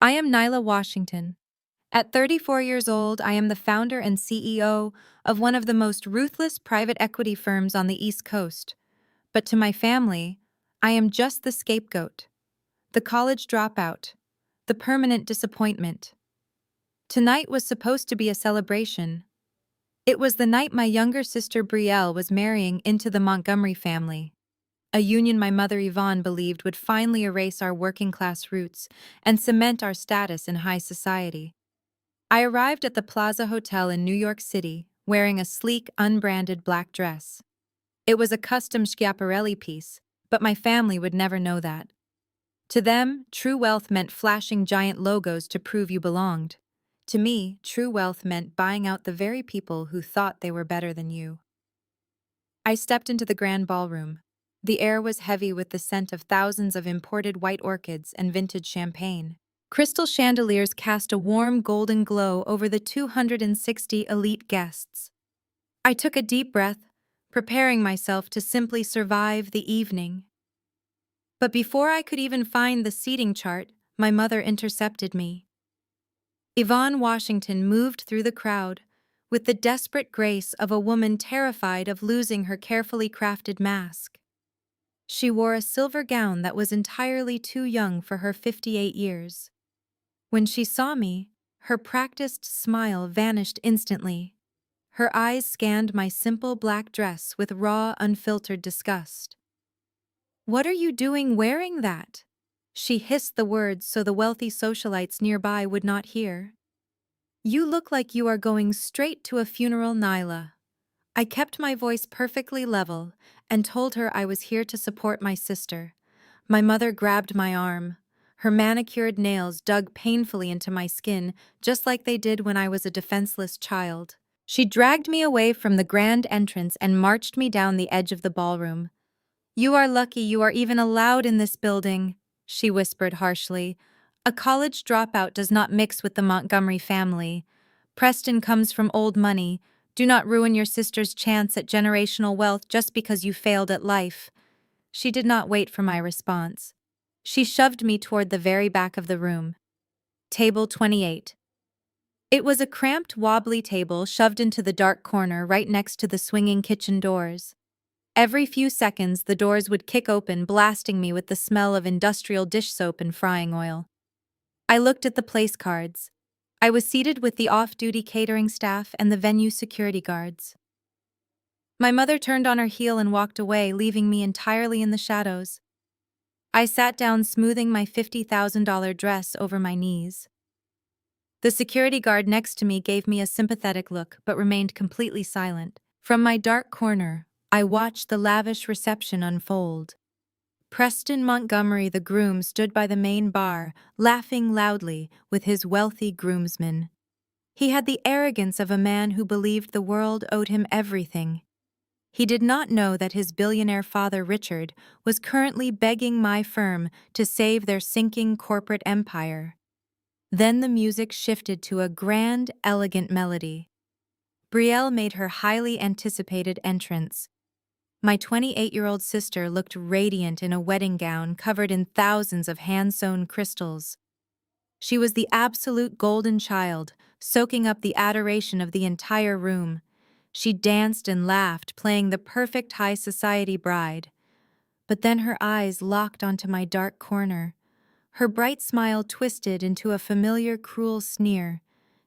I am Nyla Washington. At 34 years old, I am the founder and CEO of one of the most ruthless private equity firms on the East Coast. But to my family, I am just the scapegoat, the college dropout, the permanent disappointment. Tonight was supposed to be a celebration. It was the night my younger sister Brielle was marrying into the Montgomery family, a union my mother Yvonne believed would finally erase our working-class roots and cement our status in high society. I arrived at the Plaza Hotel in New York City, wearing a sleek, unbranded black dress. It was a custom Schiaparelli piece, but my family would never know that. To them, true wealth meant flashing giant logos to prove you belonged. To me, true wealth meant buying out the very people who thought they were better than you. I stepped into the grand ballroom. The air was heavy with the scent of thousands of imported white orchids and vintage champagne. Crystal chandeliers cast a warm golden glow over the 260 elite guests. I took a deep breath, preparing myself to simply survive the evening. But before I could even find the seating chart, my mother intercepted me. Yvonne Washington moved through the crowd with the desperate grace of a woman terrified of losing her carefully crafted mask. She wore a silver gown that was entirely too young for her 58 years. When she saw me, her practiced smile vanished instantly. Her eyes scanned my simple black dress with raw, unfiltered disgust. "What are you doing wearing that?" She hissed the words so the wealthy socialites nearby would not hear. "You look like you are going straight to a funeral, Nyla." I kept my voice perfectly level and told her I was here to support my sister. My mother grabbed my arm. Her manicured nails dug painfully into my skin, just like they did when I was a defenseless child. She dragged me away from the grand entrance and marched me down the edge of the ballroom. "You are lucky you are even allowed in this building," she whispered harshly. "A college dropout does not mix with the Montgomery family. Preston comes from old money. Do not ruin your sister's chance at generational wealth just because you failed at life." She did not wait for my response. She shoved me toward the very back of the room. Table 28. It was a cramped, wobbly table shoved into the dark corner right next to the swinging kitchen doors. Every few seconds, the doors would kick open, blasting me with the smell of industrial dish soap and frying oil. I looked at the place cards. I was seated with the off-duty catering staff and the venue security guards. My mother turned on her heel and walked away, leaving me entirely in the shadows. I sat down, smoothing my $50,000 dress over my knees. The security guard next to me gave me a sympathetic look, but remained completely silent. From my dark corner, I watched the lavish reception unfold. Preston Montgomery, the groom, stood by the main bar, laughing loudly with his wealthy groomsmen. He had the arrogance of a man who believed the world owed him everything. He did not know that his billionaire father, Richard, was currently begging my firm to save their sinking corporate empire. Then the music shifted to a grand, elegant melody. Brielle made her highly anticipated entrance. My 28-year-old sister looked radiant in a wedding gown covered in thousands of hand-sewn crystals. She was the absolute golden child, soaking up the adoration of the entire room. She danced and laughed, playing the perfect high society bride. But then her eyes locked onto my dark corner. Her bright smile twisted into a familiar, cruel sneer.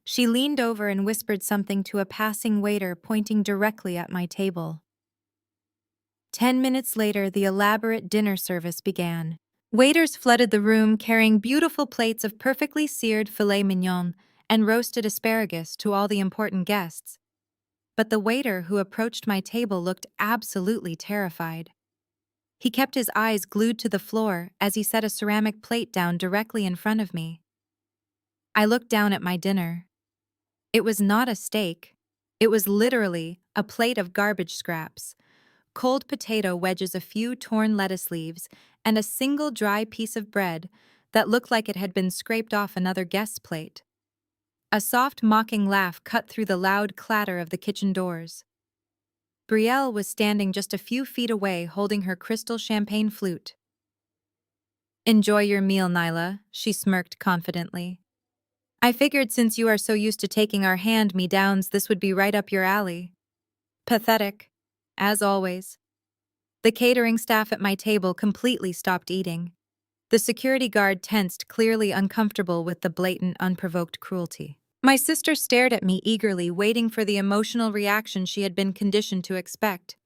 She leaned over and whispered something to a passing waiter, pointing directly at my table. 10 minutes later, the elaborate dinner service began. Waiters flooded the room carrying beautiful plates of perfectly seared filet mignon and roasted asparagus to all the important guests. But the waiter who approached my table looked absolutely terrified. He kept his eyes glued to the floor as he set a ceramic plate down directly in front of me. I looked down at my dinner. It was not a steak. It was literally a plate of garbage scraps. Cold potato wedges, a few torn lettuce leaves, and a single dry piece of bread that looked like it had been scraped off another guest's plate. A soft, mocking laugh cut through the loud clatter of the kitchen doors. Brielle was standing just a few feet away, holding her crystal champagne flute. Enjoy your meal, Nyla, she smirked confidently. I figured since you are so used to taking our hand-me-downs, this would be right up your alley. Pathetic. As always. The catering staff at my table completely stopped eating. The security guard tensed, clearly uncomfortable with the blatant, unprovoked cruelty. My sister stared at me eagerly, waiting for the emotional reaction she had been conditioned to expect.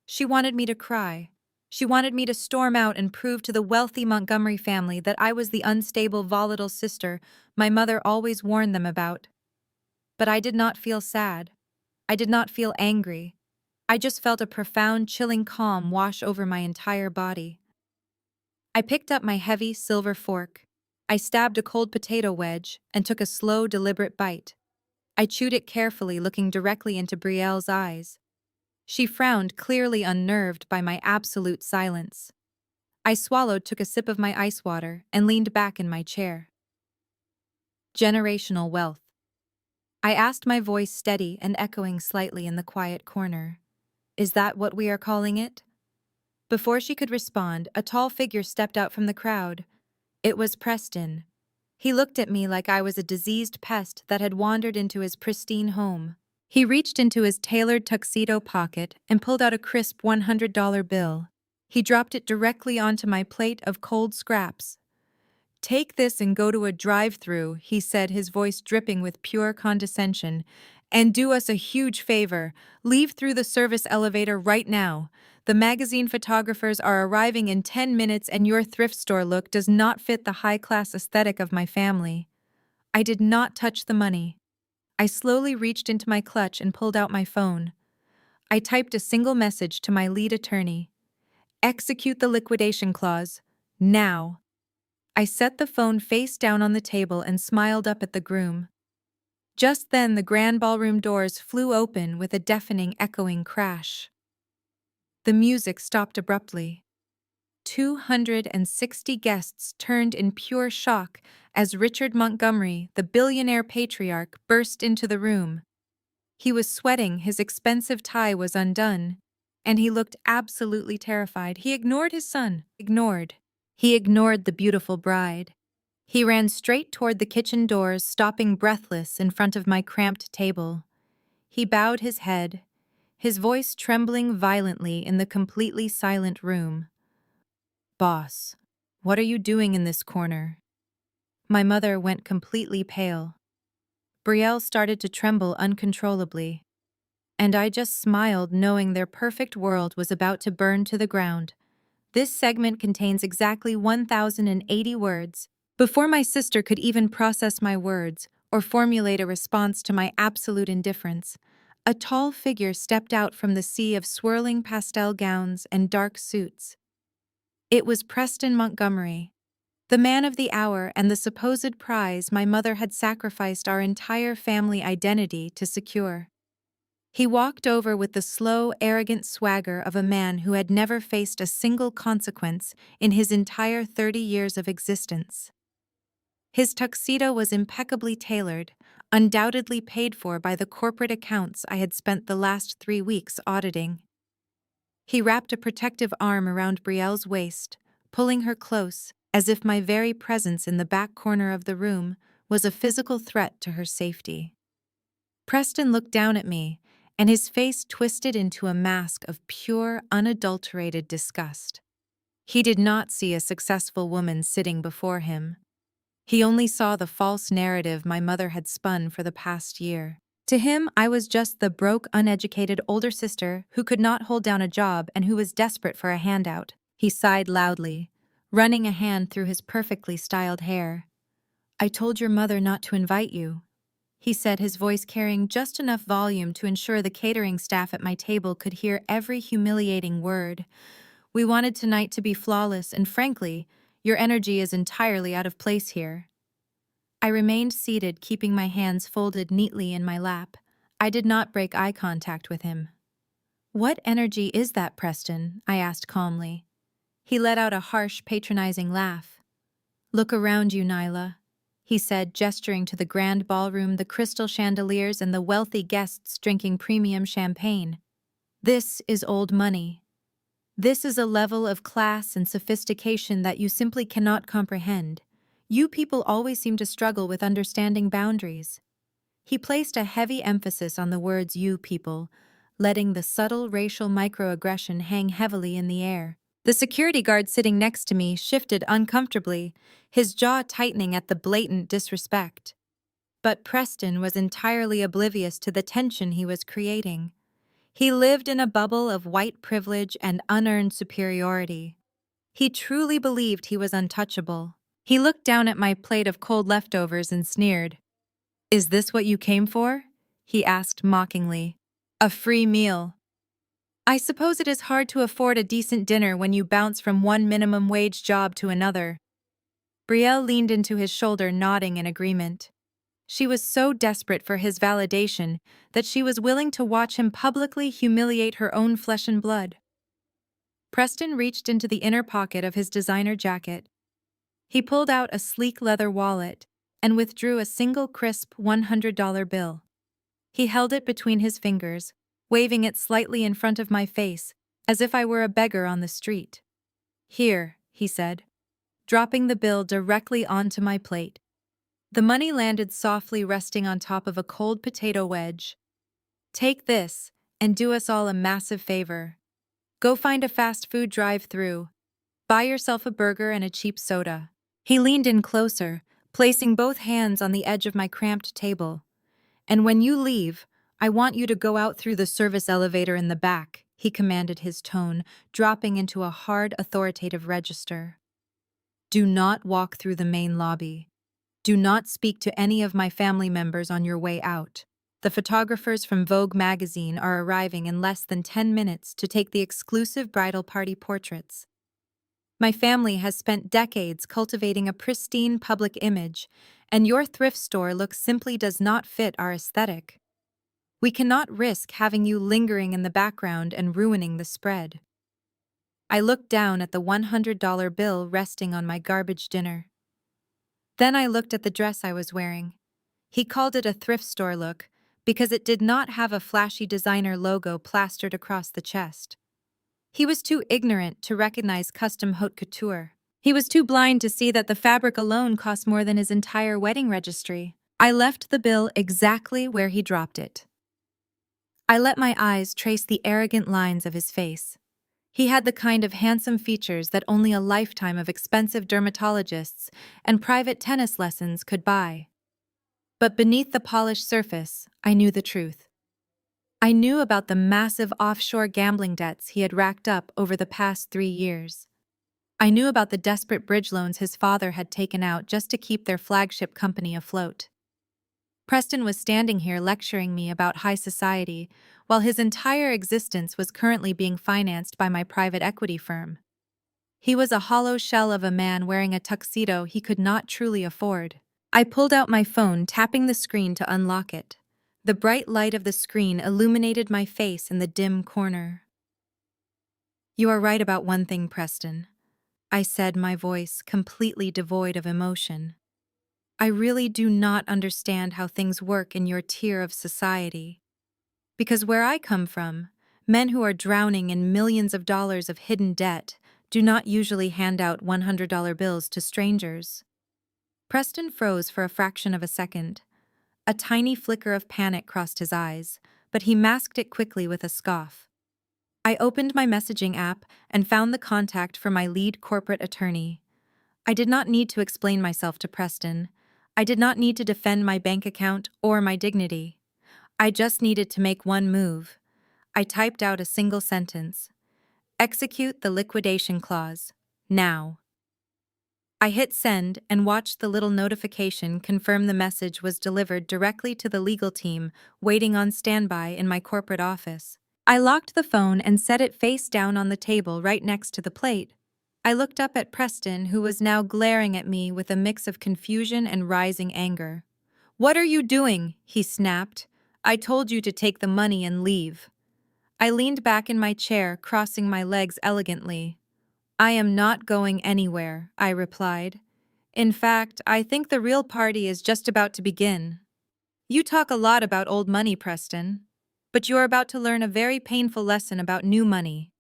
She wanted me to cry. She wanted me to storm out and prove to the wealthy Montgomery family that I was the unstable, volatile sister my mother always warned them about. But I did not feel sad. I did not feel angry. I just felt a profound, chilling calm wash over my entire body. I picked up my heavy, silver fork. I stabbed a cold potato wedge and took a slow, deliberate bite. I chewed it carefully, looking directly into Brielle's eyes. She frowned, clearly unnerved by my absolute silence. I swallowed, took a sip of my ice water, and leaned back in my chair. Generational wealth. I asked, my voice steady and echoing slightly in the quiet corner. Is that what we are calling it? Before she could respond, a tall figure stepped out from the crowd. It was Preston. He looked at me like I was a diseased pest that had wandered into his pristine home. He reached into his tailored tuxedo pocket and pulled out a crisp $100 bill. He dropped it directly onto my plate of cold scraps. "Take this and go to a drive-thru," he said, his voice dripping with pure condescension. "And do us a huge favor. Leave through the service elevator right now. The magazine photographers are arriving in 10 minutes and your thrift store look does not fit the high-class aesthetic of my family." I did not touch the money. I slowly reached into my clutch and pulled out my phone. I typed a single message to my lead attorney. "Execute the liquidation clause. Now." I set the phone face down on the table and smiled up at the groom. Just then, the grand ballroom doors flew open with a deafening, echoing crash. The music stopped abruptly. 260 guests turned in pure shock as Richard Montgomery, the billionaire patriarch, burst into the room. He was sweating, his expensive tie was undone, and he looked absolutely terrified. He ignored his son. He ignored the beautiful bride. He ran straight toward the kitchen doors, stopping breathless in front of my cramped table. He bowed his head, his voice trembling violently in the completely silent room. "Boss, what are you doing in this corner?" My mother went completely pale. Brielle started to tremble uncontrollably. And I just smiled, knowing their perfect world was about to burn to the ground. This segment contains exactly 1,080 words. Before my sister could even process my words or formulate a response to my absolute indifference, a tall figure stepped out from the sea of swirling pastel gowns and dark suits. It was Preston Montgomery, the man of the hour and the supposed prize my mother had sacrificed our entire family identity to secure. He walked over with the slow, arrogant swagger of a man who had never faced a single consequence in his entire 30 years of existence. His tuxedo was impeccably tailored, undoubtedly paid for by the corporate accounts I had spent the last 3 weeks auditing. He wrapped a protective arm around Brielle's waist, pulling her close, as if my very presence in the back corner of the room was a physical threat to her safety. Preston looked down at me, and his face twisted into a mask of pure, unadulterated disgust. He did not see a successful woman sitting before him. He only saw the false narrative my mother had spun for the past year. To him, I was just the broke, uneducated older sister who could not hold down a job and who was desperate for a handout. He sighed loudly, running a hand through his perfectly styled hair. "I told your mother not to invite you," he said, his voice carrying just enough volume to ensure the catering staff at my table could hear every humiliating word. "We wanted tonight to be flawless, and frankly, your energy is entirely out of place here." I remained seated, keeping my hands folded neatly in my lap. I did not break eye contact with him. "What energy is that, Preston?" I asked calmly. He let out a harsh, patronizing laugh. "Look around you, Nyla," he said, gesturing to the grand ballroom, the crystal chandeliers, and the wealthy guests drinking premium champagne. "This is old money. This is a level of class and sophistication that you simply cannot comprehend. You people always seem to struggle with understanding boundaries. He placed a heavy emphasis on the words you people, letting the subtle racial microaggression hang heavily in the air. The security guard sitting next to me shifted uncomfortably, his jaw tightening at the blatant disrespect. But Preston was entirely oblivious to the tension he was creating. He lived in a bubble of white privilege and unearned superiority. He truly believed he was untouchable. He looked down at my plate of cold leftovers and sneered. "Is this what you came for?" he asked mockingly. "A free meal." "I suppose it is hard to afford a decent dinner when you bounce from one minimum wage job to another." Brielle leaned into his shoulder, nodding in agreement. She was so desperate for his validation that she was willing to watch him publicly humiliate her own flesh and blood. Preston reached into the inner pocket of his designer jacket. He pulled out a sleek leather wallet and withdrew a single crisp $100 bill. He held it between his fingers, waving it slightly in front of my face, as if I were a beggar on the street. "Here," he said, dropping the bill directly onto my plate. The money landed softly, resting on top of a cold potato wedge. "Take this, and do us all a massive favor. Go find a fast food drive-thru. Buy yourself a burger and a cheap soda." He leaned in closer, placing both hands on the edge of my cramped table. "And when you leave, I want you to go out through the service elevator in the back," he commanded, his tone dropping into a hard, authoritative register. "Do not walk through the main lobby. Do not speak to any of my family members on your way out. The photographers from Vogue magazine are arriving in less than 10 minutes to take the exclusive bridal party portraits. My family has spent decades cultivating a pristine public image, and your thrift store look simply does not fit our aesthetic. We cannot risk having you lingering in the background and ruining the spread." I looked down at the $100 bill resting on my garbage dinner. Then I looked at the dress I was wearing. He called it a thrift store look because it did not have a flashy designer logo plastered across the chest. He was too ignorant to recognize custom haute couture. He was too blind to see that the fabric alone cost more than his entire wedding registry. I left the bill exactly where he dropped it. I let my eyes trace the arrogant lines of his face. He had the kind of handsome features that only a lifetime of expensive dermatologists and private tennis lessons could buy. But beneath the polished surface, I knew the truth. I knew about the massive offshore gambling debts he had racked up over the past 3 years. I knew about the desperate bridge loans his father had taken out just to keep their flagship company afloat. Preston was standing here lecturing me about high society, while his entire existence was currently being financed by my private equity firm. He was a hollow shell of a man wearing a tuxedo he could not truly afford. I pulled out my phone, tapping the screen to unlock it. The bright light of the screen illuminated my face in the dim corner. "You are right about one thing, Preston," I said, my voice completely devoid of emotion. "I really do not understand how things work in your tier of society. Because where I come from, men who are drowning in millions of dollars of hidden debt do not usually hand out $100 bills to strangers." Preston froze for a fraction of a second. A tiny flicker of panic crossed his eyes, but he masked it quickly with a scoff. I opened my messaging app and found the contact for my lead corporate attorney. I did not need to explain myself to Preston. I did not need to defend my bank account or my dignity. I just needed to make one move. I typed out a single sentence. "Execute the liquidation clause. Now." I hit send and watched the little notification confirm the message was delivered directly to the legal team waiting on standby in my corporate office. I locked the phone and set it face down on the table right next to the plate. I looked up at Preston, who was now glaring at me with a mix of confusion and rising anger. "What are you doing?" he snapped. "I told you to take the money and leave." I leaned back in my chair, crossing my legs elegantly. "I am not going anywhere," I replied. "In fact, I think the real party is just about to begin. You talk a lot about old money, Preston, but you are about to learn a very painful lesson about new money."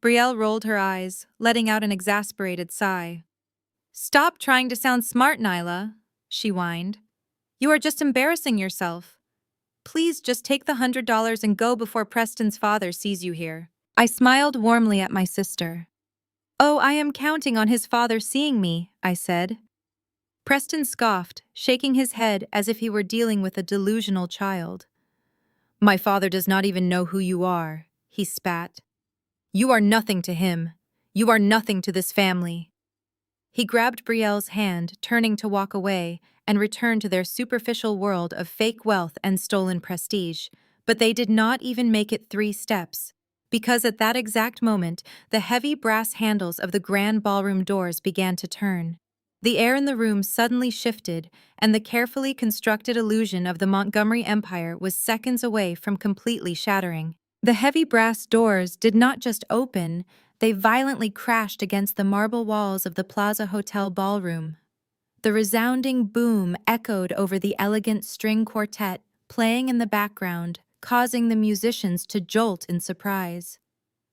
Brielle rolled her eyes, letting out an exasperated sigh. "Stop trying to sound smart, Nyla," she whined. "You are just embarrassing yourself. Please just take the $100 and go before Preston's father sees you here." I smiled warmly at my sister. "Oh, I am counting on his father seeing me," I said. Preston scoffed, shaking his head as if he were dealing with a delusional child. "My father does not even know who you are," he spat. "You are nothing to him. You are nothing to this family." He grabbed Brielle's hand, turning to walk away and return to their superficial world of fake wealth and stolen prestige. But they did not even make it 3 steps, because at that exact moment, the heavy brass handles of the grand ballroom doors began to turn. The air in the room suddenly shifted, and the carefully constructed illusion of the Montgomery Empire was seconds away from completely shattering. The heavy brass doors did not just open, they violently crashed against the marble walls of the Plaza Hotel ballroom. The resounding boom echoed over the elegant string quartet playing in the background, causing the musicians to jolt in surprise.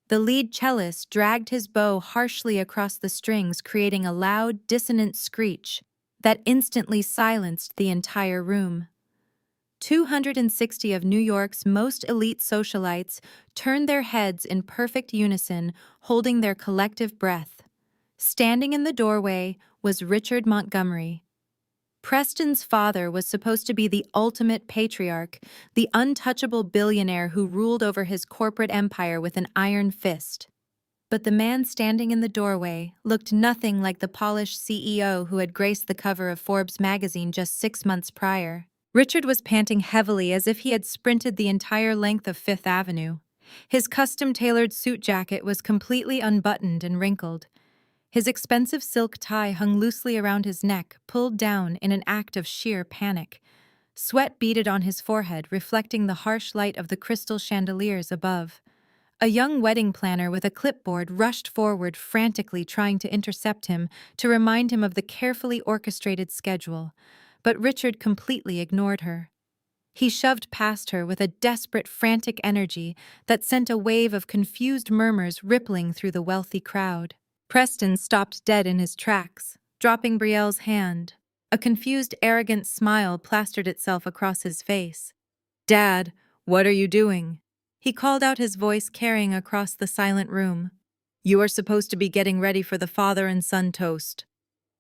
The lead cellist dragged his bow harshly across the strings, creating a loud, dissonant screech that instantly silenced the entire room. 260 of New York's most elite socialites turned their heads in perfect unison, holding their collective breath. Standing in the doorway was Richard Montgomery. Preston's father was supposed to be the ultimate patriarch, the untouchable billionaire who ruled over his corporate empire with an iron fist. But the man standing in the doorway looked nothing like the polished CEO who had graced the cover of Forbes magazine just 6 months prior. Richard was panting heavily as if he had sprinted the entire length of Fifth Avenue. His custom-tailored suit jacket was completely unbuttoned and wrinkled. His expensive silk tie hung loosely around his neck, pulled down in an act of sheer panic. Sweat beaded on his forehead, reflecting the harsh light of the crystal chandeliers above. A young wedding planner with a clipboard rushed forward, frantically trying to intercept him, to remind him of the carefully orchestrated schedule. But Richard completely ignored her. He shoved past her with a desperate, frantic energy that sent a wave of confused murmurs rippling through the wealthy crowd. Preston stopped dead in his tracks, dropping Brielle's hand. A confused, arrogant smile plastered itself across his face. "Dad, what are you doing?" He called out, his voice carrying across the silent room. "You are supposed to be getting ready for the father and son toast."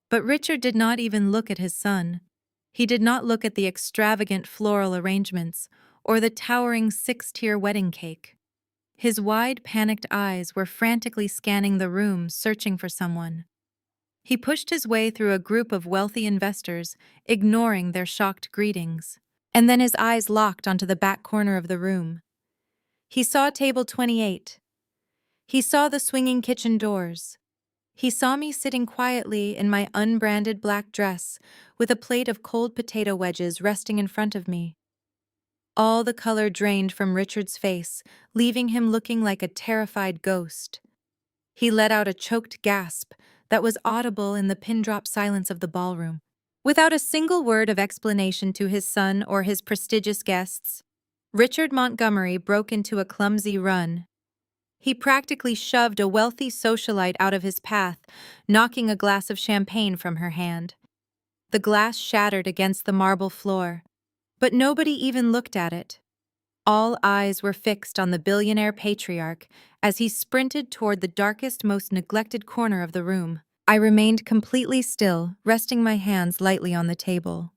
But Richard did not even look at his son. He did not look at the extravagant floral arrangements or the towering 6-tier wedding cake. His wide, panicked eyes were frantically scanning the room, searching for someone. He pushed his way through a group of wealthy investors, ignoring their shocked greetings. And then his eyes locked onto the back corner of the room. He saw table 28. He saw the swinging kitchen doors. He saw me sitting quietly in my unbranded black dress, with a plate of cold potato wedges resting in front of me. All the color drained from Richard's face, leaving him looking like a terrified ghost. He let out a choked gasp that was audible in the pin-drop silence of the ballroom. Without a single word of explanation to his son or his prestigious guests, Richard Montgomery broke into a clumsy run. He practically shoved a wealthy socialite out of his path, knocking a glass of champagne from her hand. The glass shattered against the marble floor, but nobody even looked at it. All eyes were fixed on the billionaire patriarch as he sprinted toward the darkest, most neglected corner of the room. I remained completely still, resting my hands lightly on the table.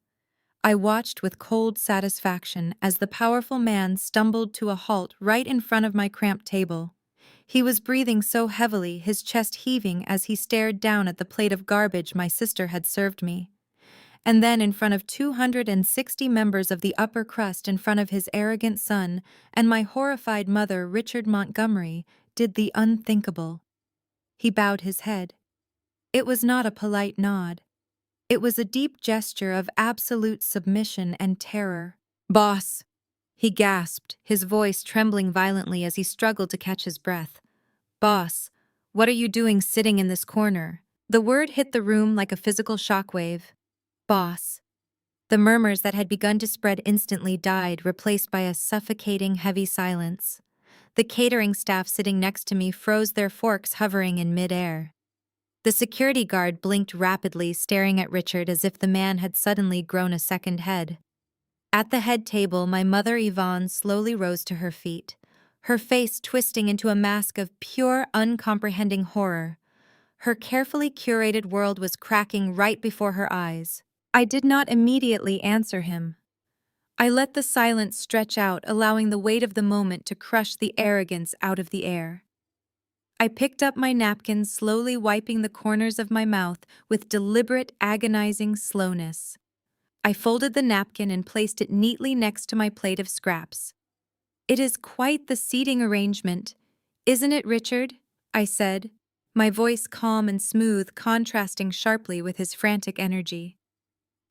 I watched with cold satisfaction as the powerful man stumbled to a halt right in front of my cramped table. He was breathing so heavily, his chest heaving as he stared down at the plate of garbage my sister had served me. And then, in front of 260 members of the upper crust, in front of his arrogant son and my horrified mother, Richard Montgomery did the unthinkable. He bowed his head. It was not a polite nod. It was a deep gesture of absolute submission and terror. "Boss!" he gasped, his voice trembling violently as he struggled to catch his breath. "Boss, what are you doing sitting in this corner?" The word hit the room like a physical shockwave. "Boss." The murmurs that had begun to spread instantly died, replaced by a suffocating, heavy silence. The catering staff sitting next to me froze, their forks hovering in midair. The security guard blinked rapidly, staring at Richard as if the man had suddenly grown a second head. At the head table, my mother Yvonne slowly rose to her feet, her face twisting into a mask of pure, uncomprehending horror. Her carefully curated world was cracking right before her eyes. I did not immediately answer him. I let the silence stretch out, allowing the weight of the moment to crush the arrogance out of the air. I picked up my napkin, slowly wiping the corners of my mouth with deliberate, agonizing slowness. I folded the napkin and placed it neatly next to my plate of scraps. "It is quite the seating arrangement, isn't it, Richard?" I said, my voice calm and smooth, contrasting sharply with his frantic energy.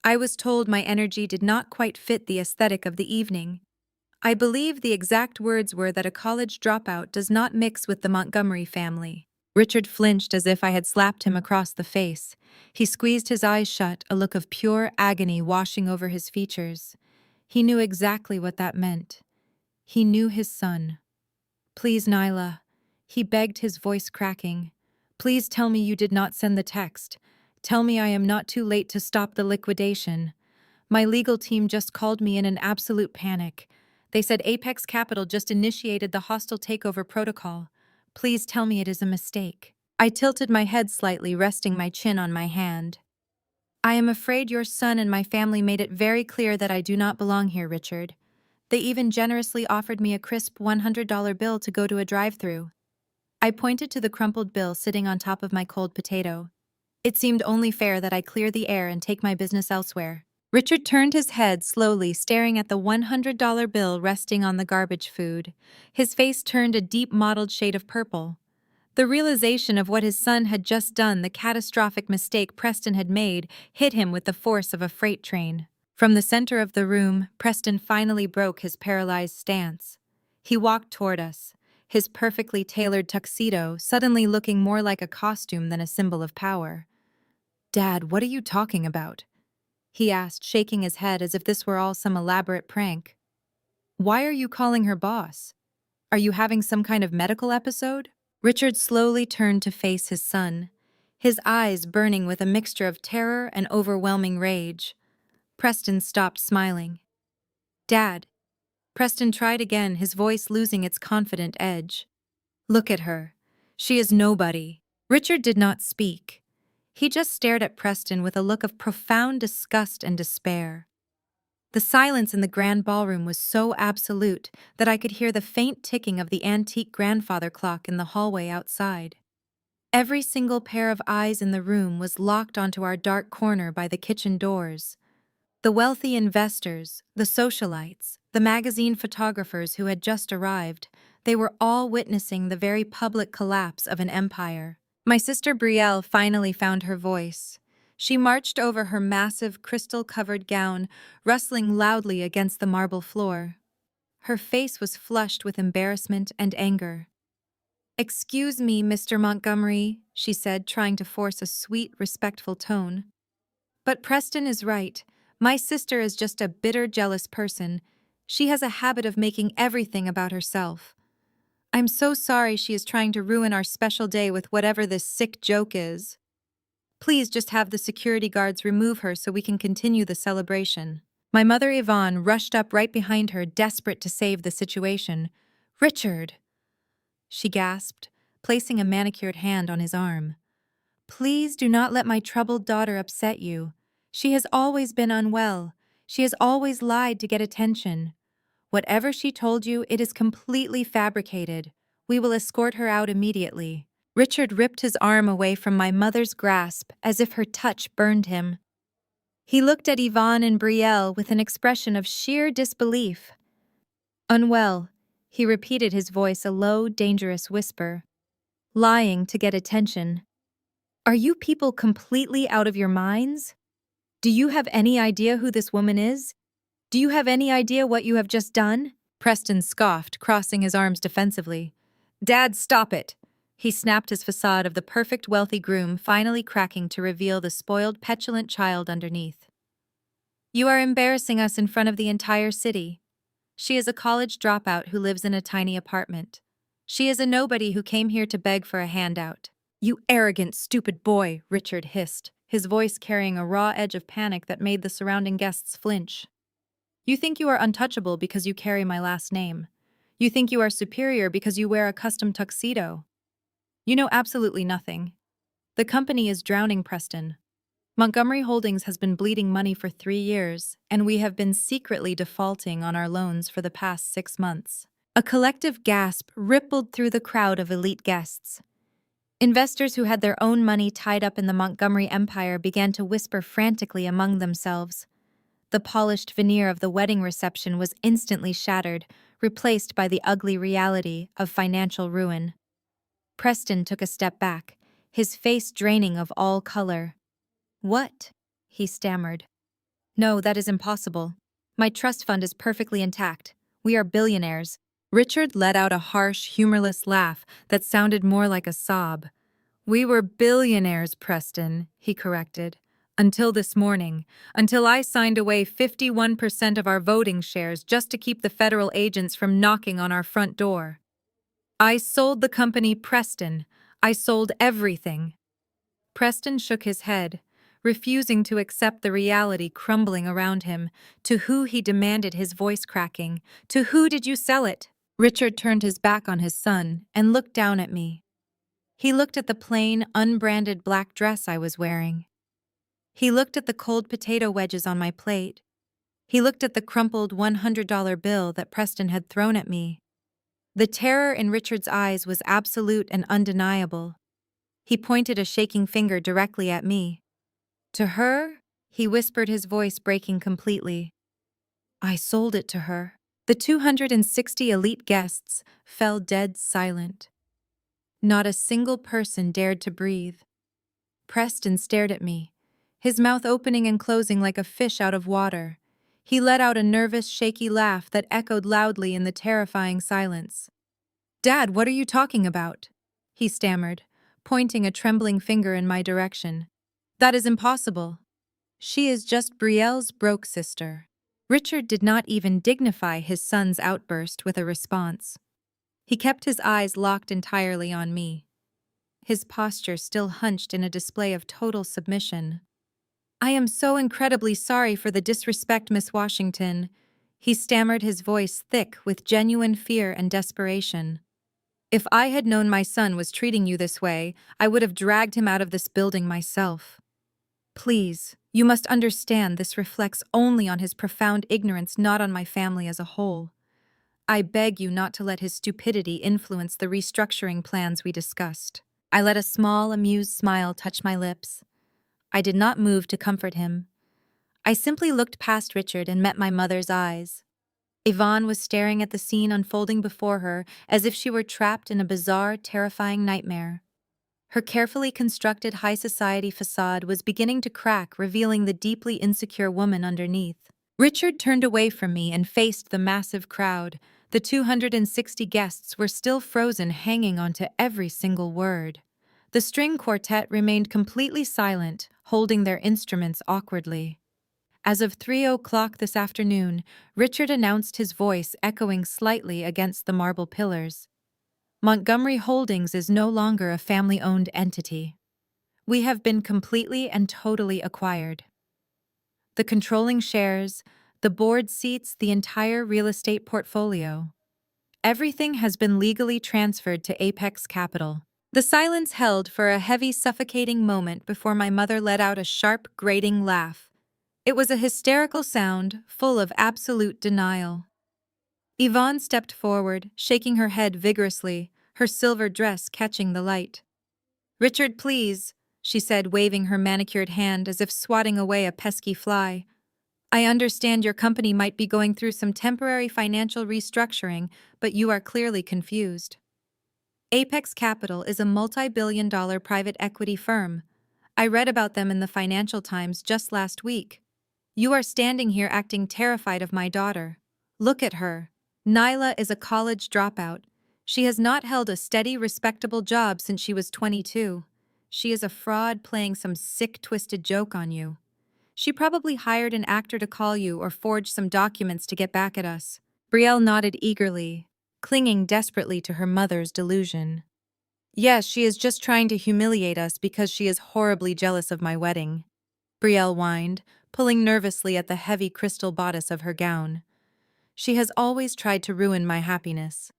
I was told my energy did not quite fit the aesthetic of the evening. I believe the exact words were that a college dropout does not mix with the Montgomery family. Richard flinched as if I had slapped him across the face. He squeezed his eyes shut, a look of pure agony washing over his features. He knew exactly what that meant. He knew his son. "Please, Nyla," he begged, his voice cracking. "Please tell me you did not send the text. Tell me I am not too late to stop the liquidation. My legal team just called me in an absolute panic. They said Apex Capital just initiated the hostile takeover protocol. Please tell me it is a mistake." I tilted my head slightly, resting my chin on my hand. "I am afraid your son and my family made it very clear that I do not belong here, Richard. They even generously offered me a crisp $100 bill to go to a drive-thru." I pointed to the crumpled bill sitting on top of my cold potato. It seemed only fair that I clear the air and take my business elsewhere. Richard turned his head slowly, staring at the $100 bill resting on the garbage food. His face turned a deep mottled shade of purple. The realization of what his son had just done, the catastrophic mistake Preston had made, hit him with the force of a freight train. From the center of the room, Preston finally broke his paralyzed stance. He walked toward us, his perfectly tailored tuxedo suddenly looking more like a costume than a symbol of power. "Dad, what are you talking about?" he asked, shaking his head as if this were all some elaborate prank. "Why are you calling her boss? Are you having some kind of medical episode?" Richard slowly turned to face his son, his eyes burning with a mixture of terror and overwhelming rage. Preston stopped smiling. "Dad." Preston tried again, his voice losing its confident edge. "Look at her. She is nobody." Richard did not speak. He just stared at Preston with a look of profound disgust and despair. The silence in the grand ballroom was so absolute that I could hear the faint ticking of the antique grandfather clock in the hallway outside. Every single pair of eyes in the room was locked onto our dark corner by the kitchen doors. The wealthy investors, the socialites, the magazine photographers who had just arrived, they were all witnessing the very public collapse of an empire. My sister Brielle finally found her voice. She marched over her massive crystal-covered gown, rustling loudly against the marble floor. Her face was flushed with embarrassment and anger. "Excuse me, Mr. Montgomery," she said, trying to force a sweet, respectful tone. "But Preston is right. My sister is just a bitter, jealous person. She has a habit of making everything about herself. I'm so sorry she is trying to ruin our special day with whatever this sick joke is. Please just have the security guards remove her so we can continue the celebration." My mother Yvonne rushed up right behind her, desperate to save the situation. "Richard!" she gasped, placing a manicured hand on his arm. "Please do not let my troubled daughter upset you. She has always been unwell. She has always lied to get attention. Whatever she told you, it is completely fabricated. We will escort her out immediately." Richard ripped his arm away from my mother's grasp as if her touch burned him. He looked at Yvonne and Brielle with an expression of sheer disbelief. "Unwell," he repeated, his voice a low, dangerous whisper. "Lying to get attention. Are you people completely out of your minds? Do you have any idea who this woman is? Do you have any idea what you have just done?" Preston scoffed, crossing his arms defensively. "Dad, stop it!" He snapped, his facade of the perfect wealthy groom finally cracking to reveal the spoiled, petulant child underneath. "You are embarrassing us in front of the entire city. She is a college dropout who lives in a tiny apartment. She is a nobody who came here to beg for a handout. You arrogant, stupid boy, Richard hissed, his voice carrying a raw edge of panic that made the surrounding guests flinch. You think you are untouchable because you carry my last name. You think you are superior because you wear a custom tuxedo. You know absolutely nothing. The company is drowning, Preston. Montgomery Holdings has been bleeding money for 3 years, and we have been secretly defaulting on our loans for the past 6 months. A collective gasp rippled through the crowd of elite guests. Investors who had their own money tied up in the Montgomery empire began to whisper frantically among themselves. The polished veneer of the wedding reception was instantly shattered, replaced by the ugly reality of financial ruin. Preston took a step back, his face draining of all color. "What?" he stammered. "No, that is impossible. My trust fund is perfectly intact. We are billionaires." Richard let out a harsh, humorless laugh that sounded more like a sob. "We were billionaires, Preston," he corrected. "Until this morning. Until I signed away 51% of our voting shares just to keep the federal agents from knocking on our front door. I sold the company, Preston. I sold everything." Preston shook his head, refusing to accept the reality crumbling around him. "To who?" he demanded, his voice cracking. "To who did you sell it?" Richard turned his back on his son and looked down at me. He looked at the plain, unbranded black dress I was wearing. He looked at the cold potato wedges on my plate. He looked at the crumpled $100 bill that Preston had thrown at me. The terror in Richard's eyes was absolute and undeniable. He pointed a shaking finger directly at me. "To her?" he whispered, his voice breaking completely. "I sold it to her." The 260 elite guests fell dead silent. Not a single person dared to breathe. Preston stared at me, his mouth opening and closing like a fish out of water. He let out a nervous, shaky laugh that echoed loudly in the terrifying silence. "Dad, what are you talking about?" he stammered, pointing a trembling finger in my direction. "That is impossible. She is just Brielle's broke sister." Richard did not even dignify his son's outburst with a response. He kept his eyes locked entirely on me, his posture still hunched in a display of total submission. "I am so incredibly sorry for the disrespect, Miss Washington," he stammered, his voice thick with genuine fear and desperation. "If I had known my son was treating you this way, I would have dragged him out of this building myself. Please, you must understand this reflects only on his profound ignorance, not on my family as a whole. I beg you not to let his stupidity influence the restructuring plans we discussed." I let a small, amused smile touch my lips. I did not move to comfort him. I simply looked past Richard and met my mother's eyes. Yvonne was staring at the scene unfolding before her as if she were trapped in a bizarre, terrifying nightmare. Her carefully constructed high society facade was beginning to crack, revealing the deeply insecure woman underneath. Richard turned away from me and faced the massive crowd. The 260 guests were still frozen, hanging onto every single word. The string quartet remained completely silent, holding their instruments awkwardly. As of 3 o'clock this afternoon, Richard announced, his voice echoing slightly against the marble pillars. "Montgomery Holdings is no longer a family-owned entity. We have been completely and totally acquired. The controlling shares, the board seats, the entire real estate portfolio. Everything has been legally transferred to Apex Capital." The silence held for a heavy, suffocating moment before my mother let out a sharp, grating laugh. It was a hysterical sound, full of absolute denial. Yvonne stepped forward, shaking her head vigorously, her silver dress catching the light. "Richard, please," she said, waving her manicured hand as if swatting away a pesky fly. "I understand your company might be going through some temporary financial restructuring, but you are clearly confused. Apex Capital is a multi-billion-dollar private equity firm. I read about them in the Financial Times just last week. You are standing here acting terrified of my daughter. Look at her. Nyla is a college dropout. She has not held a steady, respectable job since she was 22. She is a fraud playing some sick, twisted joke on you. She probably hired an actor to call you or forged some documents to get back at us." Brielle nodded eagerly. clinging desperately to her mother's delusion. Yes, she is just trying to humiliate us because she is horribly jealous of my wedding, Brielle whined, pulling nervously at the heavy crystal bodice of her gown. She has always tried to ruin my happiness.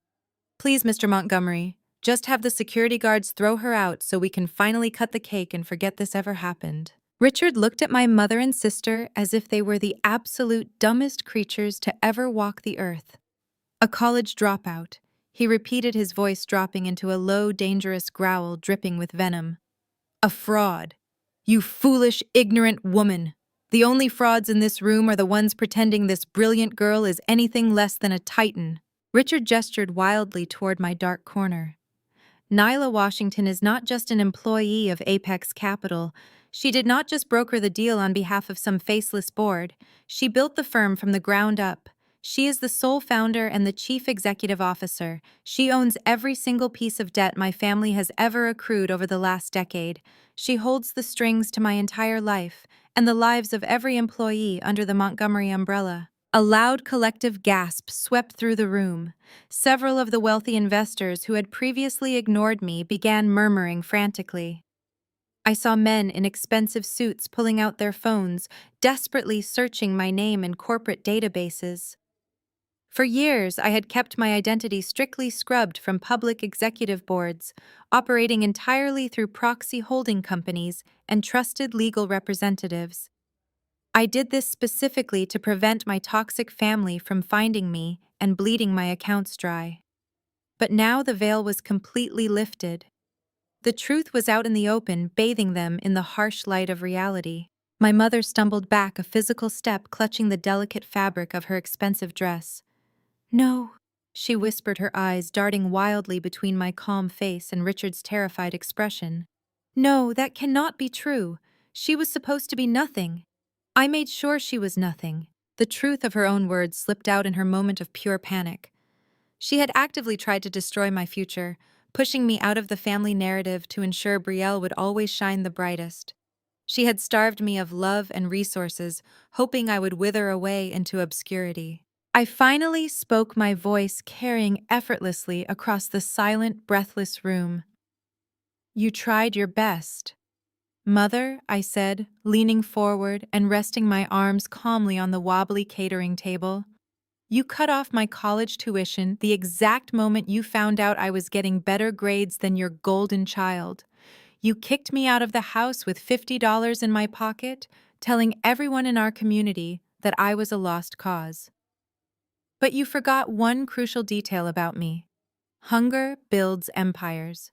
Please, Mr. Montgomery, just have the security guards throw her out so we can finally cut the cake and forget this ever happened. Richard looked at my mother and sister as if they were the absolute dumbest creatures to ever walk the earth. A college dropout, he repeated, his voice dropping into a low, dangerous growl dripping with venom. A fraud. You foolish, ignorant woman. The only frauds in this room are the ones pretending this brilliant girl is anything less than a titan. Richard gestured wildly toward my dark corner. Nyla Washington is not just an employee of Apex Capital. She did not just broker the deal on behalf of some faceless board. She built the firm from the ground up. She is the sole founder and the chief executive officer. She owns every single piece of debt my family has ever accrued over the last decade. She holds the strings to my entire life and the lives of every employee under the Montgomery umbrella. A loud collective gasp swept through the room. Several of the wealthy investors who had previously ignored me began murmuring frantically. I saw men in expensive suits pulling out their phones, desperately searching my name in corporate databases. For years, I had kept my identity strictly scrubbed from public executive boards, operating entirely through proxy holding companies and trusted legal representatives. I did this specifically to prevent my toxic family from finding me and bleeding my accounts dry. But now the veil was completely lifted. The truth was out in the open, bathing them in the harsh light of reality. My mother stumbled back a physical step, clutching the delicate fabric of her expensive dress. No, she whispered, her eyes darting wildly between my calm face and Richard's terrified expression. No, that cannot be true. She was supposed to be nothing. I made sure she was nothing. The truth of her own words slipped out in her moment of pure panic. She had actively tried to destroy my future, pushing me out of the family narrative to ensure Brielle would always shine the brightest. She had starved me of love and resources, hoping I would wither away into obscurity. I finally spoke, my voice carrying effortlessly across the silent, breathless room. You tried your best. Mother, I said, leaning forward and resting my arms calmly on the wobbly catering table. You cut off my college tuition the exact moment you found out I was getting better grades than your golden child. You kicked me out of the house with $50 in my pocket, telling everyone in our community that I was a lost cause. But you forgot one crucial detail about me. Hunger builds empires.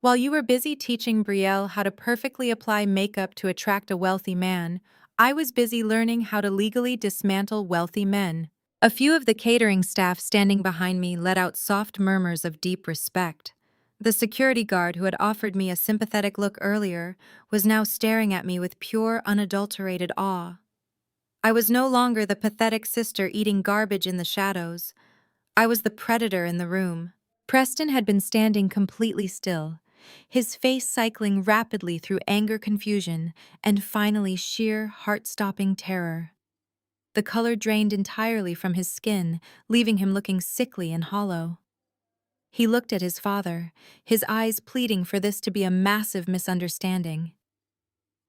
While you were busy teaching Brielle how to perfectly apply makeup to attract a wealthy man, I was busy learning how to legally dismantle wealthy men. A few of the catering staff standing behind me let out soft murmurs of deep respect. The security guard who had offered me a sympathetic look earlier was now staring at me with pure, unadulterated awe. I was no longer the pathetic sister eating garbage in the shadows. I was the predator in the room. Preston had been standing completely still, his face cycling rapidly through anger, confusion, and finally sheer, heart-stopping terror. The color drained entirely from his skin, leaving him looking sickly and hollow. He looked at his father, his eyes pleading for this to be a massive misunderstanding.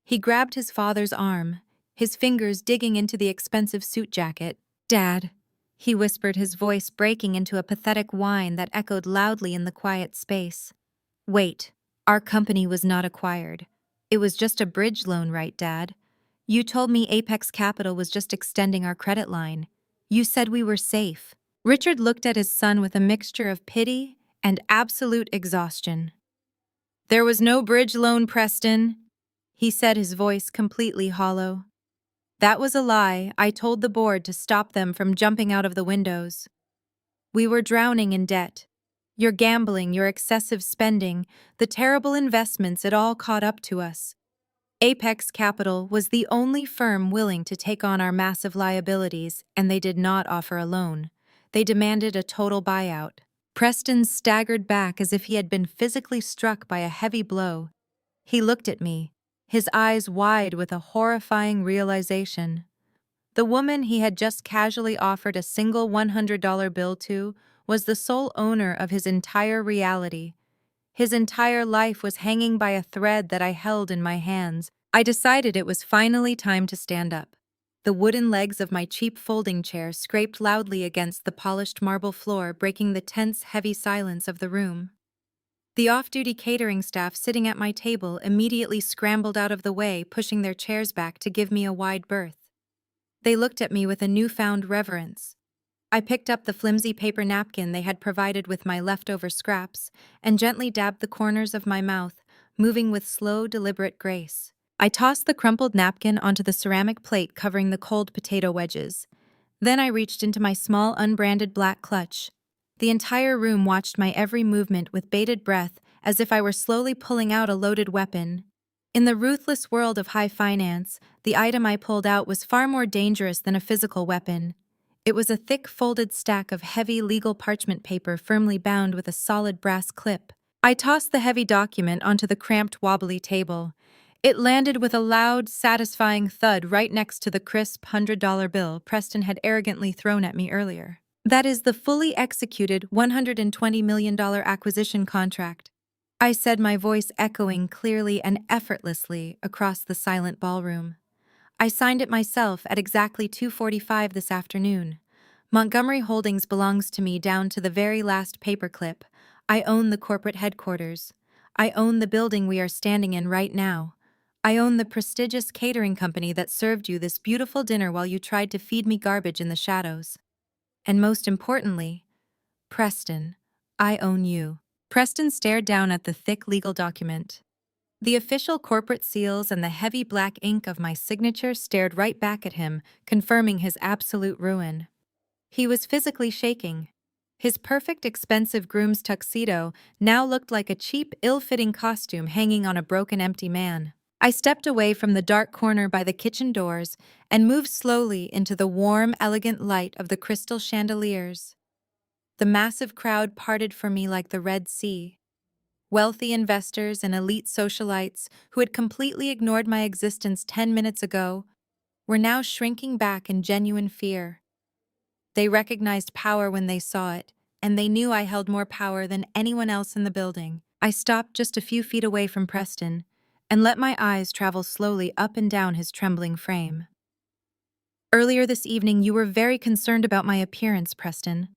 He grabbed his father's arm, his fingers digging into the expensive suit jacket. "Dad," he whispered, his voice breaking into a pathetic whine that echoed loudly in the quiet space. "Wait, our company was not acquired. It was just a bridge loan, right, Dad? You told me Apex Capital was just extending our credit line. You said we were safe." Richard looked at his son with a mixture of pity and absolute exhaustion. "There was no bridge loan, Preston," he said, his voice completely hollow. "That was a lie. I told the board to stop them from jumping out of the windows. We were drowning in debt. Your gambling, your excessive spending, the terrible investments, it all caught up to us. Apex Capital was the only firm willing to take on our massive liabilities, and they did not offer a loan. They demanded a total buyout." Preston staggered back as if he had been physically struck by a heavy blow. He looked at me, his eyes wide with a horrifying realization. The woman he had just casually offered a single $100 bill to was the sole owner of his entire reality. His entire life was hanging by a thread that I held in my hands. I decided it was finally time to stand up. The wooden legs of my cheap folding chair scraped loudly against the polished marble floor, breaking the tense, heavy silence of the room. The off-duty catering staff sitting at my table immediately scrambled out of the way, pushing their chairs back to give me a wide berth. They looked at me with a newfound reverence. I picked up the flimsy paper napkin they had provided with my leftover scraps and gently dabbed the corners of my mouth, moving with slow, deliberate grace. I tossed the crumpled napkin onto the ceramic plate covering the cold potato wedges. Then I reached into my small, unbranded black clutch. The entire room watched my every movement with bated breath, as if I were slowly pulling out a loaded weapon. In the ruthless world of high finance, the item I pulled out was far more dangerous than a physical weapon. It was a thick, folded stack of heavy legal parchment paper firmly bound with a solid brass clip. I tossed the heavy document onto the cramped, wobbly table. It landed with a loud, satisfying thud right next to the crisp $100 bill Preston had arrogantly thrown at me earlier. That is the fully executed $120 million acquisition contract, I said, my voice echoing clearly and effortlessly across the silent ballroom. I signed it myself at exactly 2:45 this afternoon. Montgomery Holdings belongs to me down to the very last paperclip. I own the corporate headquarters. I own the building we are standing in right now. I own the prestigious catering company that served you this beautiful dinner while you tried to feed me garbage in the shadows. And most importantly, Preston, I own you. Preston stared down at the thick legal document. The official corporate seals and the heavy black ink of my signature stared right back at him, confirming his absolute ruin. He was physically shaking. His perfect, expensive groom's tuxedo now looked like a cheap, ill-fitting costume hanging on a broken, empty man. I stepped away from the dark corner by the kitchen doors and moved slowly into the warm, elegant light of the crystal chandeliers. The massive crowd parted for me like the Red Sea. Wealthy investors and elite socialites who had completely ignored my existence 10 minutes ago were now shrinking back in genuine fear. They recognized power when they saw it, and they knew I held more power than anyone else in the building. I stopped just a few feet away from Preston and let my eyes travel slowly up and down his trembling frame. Earlier this evening, you were very concerned about my appearance, Preston,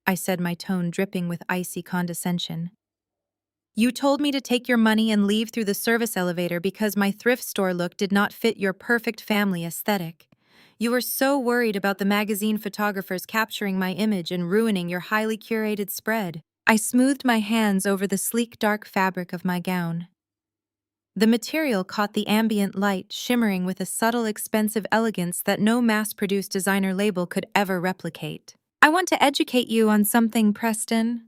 I said, my tone dripping with icy condescension. You told me to take your money and leave through the service elevator because my thrift store look did not fit your perfect family aesthetic. You were so worried about the magazine photographers capturing my image and ruining your highly curated spread. I smoothed my hands over the sleek dark fabric of my gown. The material caught the ambient light, shimmering with a subtle, expensive elegance that no mass-produced designer label could ever replicate. I want to educate you on something, Preston,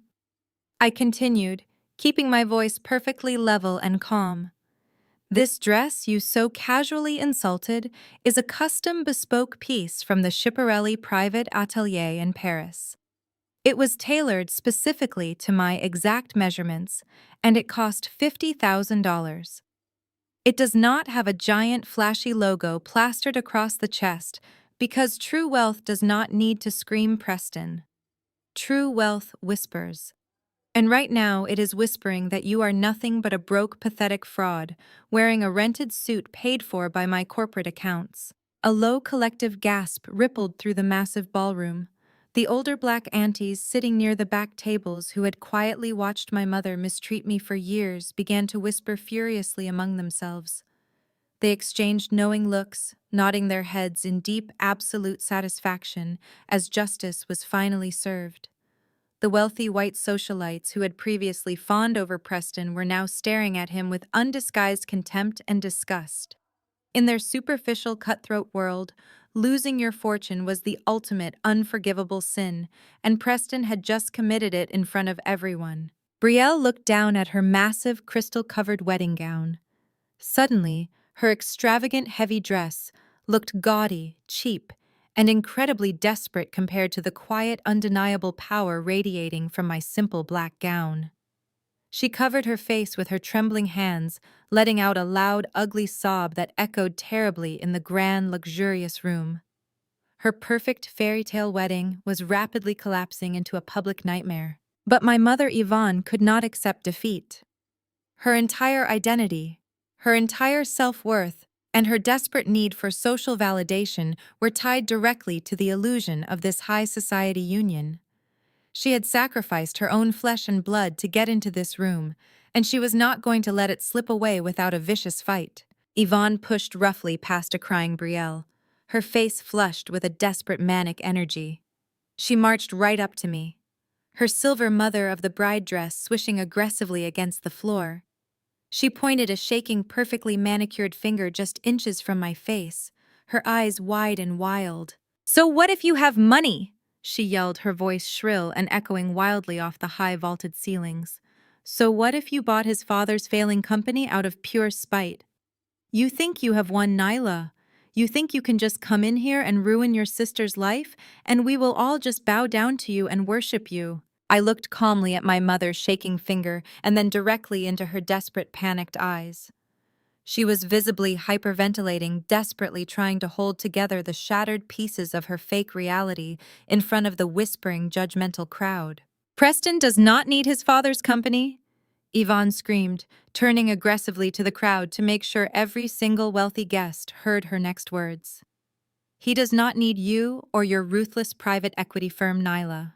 I continued, keeping my voice perfectly level and calm. This dress you so casually insulted is a custom bespoke piece from the Schiaparelli private atelier in Paris. It was tailored specifically to my exact measurements, and it cost $50,000. It does not have a giant flashy logo plastered across the chest because true wealth does not need to scream Preston. True wealth whispers. And right now it is whispering that you are nothing but a broke, pathetic fraud, wearing a rented suit paid for by my corporate accounts. A low collective gasp rippled through the massive ballroom. The older black aunties sitting near the back tables who had quietly watched my mother mistreat me for years began to whisper furiously among themselves. They exchanged knowing looks, nodding their heads in deep, absolute satisfaction as justice was finally served. The wealthy white socialites who had previously fawned over Preston were now staring at him with undisguised contempt and disgust. In their superficial, cutthroat world, losing your fortune was the ultimate unforgivable sin, and Preston had just committed it in front of everyone. Brielle looked down at her massive, crystal-covered wedding gown. Suddenly, her extravagant, heavy dress looked gaudy, cheap, and incredibly desperate compared to the quiet, undeniable power radiating from my simple black gown. She covered her face with her trembling hands, letting out a loud, ugly sob that echoed terribly in the grand, luxurious room. Her perfect fairy tale wedding was rapidly collapsing into a public nightmare. But my mother Yvonne could not accept defeat. Her entire identity, her entire self-worth, and her desperate need for social validation were tied directly to the illusion of this high society union. She had sacrificed her own flesh and blood to get into this room, and she was not going to let it slip away without a vicious fight. Yvonne pushed roughly past a crying Brielle, her face flushed with a desperate manic energy. She marched right up to me, her silver mother of the bride dress swishing aggressively against the floor. She pointed a shaking, perfectly manicured finger just inches from my face, her eyes wide and wild. "So what if you have money?" she yelled, her voice shrill and echoing wildly off the high vaulted ceilings. "So what if you bought his father's failing company out of pure spite? You think you have won, Nyla. You think you can just come in here and ruin your sister's life, and we will all just bow down to you and worship you." I looked calmly at my mother's shaking finger and then directly into her desperate, panicked eyes. She was visibly hyperventilating, desperately trying to hold together the shattered pieces of her fake reality in front of the whispering, judgmental crowd. "Preston does not need his father's company," Yvonne screamed, turning aggressively to the crowd to make sure every single wealthy guest heard her next words. "He does not need you or your ruthless private equity firm, Nyla.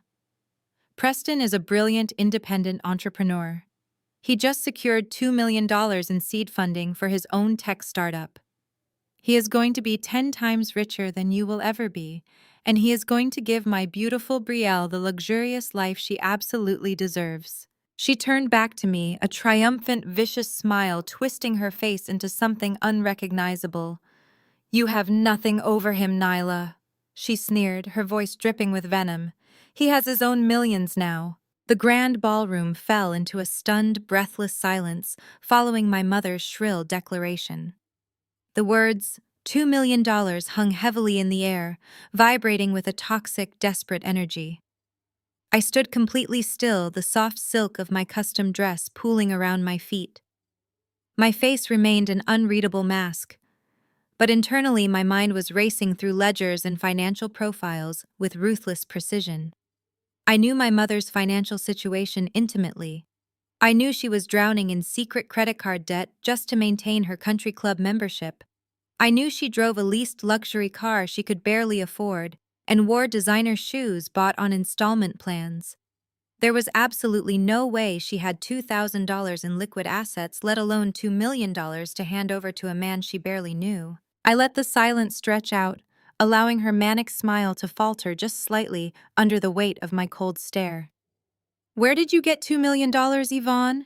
Preston is a brilliant, independent entrepreneur. He just secured $2 million in seed funding for his own tech startup. He is going to be 10 times richer than you will ever be, and he is going to give my beautiful Brielle the luxurious life she absolutely deserves." She turned back to me, a triumphant, vicious smile twisting her face into something unrecognizable. "You have nothing over him, Nyla," she sneered, her voice dripping with venom. "He has his own millions now." The grand ballroom fell into a stunned, breathless silence following my mother's shrill declaration. The words, $2 million, hung heavily in the air, vibrating with a toxic, desperate energy. I stood completely still, the soft silk of my custom dress pooling around my feet. My face remained an unreadable mask, but internally my mind was racing through ledgers and financial profiles with ruthless precision. I knew my mother's financial situation intimately. I knew she was drowning in secret credit card debt just to maintain her country club membership. I knew she drove a leased luxury car she could barely afford and wore designer shoes bought on installment plans. There was absolutely no way she had $2,000 in liquid assets, let alone $2 million to hand over to a man she barely knew. I let the silence stretch out, allowing her manic smile to falter just slightly under the weight of my cold stare. "Where did you get $2 million, Yvonne?"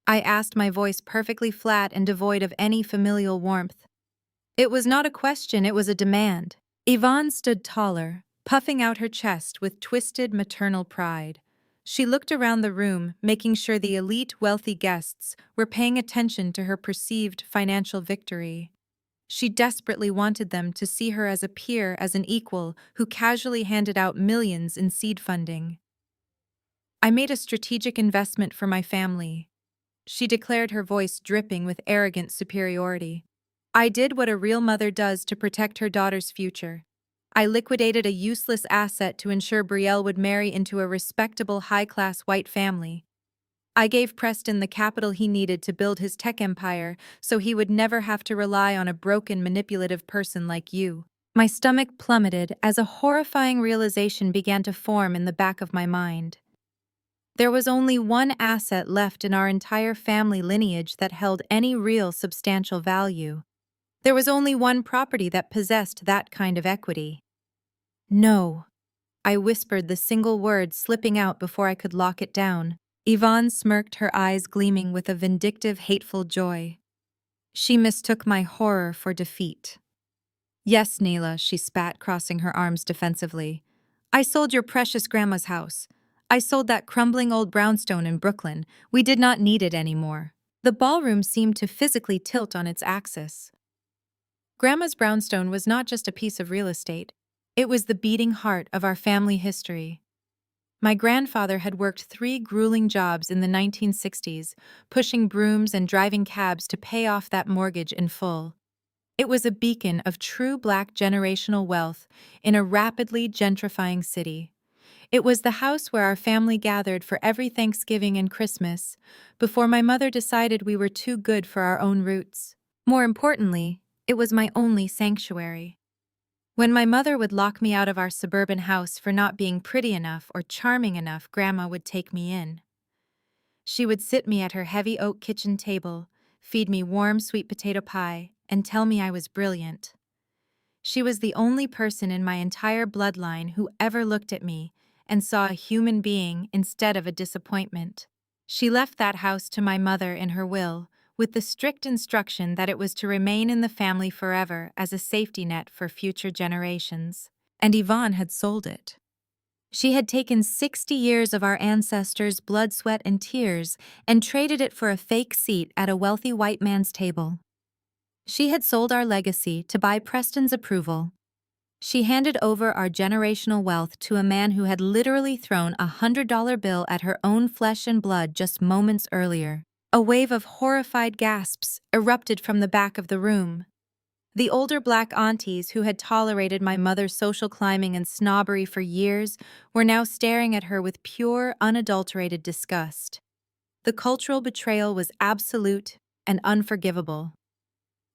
I asked, my voice perfectly flat and devoid of any familial warmth. It was not a question, it was a demand. Yvonne stood taller, puffing out her chest with twisted maternal pride. She looked around the room, making sure the elite, wealthy guests were paying attention to her perceived financial victory. She desperately wanted them to see her as a peer, as an equal, who casually handed out millions in seed funding. "I made a strategic investment for my family," she declared, her voice dripping with arrogant superiority. "I did what a real mother does to protect her daughter's future. I liquidated a useless asset to ensure Brielle would marry into a respectable, high-class white family. I gave Preston the capital he needed to build his tech empire so he would never have to rely on a broken, manipulative person like you." My stomach plummeted as a horrifying realization began to form in the back of my mind. There was only one asset left in our entire family lineage that held any real substantial value. There was only one property that possessed that kind of equity. "No," I whispered, the single word slipping out before I could lock it down. Yvonne smirked, her eyes gleaming with a vindictive, hateful joy. She mistook my horror for defeat. "Yes, Nyla," she spat, crossing her arms defensively. "I sold your precious grandma's house. I sold that crumbling old brownstone in Brooklyn. We did not need it anymore." The ballroom seemed to physically tilt on its axis. Grandma's brownstone was not just a piece of real estate. It was the beating heart of our family history. My grandfather had worked 3 grueling jobs in the 1960s, pushing brooms and driving cabs to pay off that mortgage in full. It was a beacon of true Black generational wealth in a rapidly gentrifying city. It was the house where our family gathered for every Thanksgiving and Christmas, before my mother decided we were too good for our own roots. More importantly, it was my only sanctuary. When my mother would lock me out of our suburban house for not being pretty enough or charming enough, Grandma would take me in. She would sit me at her heavy oak kitchen table, feed me warm sweet potato pie, and tell me I was brilliant. She was the only person in my entire bloodline who ever looked at me and saw a human being instead of a disappointment. She left that house to my mother in her will, with the strict instruction that it was to remain in the family forever as a safety net for future generations. And Yvonne had sold it. She had taken 60 years of our ancestors' blood, sweat, and tears and traded it for a fake seat at a wealthy white man's table. She had sold our legacy to buy Preston's approval. She handed over our generational wealth to a man who had literally thrown a $100 bill at her own flesh and blood just moments earlier. A wave of horrified gasps erupted from the back of the room. The older Black aunties who had tolerated my mother's social climbing and snobbery for years were now staring at her with pure, unadulterated disgust. The cultural betrayal was absolute and unforgivable.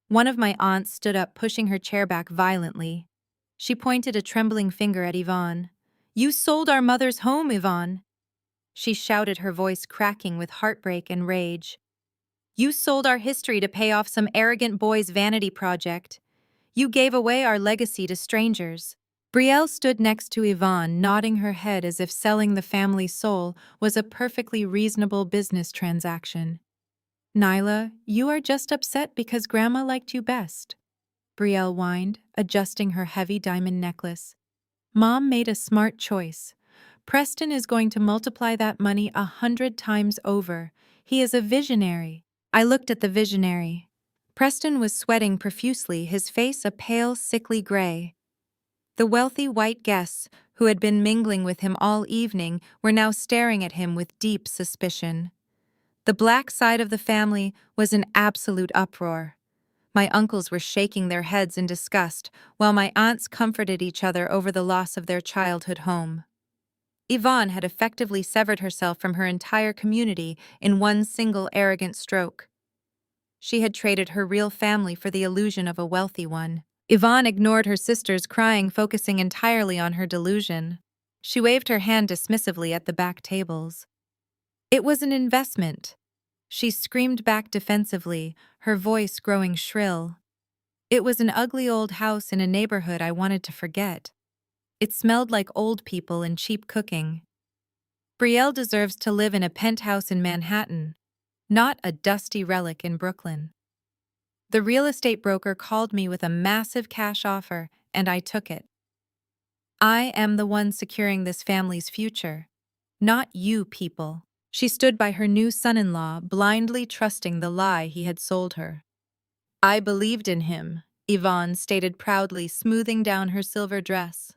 One of my aunts stood up, pushing her chair back violently. She pointed a trembling finger at Yvonne. "You sold our mother's home, Yvonne!" She shouted, her voice cracking with heartbreak and rage. "You sold our history to pay off some arrogant boy's vanity project. You gave away our legacy to strangers." Brielle stood next to Yvonne, nodding her head as if selling the family soul was a perfectly reasonable business transaction. "Nyla, you are just upset because Grandma liked you best," Brielle whined, adjusting her heavy diamond necklace. "Mom made a smart choice. Preston is going to multiply that money 100 times over. He is a visionary." I looked at the visionary. Preston was sweating profusely, his face a pale, sickly gray. The wealthy white guests, who had been mingling with him all evening, were now staring at him with deep suspicion. The Black side of the family was in absolute uproar. My uncles were shaking their heads in disgust, while my aunts comforted each other over the loss of their childhood home. Yvonne had effectively severed herself from her entire community in one single arrogant stroke. She had traded her real family for the illusion of a wealthy one. Yvonne ignored her sisters crying, focusing entirely on her delusion. She waved her hand dismissively at the back tables. "It was an investment," she screamed back defensively, her voice growing shrill. "It was an ugly old house in a neighborhood I wanted to forget. It smelled like old people and cheap cooking. Brielle deserves to live in a penthouse in Manhattan, not a dusty relic in Brooklyn." The real estate broker called me with a massive cash offer, and I took it. "I am the one securing this family's future, not you people." She stood by her new son-in-law, blindly trusting the lie he had sold her. "I believed in him," Yvonne stated proudly, smoothing down her silver dress.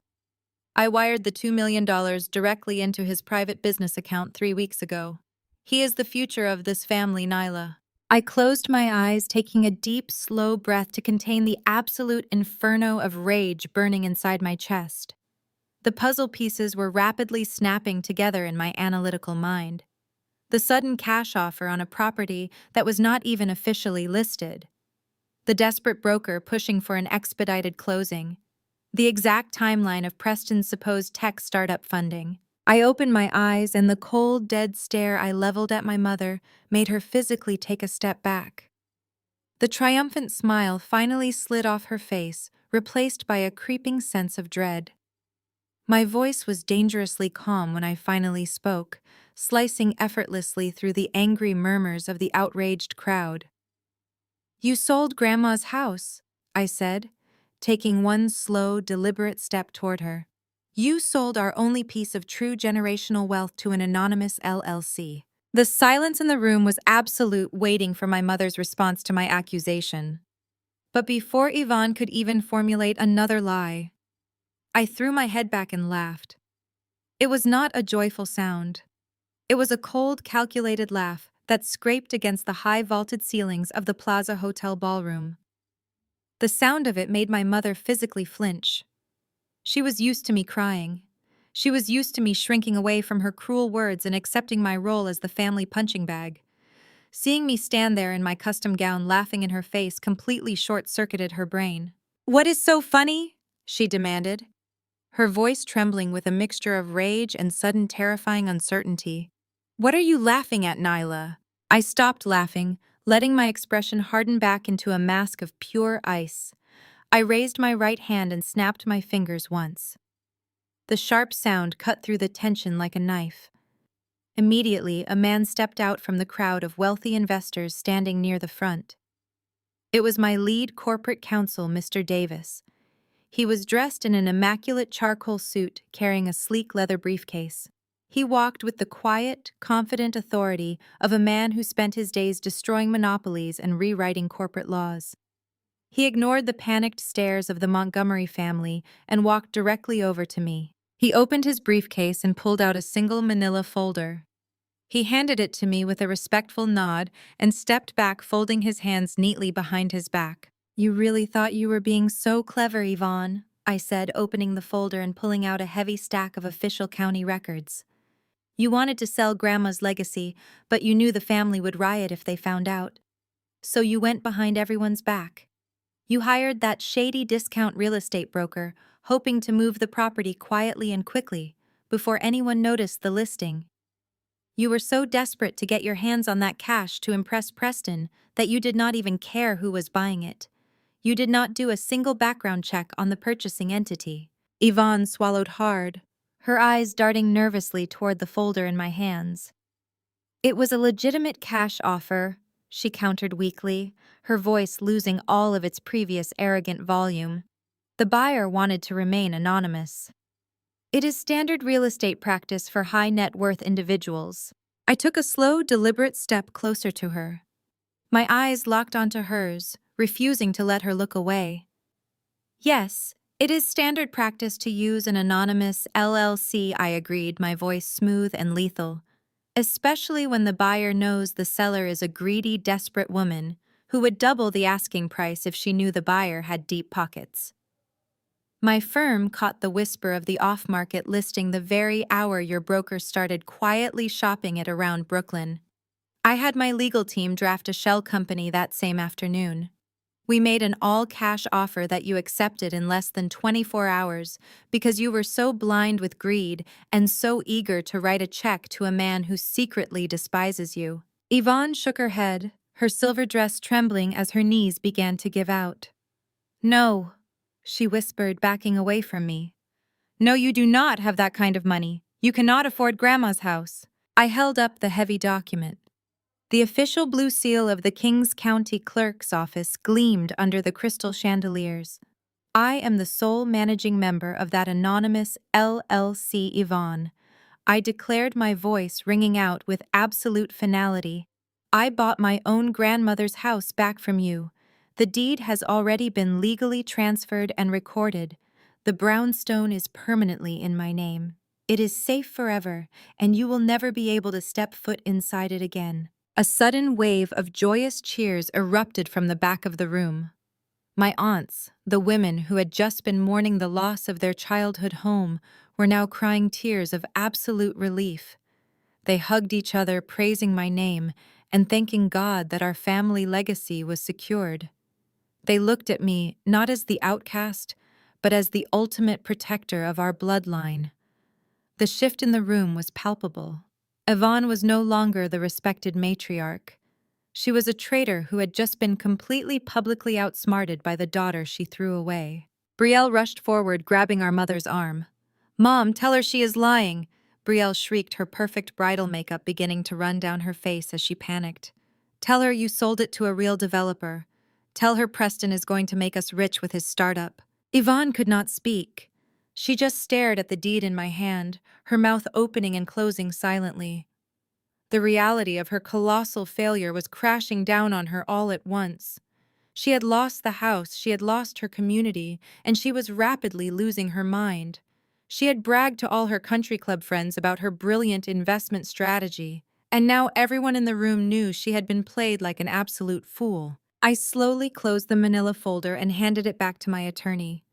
"I wired the $2 million directly into his private business account 3 weeks ago. He is the future of this family, Nyla." I closed my eyes, taking a deep, slow breath to contain the absolute inferno of rage burning inside my chest. The puzzle pieces were rapidly snapping together in my analytical mind. The sudden cash offer on a property that was not even officially listed. The desperate broker pushing for an expedited closing. The exact timeline of Preston's supposed tech startup funding. I opened my eyes, and the cold, dead stare I leveled at my mother made her physically take a step back. The triumphant smile finally slid off her face, replaced by a creeping sense of dread. My voice was dangerously calm when I finally spoke, slicing effortlessly through the angry murmurs of the outraged crowd. "You sold Grandma's house," I said, taking one slow, deliberate step toward her. "You sold our only piece of true generational wealth to an anonymous LLC." The silence in the room was absolute, waiting for my mother's response to my accusation. But before Yvonne could even formulate another lie, I threw my head back and laughed. It was not a joyful sound. It was a cold, calculated laugh that scraped against the high vaulted ceilings of the Plaza Hotel ballroom. The sound of it made my mother physically flinch. She was used to me crying. She was used to me shrinking away from her cruel words and accepting my role as the family punching bag. Seeing me stand there in my custom gown laughing in her face completely short-circuited her brain. "What is so funny?" she demanded, her voice trembling with a mixture of rage and sudden terrifying uncertainty. "What are you laughing at, Nyla?" I stopped laughing, letting my expression harden back into a mask of pure ice. I raised my right hand and snapped my fingers once. The sharp sound cut through the tension like a knife. Immediately, a man stepped out from the crowd of wealthy investors standing near the front. It was my lead corporate counsel, Mr. Davis. He was dressed in an immaculate charcoal suit, carrying a sleek leather briefcase. He walked with the quiet, confident authority of a man who spent his days destroying monopolies and rewriting corporate laws. He ignored the panicked stares of the Montgomery family and walked directly over to me. He opened his briefcase and pulled out a single manila folder. He handed it to me with a respectful nod and stepped back, folding his hands neatly behind his back. "You really thought you were being so clever, Yvonne," I said, opening the folder and pulling out a heavy stack of official county records. "You wanted to sell Grandma's legacy, but you knew the family would riot if they found out. So you went behind everyone's back. You hired that shady discount real estate broker, hoping to move the property quietly and quickly, before anyone noticed the listing. You were so desperate to get your hands on that cash to impress Preston that you did not even care who was buying it. You did not do a single background check on the purchasing entity." Yvonne swallowed hard, her eyes darting nervously toward the folder in my hands. "It was a legitimate cash offer," she countered weakly, her voice losing all of its previous arrogant volume. "The buyer wanted to remain anonymous. It is standard real estate practice for high net worth individuals." I took a slow, deliberate step closer to her. My eyes locked onto hers, refusing to let her look away. "Yes, it is standard practice to use an anonymous LLC," I agreed, my voice smooth and lethal. "Especially when the buyer knows the seller is a greedy, desperate woman who would double the asking price if she knew the buyer had deep pockets." My firm caught the whisper of the off-market listing the very hour your broker started quietly shopping it around Brooklyn. I had my legal team draft a shell company that same afternoon. We made an all-cash offer that you accepted in less than 24 hours because you were so blind with greed and so eager to write a check to a man who secretly despises you. Yvonne shook her head, her silver dress trembling as her knees began to give out. "No," she whispered, backing away from me. "No, you do not have that kind of money. You cannot afford Grandma's house." I held up the heavy document. The official blue seal of the Kings County Clerk's office gleamed under the crystal chandeliers. "I am the sole managing member of that anonymous LLC, Yvonne," I declared, my voice ringing out with absolute finality. "I bought my own grandmother's house back from you. The deed has already been legally transferred and recorded. The brownstone is permanently in my name. It is safe forever, and you will never be able to step foot inside it again." A sudden wave of joyous cheers erupted from the back of the room. My aunts, the women who had just been mourning the loss of their childhood home, were now crying tears of absolute relief. They hugged each other, praising my name and thanking God that our family legacy was secured. They looked at me not as the outcast, but as the ultimate protector of our bloodline. The shift in the room was palpable. Yvonne was no longer the respected matriarch. She was a traitor who had just been completely publicly outsmarted by the daughter she threw away. Brielle rushed forward, grabbing our mother's arm. "Mom, tell her she is lying!" Brielle shrieked, her perfect bridal makeup beginning to run down her face as she panicked. "Tell her you sold it to a real developer. Tell her Preston is going to make us rich with his startup." Yvonne could not speak. She just stared at the deed in my hand, her mouth opening and closing silently. The reality of her colossal failure was crashing down on her all at once. She had lost the house, she had lost her community, and she was rapidly losing her mind. She had bragged to all her country club friends about her brilliant investment strategy, and now everyone in the room knew she had been played like an absolute fool. I slowly closed the manila folder and handed it back to my attorney.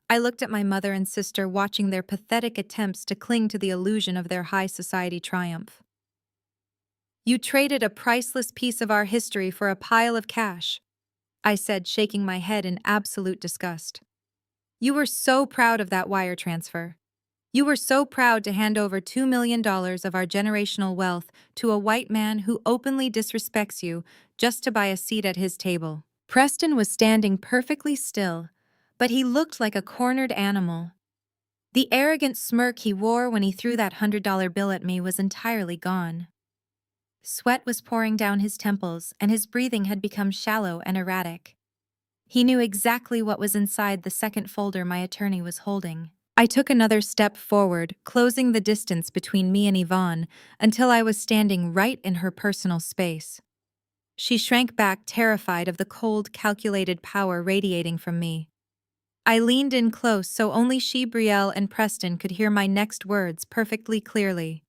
I looked at my mother and sister watching their pathetic attempts to cling to the illusion of their high society triumph. You traded a priceless piece of our history for a pile of cash, I said, shaking my head in absolute disgust. You were so proud of that wire transfer. You were so proud to hand over $2 million of our generational wealth to a white man who openly disrespects you just to buy a seat at his table. Preston was standing perfectly still, but he looked like a cornered animal. The arrogant smirk he wore when he threw that $100 bill at me was entirely gone. Sweat was pouring down his temples, and his breathing had become shallow and erratic. He knew exactly what was inside the second folder my attorney was holding. I took another step forward, closing the distance between me and Yvonne until I was standing right in her personal space. She shrank back, terrified of the cold, calculated power radiating from me. I leaned in close so only she, Brielle, and Preston could hear my next words perfectly clearly.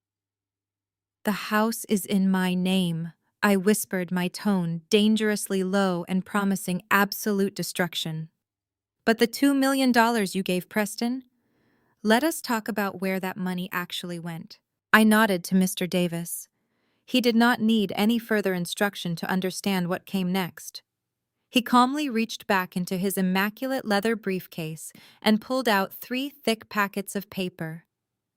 "The house is in my name," I whispered, my tone dangerously low and promising absolute destruction. "But the $2 million you gave Preston? Let us talk about where that money actually went." I nodded to Mr. Davis. He did not need any further instruction to understand what came next. He calmly reached back into his immaculate leather briefcase and pulled out 3 thick packets of paper.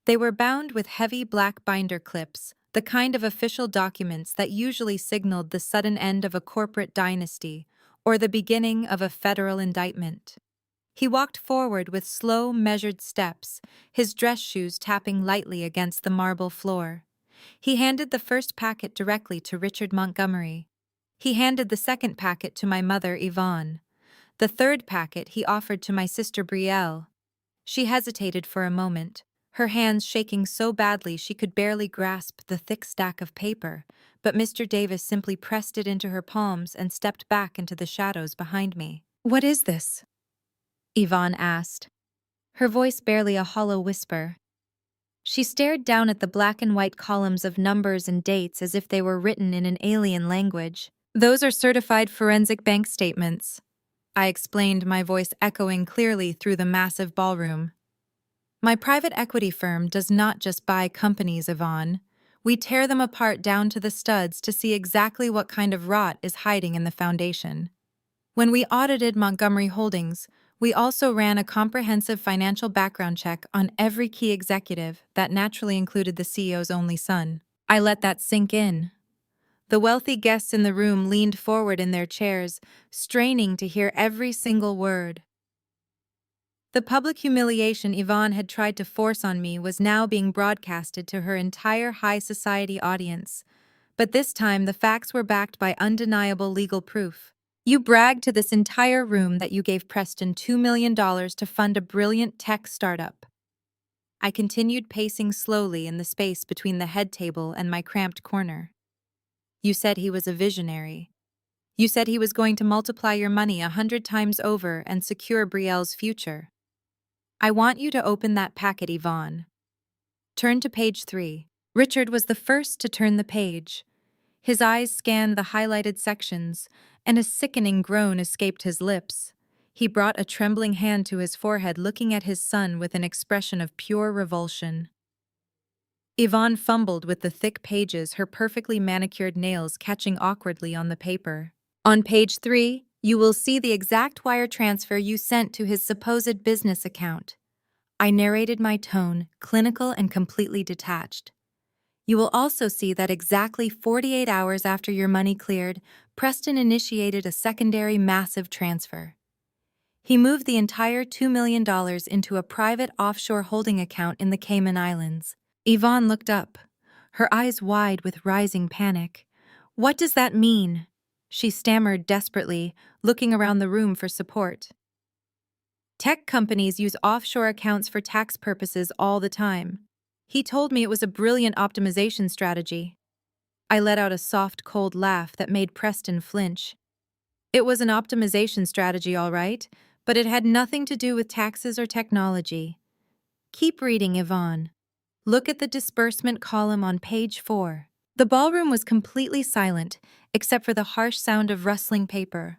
They were bound with heavy black binder clips, the kind of official documents that usually signaled the sudden end of a corporate dynasty or the beginning of a federal indictment. He walked forward with slow, measured steps, his dress shoes tapping lightly against the marble floor. He handed the first packet directly to Richard Montgomery. He handed the second packet to my mother, Yvonne. The third packet he offered to my sister, Brielle. She hesitated for a moment, her hands shaking so badly she could barely grasp the thick stack of paper, but Mr. Davis simply pressed it into her palms and stepped back into the shadows behind me. "What is this?" Yvonne asked, her voice barely a hollow whisper. She stared down at the black and white columns of numbers and dates as if they were written in an alien language. "Those are certified forensic bank statements," I explained, my voice echoing clearly through the massive ballroom. "My private equity firm does not just buy companies, Yvonne. We tear them apart down to the studs to see exactly what kind of rot is hiding in the foundation. When we audited Montgomery Holdings, we also ran a comprehensive financial background check on every key executive that naturally included the CEO's only son." I let that sink in. The wealthy guests in the room leaned forward in their chairs, straining to hear every single word. The public humiliation Yvonne had tried to force on me was now being broadcasted to her entire high society audience. But this time the facts were backed by undeniable legal proof. "You bragged to this entire room that you gave Preston $2 million to fund a brilliant tech startup." I continued pacing slowly in the space between the head table and my cramped corner. "You said he was a visionary. You said he was going to multiply your money 100 times over and secure Brielle's future. I want you to open that packet, Yvonne. Turn to page 3. Richard was the first to turn the page. His eyes scanned the highlighted sections, and a sickening groan escaped his lips. He brought a trembling hand to his forehead, looking at his son with an expression of pure revulsion. Yvonne fumbled with the thick pages, her perfectly manicured nails catching awkwardly on the paper. "On page 3, you will see the exact wire transfer you sent to his supposed business account." I narrated, my tone clinical and completely detached. "You will also see that exactly 48 hours after your money cleared, Preston initiated a secondary massive transfer. He moved the entire $2 million into a private offshore holding account in the Cayman Islands." Yvonne looked up, her eyes wide with rising panic. "What does that mean?" she stammered desperately, looking around the room for support. "Tech companies use offshore accounts for tax purposes all the time. He told me it was a brilliant optimization strategy." I let out a soft, cold laugh that made Preston flinch. "It was an optimization strategy, all right, but it had nothing to do with taxes or technology. Keep reading, Yvonne. Look at the disbursement column on page 4. The ballroom was completely silent, except for the harsh sound of rustling paper.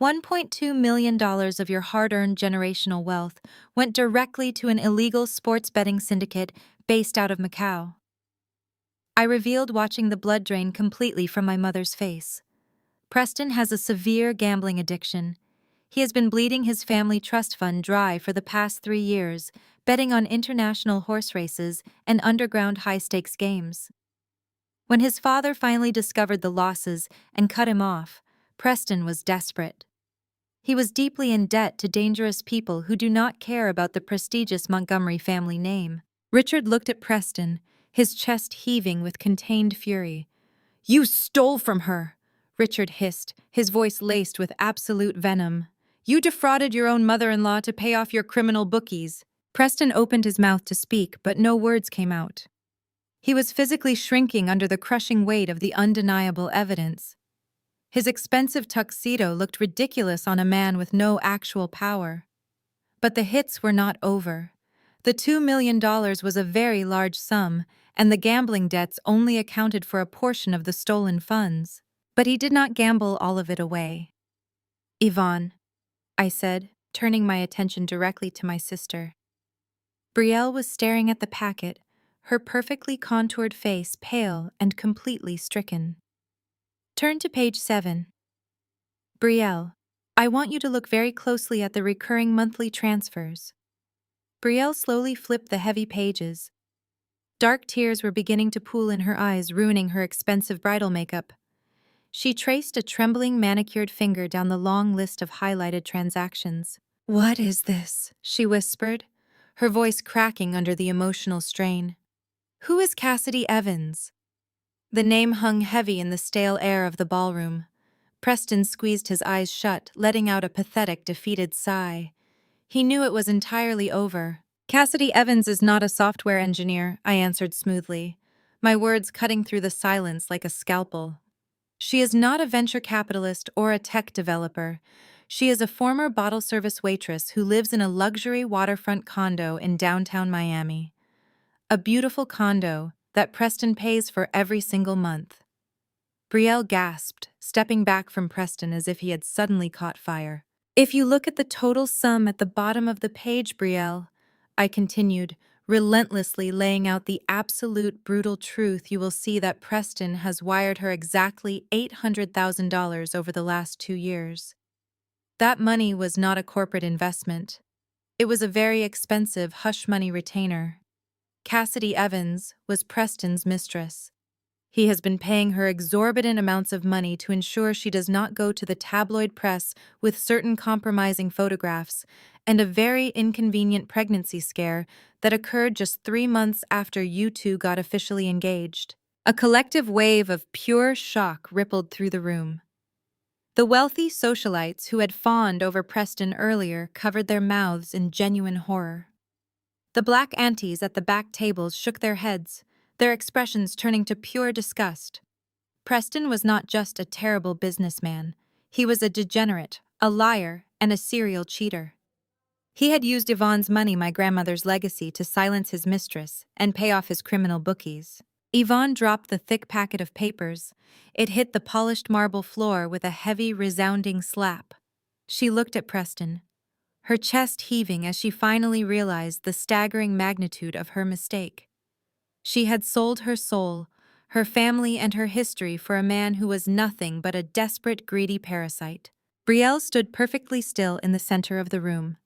$1.2 million of your hard-earned generational wealth went directly to an illegal sports betting syndicate based out of Macau. I revealed, watching the blood drain completely from my mother's face. Preston has a severe gambling addiction. He has been bleeding his family trust fund dry for the past 3 years, betting on international horse races and underground high-stakes games. When his father finally discovered the losses and cut him off, Preston was desperate. He was deeply in debt to dangerous people who do not care about the prestigious Montgomery family name. Richard looked at Preston, his chest heaving with contained fury. "You stole from her!" Richard hissed, his voice laced with absolute venom. "You defrauded your own mother-in-law to pay off your criminal bookies." Preston opened his mouth to speak, but no words came out. He was physically shrinking under the crushing weight of the undeniable evidence. His expensive tuxedo looked ridiculous on a man with no actual power. But the hits were not over. The $2 million was a very large sum, and the gambling debts only accounted for a portion of the stolen funds. But he did not gamble all of it away. "Yvonne," I said, turning my attention directly to my sister. Brielle was staring at the packet, her perfectly contoured face pale and completely stricken. Turn to page 7. "Brielle, I want you to look very closely at the recurring monthly transfers." Brielle slowly flipped the heavy pages. Dark tears were beginning to pool in her eyes, ruining her expensive bridal makeup. She traced a trembling manicured finger down the long list of highlighted transactions. "What is this?" she whispered, her voice cracking under the emotional strain. "Who is Cassidy Evans?" The name hung heavy in the stale air of the ballroom. Preston squeezed his eyes shut, letting out a pathetic, defeated sigh. He knew it was entirely over. "Cassidy Evans is not a software engineer," I answered smoothly, my words cutting through the silence like a scalpel. "She is not a venture capitalist or a tech developer. She is a former bottle service waitress who lives in a luxury waterfront condo in downtown Miami. A beautiful condo that Preston pays for every single month." Brielle gasped, stepping back from Preston as if he had suddenly caught fire. "If you look at the total sum at the bottom of the page, Brielle," I continued, relentlessly laying out the absolute brutal truth, "you will see that Preston has wired her exactly $800,000 over the last 2 years. That money was not a corporate investment. It was a very expensive hush money retainer. Cassidy Evans was Preston's mistress. He has been paying her exorbitant amounts of money to ensure she does not go to the tabloid press with certain compromising photographs and a very inconvenient pregnancy scare that occurred just 3 months after you two got officially engaged." A collective wave of pure shock rippled through the room. The wealthy socialites who had fawned over Preston earlier covered their mouths in genuine horror. The black aunties at the back tables shook their heads, their expressions turning to pure disgust. Preston was not just a terrible businessman. He was a degenerate, a liar, and a serial cheater. He had used Yvonne's money, my grandmother's legacy, to silence his mistress and pay off his criminal bookies. Yvonne dropped the thick packet of papers. It hit the polished marble floor with a heavy, resounding slap. She looked at Preston, her chest heaving as she finally realized the staggering magnitude of her mistake. She had sold her soul, her family, and her history for a man who was nothing but a desperate, greedy parasite. Brielle stood perfectly still in the center of the room.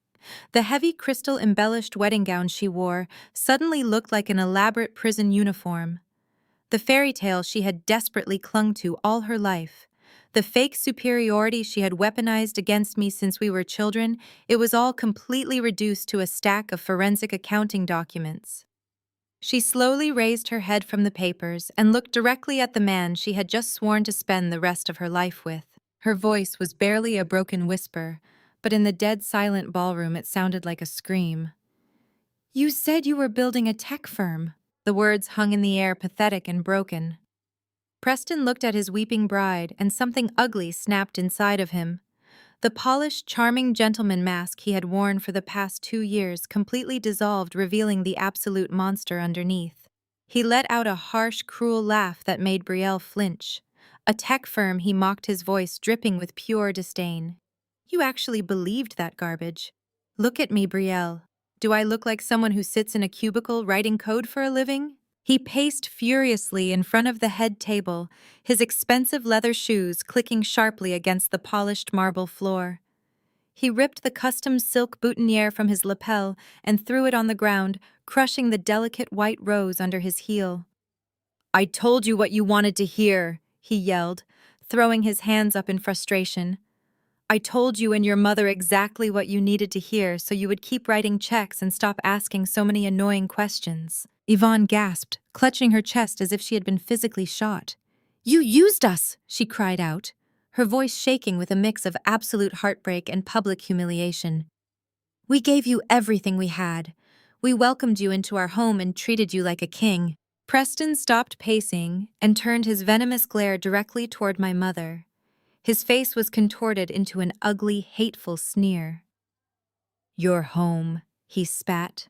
The heavy crystal-embellished wedding gown she wore suddenly looked like an elaborate prison uniform. The fairy tale she had desperately clung to all her life, the fake superiority she had weaponized against me since we were children, it was all completely reduced to a stack of forensic accounting documents. She slowly raised her head from the papers and looked directly at the man she had just sworn to spend the rest of her life with. Her voice was barely a broken whisper, but in the dead silent ballroom it sounded like a scream. "You said you were building a tech firm." The words hung in the air, pathetic and broken. Preston looked at his weeping bride, and something ugly snapped inside of him. The polished, charming gentleman mask he had worn for the past 2 years completely dissolved, revealing the absolute monster underneath. He let out a harsh, cruel laugh that made Brielle flinch. "A tech firm," he mocked, his voice dripping with pure disdain. You actually believed that garbage. Look at me, Brielle. Do I look like someone who sits in a cubicle writing code for a living? He paced furiously in front of the head table, his expensive leather shoes clicking sharply against the polished marble floor. He ripped the custom silk boutonniere from his lapel and threw it on the ground, crushing the delicate white rose under his heel. "I told you what you wanted to hear," he yelled, throwing his hands up in frustration. "I told you and your mother exactly what you needed to hear so you would keep writing checks and stop asking so many annoying questions." Yvonne gasped, clutching her chest as if she had been physically shot. "You used us!" she cried out, her voice shaking with a mix of absolute heartbreak and public humiliation. "We gave you everything we had. We welcomed you into our home and treated you like a king." Preston stopped pacing and turned his venomous glare directly toward my mother. His face was contorted into an ugly, hateful sneer. "Your home," he spat,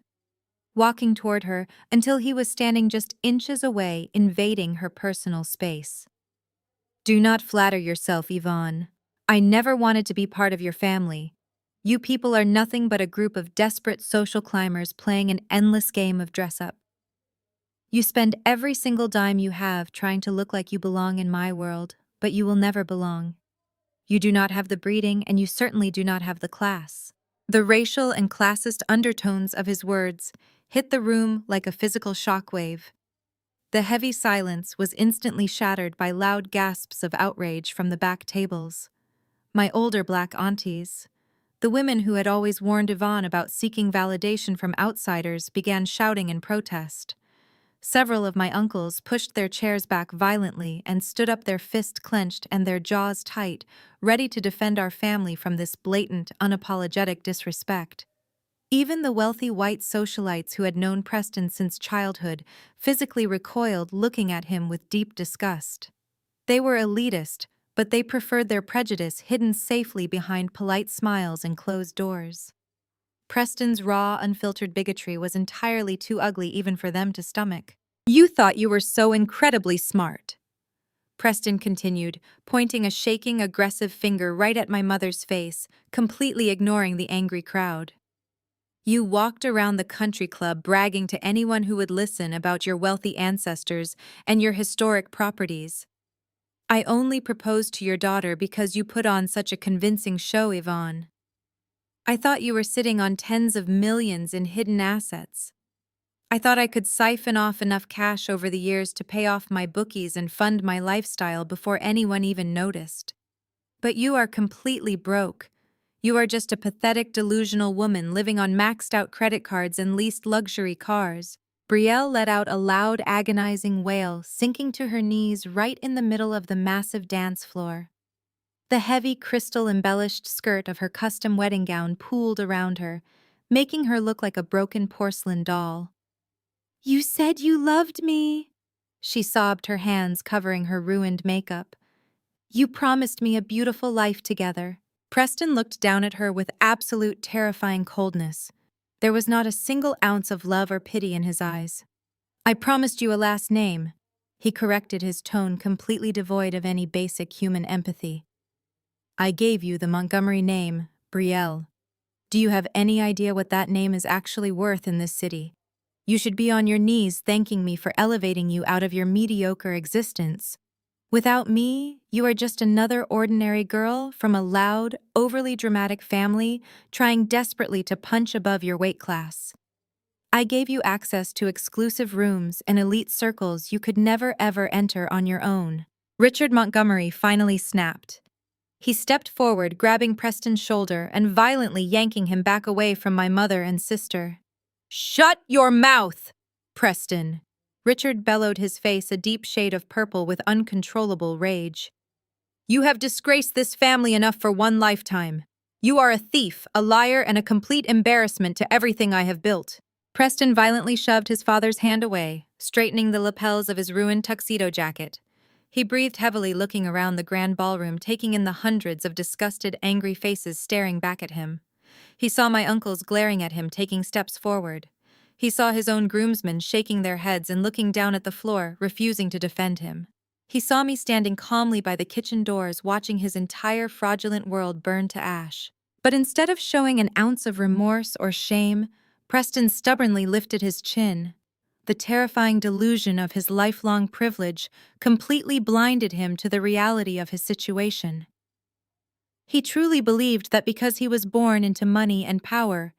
walking toward her until he was standing just inches away, invading her personal space. "Do not flatter yourself, Yvonne. I never wanted to be part of your family. You people are nothing but a group of desperate social climbers playing an endless game of dress-up. You spend every single dime you have trying to look like you belong in my world, but you will never belong. You do not have the breeding, and you certainly do not have the class." The racial and classist undertones of his words hit the room like a physical shockwave. The heavy silence was instantly shattered by loud gasps of outrage from the back tables. My older black aunties, the women who had always warned Yvonne about seeking validation from outsiders, began shouting in protest. Several of my uncles pushed their chairs back violently and stood up, their fists clenched and their jaws tight, ready to defend our family from this blatant, unapologetic disrespect. Even the wealthy white socialites who had known Preston since childhood physically recoiled, looking at him with deep disgust. They were elitist, but they preferred their prejudice hidden safely behind polite smiles and closed doors. Preston's raw, unfiltered bigotry was entirely too ugly even for them to stomach. "You thought you were so incredibly smart," Preston continued, pointing a shaking, aggressive finger right at my mother's face, completely ignoring the angry crowd. "You walked around the country club bragging to anyone who would listen about your wealthy ancestors and your historic properties. I only proposed to your daughter because you put on such a convincing show, Yvonne. I thought you were sitting on tens of millions in hidden assets. I thought I could siphon off enough cash over the years to pay off my bookies and fund my lifestyle before anyone even noticed. But you are completely broke. You are just a pathetic, delusional woman living on maxed-out credit cards and leased luxury cars." Brielle let out a loud, agonizing wail, sinking to her knees right in the middle of the massive dance floor. The heavy, crystal-embellished skirt of her custom wedding gown pooled around her, making her look like a broken porcelain doll. "You said you loved me," she sobbed, her hands covering her ruined makeup. "You promised me a beautiful life together." Preston looked down at her with absolute terrifying coldness. There was not a single ounce of love or pity in his eyes. "I promised you a last name," he corrected, his tone completely devoid of any basic human empathy. "I gave you the Montgomery name, Brielle. Do you have any idea what that name is actually worth in this city? You should be on your knees thanking me for elevating you out of your mediocre existence. Without me, you are just another ordinary girl from a loud, overly dramatic family trying desperately to punch above your weight class. I gave you access to exclusive rooms and elite circles you could never ever enter on your own." Richard Montgomery finally snapped. He stepped forward, grabbing Preston's shoulder and violently yanking him back away from my mother and sister. "Shut your mouth, Preston!" Richard bellowed, his face a deep shade of purple with uncontrollable rage. "You have disgraced this family enough for one lifetime. You are a thief, a liar, and a complete embarrassment to everything I have built." Preston violently shoved his father's hand away, straightening the lapels of his ruined tuxedo jacket. He breathed heavily, looking around the grand ballroom, taking in the hundreds of disgusted, angry faces staring back at him. He saw my uncles glaring at him, taking steps forward. He saw his own groomsmen shaking their heads and looking down at the floor, refusing to defend him. He saw me standing calmly by the kitchen doors, watching his entire fraudulent world burn to ash. But instead of showing an ounce of remorse or shame, Preston stubbornly lifted his chin. The terrifying delusion of his lifelong privilege completely blinded him to the reality of his situation. He truly believed that because he was born into money and power,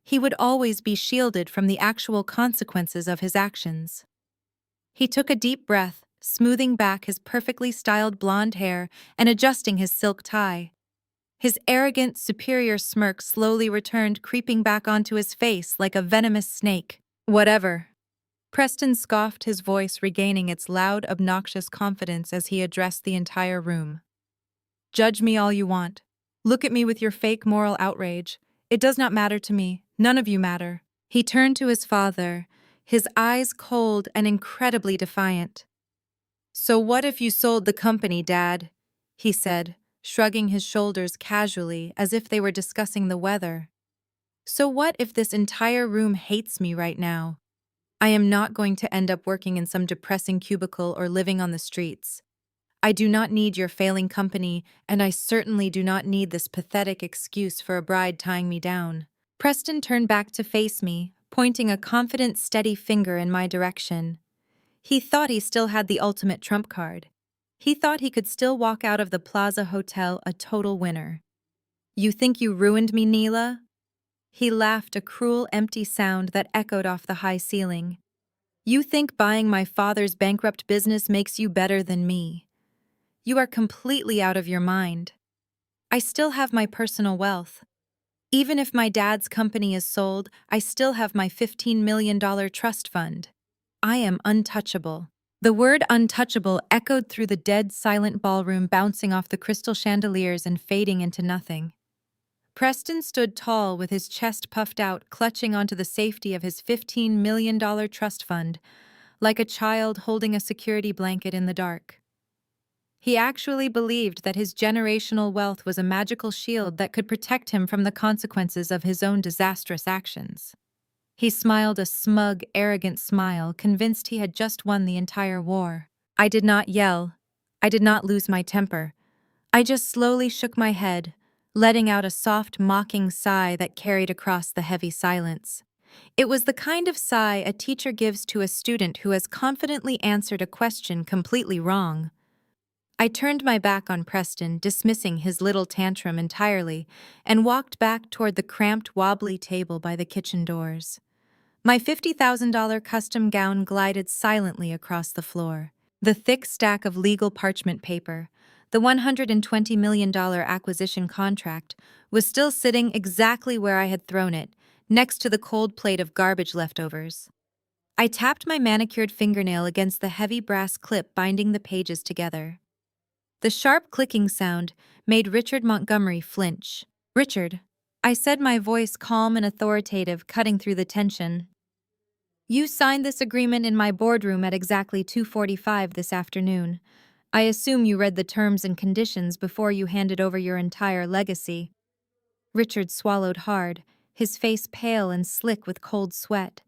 he would always be shielded from the actual consequences of his actions. He took a deep breath, smoothing back his perfectly styled blonde hair and adjusting his silk tie. His arrogant, superior smirk slowly returned, creeping back onto his face like a venomous snake. Whatever. Preston scoffed, his voice regaining its loud, obnoxious confidence as he addressed the entire room. Judge me all you want. Look at me with your fake moral outrage. It does not matter to me. None of you matter. He turned to his father, his eyes cold and incredibly defiant. So what if you sold the company, Dad? He said, shrugging his shoulders casually as if they were discussing the weather. So what if this entire room hates me right now? I am not going to end up working in some depressing cubicle or living on the streets. I do not need your failing company, and I certainly do not need this pathetic excuse for a bride tying me down. Preston turned back to face me, pointing a confident, steady finger in my direction. He thought he still had the ultimate trump card. He thought he could still walk out of the Plaza Hotel a total winner. You think you ruined me, Nyla? He laughed, a cruel, empty sound that echoed off the high ceiling. You think buying my father's bankrupt business makes you better than me? You are completely out of your mind. I still have my personal wealth. Even if my dad's company is sold, I still have my $15 million trust fund. I am untouchable. The word untouchable echoed through the dead, silent ballroom, bouncing off the crystal chandeliers and fading into nothing. Preston stood tall with his chest puffed out, clutching onto the safety of his $15 million trust fund, like a child holding a security blanket in the dark. He actually believed that his generational wealth was a magical shield that could protect him from the consequences of his own disastrous actions. He smiled a smug, arrogant smile, convinced he had just won the entire war. I did not yell. I did not lose my temper. I just slowly shook my head, letting out a soft, mocking sigh that carried across the heavy silence. It was the kind of sigh a teacher gives to a student who has confidently answered a question completely wrong. I turned my back on Preston, dismissing his little tantrum entirely, and walked back toward the cramped, wobbly table by the kitchen doors. My $50,000 custom gown glided silently across the floor. The thick stack of legal parchment paper, the $120 million acquisition contract, was still sitting exactly where I had thrown it, next to the cold plate of garbage leftovers. I tapped my manicured fingernail against the heavy brass clip binding the pages together. The sharp clicking sound made Richard Montgomery flinch. Richard, I said, my voice calm and authoritative, cutting through the tension. You signed this agreement in my boardroom at exactly 2:45 this afternoon. I assume you read the terms and conditions before you handed over your entire legacy. Richard swallowed hard, his face pale and slick with cold sweat.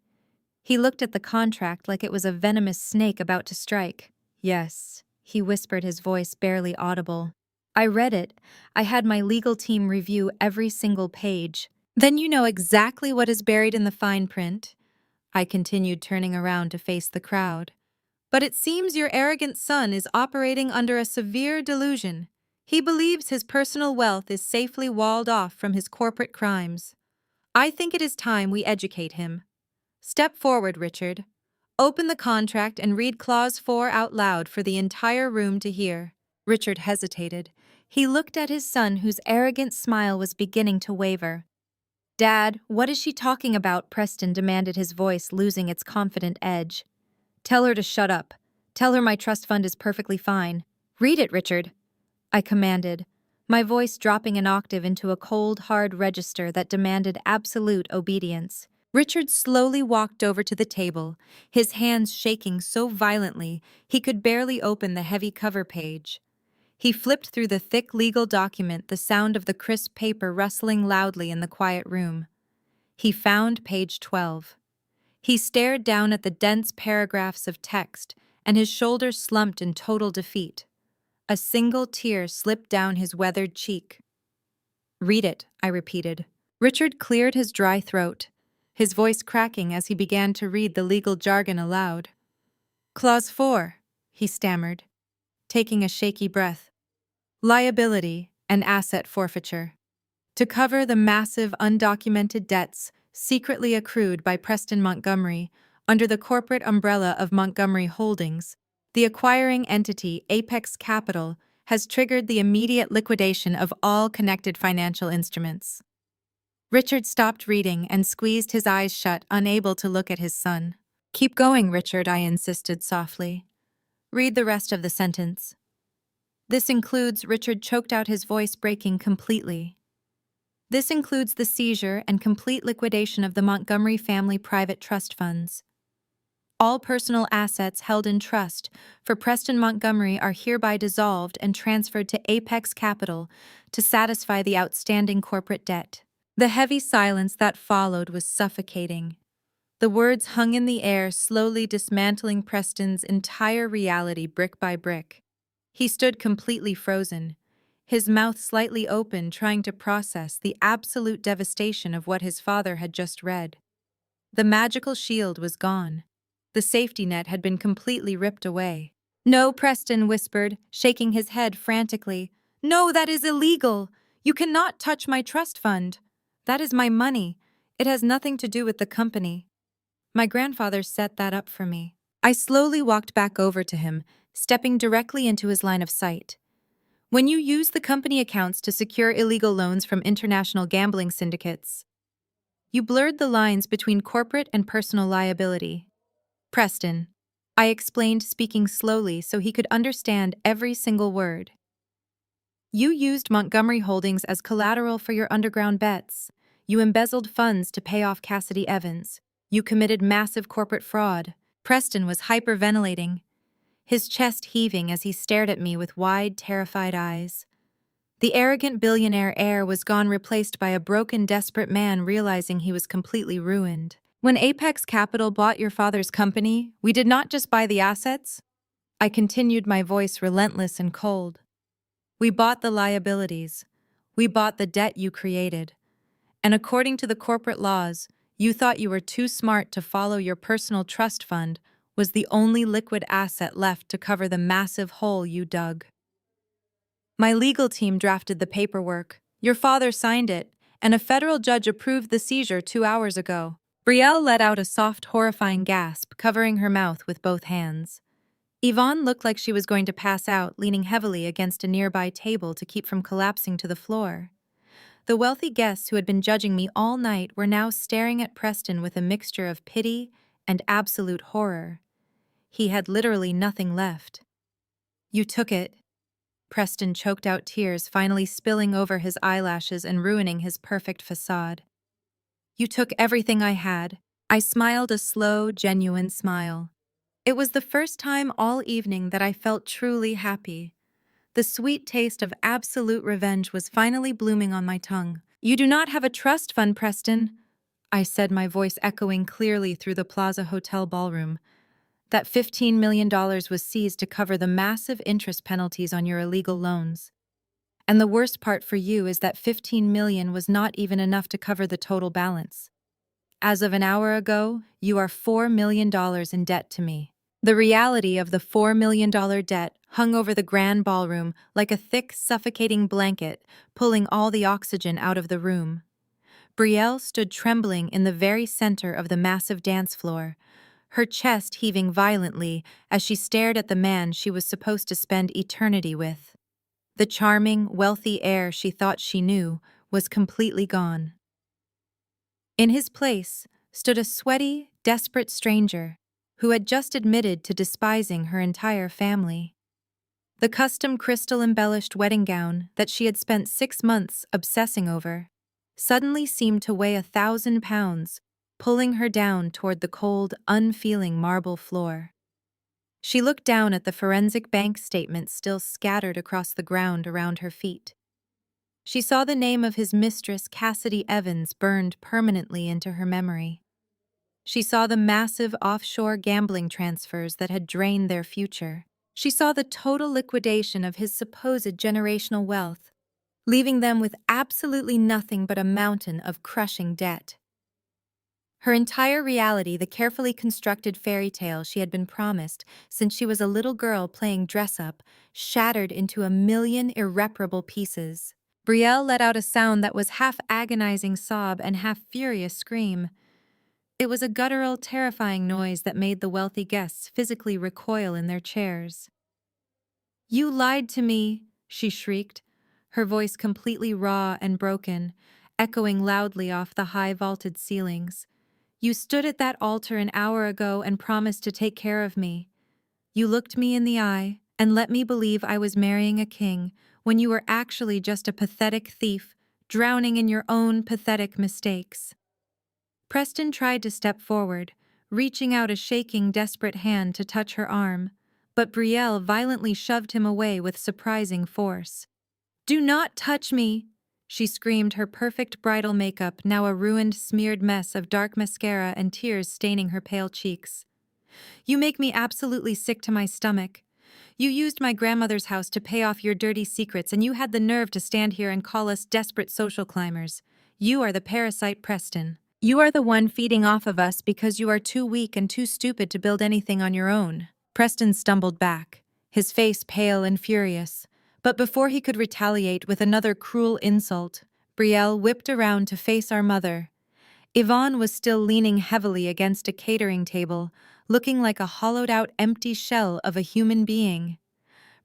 He looked at the contract like it was a venomous snake about to strike. Yes, he whispered, his voice barely audible. I read it. I had my legal team review every single page. Then you know exactly what is buried in the fine print. I continued, turning around to face the crowd. But it seems your arrogant son is operating under a severe delusion. He believes his personal wealth is safely walled off from his corporate crimes. I think it is time we educate him. Step forward, Richard. Open the contract and read Clause 4 out loud for the entire room to hear. Richard hesitated. He looked at his son, whose arrogant smile was beginning to waver. Dad, what is she talking about? Preston demanded, his voice losing its confident edge. Tell her to shut up. Tell her my trust fund is perfectly fine. Read it, Richard, I commanded, my voice dropping an octave into a cold, hard register that demanded absolute obedience. Richard slowly walked over to the table, his hands shaking so violently he could barely open the heavy cover page. He flipped through the thick legal document, the sound of the crisp paper rustling loudly in the quiet room. He found page 12. He stared down at the dense paragraphs of text, and his shoulders slumped in total defeat. A single tear slipped down his weathered cheek. "Read it," I repeated. Richard cleared his dry throat, his voice cracking as he began to read the legal jargon aloud. "Clause 4, he stammered, taking a shaky breath. "Liability and asset forfeiture. To cover the massive undocumented debts secretly accrued by Preston Montgomery under the corporate umbrella of Montgomery Holdings, the acquiring entity Apex Capital has triggered the immediate liquidation of all connected financial instruments." Richard stopped reading and squeezed his eyes shut, unable to look at his son. "Keep going, Richard," I insisted softly. "Read the rest of the sentence." "This includes," Richard choked out, his voice breaking completely. "This includes the seizure and complete liquidation of the Montgomery family private trust funds. All personal assets held in trust for Preston Montgomery are hereby dissolved and transferred to Apex Capital to satisfy the outstanding corporate debt." The heavy silence that followed was suffocating. The words hung in the air, slowly dismantling Preston's entire reality brick by brick. He stood completely frozen, his mouth slightly open, trying to process the absolute devastation of what his father had just read. The magical shield was gone. The safety net had been completely ripped away. "No," Preston whispered, shaking his head frantically. "No, that is illegal! You cannot touch my trust fund. That is my money. It has nothing to do with the company. My grandfather set that up for me." I slowly walked back over to him, stepping directly into his line of sight. "When you use the company accounts to secure illegal loans from international gambling syndicates, you blurred the lines between corporate and personal liability." "Preston," I explained, speaking slowly so he could understand every single word. "You used Montgomery Holdings as collateral for your underground bets. You embezzled funds to pay off Cassidy Evans. You committed massive corporate fraud." Preston was hyperventilating, his chest heaving as he stared at me with wide, terrified eyes. The arrogant billionaire air was gone, replaced by a broken, desperate man realizing he was completely ruined. "When Apex Capital bought your father's company, we did not just buy the assets," I continued, my voice relentless and cold. "We bought the liabilities. We bought the debt you created. And according to the corporate laws, you thought you were too smart to follow your personal trust fund was the only liquid asset left to cover the massive hole you dug. My legal team drafted the paperwork. Your father signed it, and a federal judge approved the seizure 2 hours ago." Brielle let out a soft, horrifying gasp, covering her mouth with both hands. Yvonne looked like she was going to pass out, leaning heavily against a nearby table to keep from collapsing to the floor. The wealthy guests who had been judging me all night were now staring at Preston with a mixture of pity and absolute horror. He had literally nothing left. "You took it." Preston choked out, tears finally spilling over his eyelashes and ruining his perfect facade. "You took everything I had." I smiled a slow, genuine smile. It was the first time all evening that I felt truly happy. The sweet taste of absolute revenge was finally blooming on my tongue. "You do not have a trust fund, Preston," I said, my voice echoing clearly through the Plaza Hotel ballroom. "That $15 million was seized to cover the massive interest penalties on your illegal loans. And the worst part for you is that $15 million was not even enough to cover the total balance. As of an hour ago, you are $4 million in debt to me." The reality of the $4 million debt hung over the grand ballroom like a thick, suffocating blanket, pulling all the oxygen out of the room. Brielle stood trembling in the very center of the massive dance floor, her chest heaving violently as she stared at the man she was supposed to spend eternity with. The charming, wealthy heir she thought she knew was completely gone. In his place stood a sweaty, desperate stranger who had just admitted to despising her entire family. The custom crystal-embellished wedding gown that she had spent 6 months obsessing over suddenly seemed to weigh 1,000 pounds, pulling her down toward the cold, unfeeling marble floor. She looked down at the forensic bank statements still scattered across the ground around her feet. She saw the name of his mistress, Cassidy Evans, burned permanently into her memory. She saw the massive offshore gambling transfers that had drained their future. She saw the total liquidation of his supposed generational wealth, leaving them with absolutely nothing but a mountain of crushing debt. Her entire reality, the carefully constructed fairy tale she had been promised since she was a little girl playing dress-up, shattered into a million irreparable pieces. Brielle let out a sound that was half agonizing sob and half furious scream. It was a guttural, terrifying noise that made the wealthy guests physically recoil in their chairs. "You lied to me," she shrieked, her voice completely raw and broken, echoing loudly off the high vaulted ceilings. "You stood at that altar an hour ago and promised to take care of me. You looked me in the eye and let me believe I was marrying a king when you were actually just a pathetic thief, drowning in your own pathetic mistakes." Preston tried to step forward, reaching out a shaking, desperate hand to touch her arm, but Brielle violently shoved him away with surprising force. "Do not touch me!" she screamed, her perfect bridal makeup now a ruined, smeared mess of dark mascara and tears staining her pale cheeks. "You make me absolutely sick to my stomach. You used my grandmother's house to pay off your dirty secrets, and you had the nerve to stand here and call us desperate social climbers. You are the parasite, Preston. You are the one feeding off of us because you are too weak and too stupid to build anything on your own." Preston stumbled back, his face pale and furious. But before he could retaliate with another cruel insult, Brielle whipped around to face our mother. Yvonne was still leaning heavily against a catering table, looking like a hollowed-out empty shell of a human being.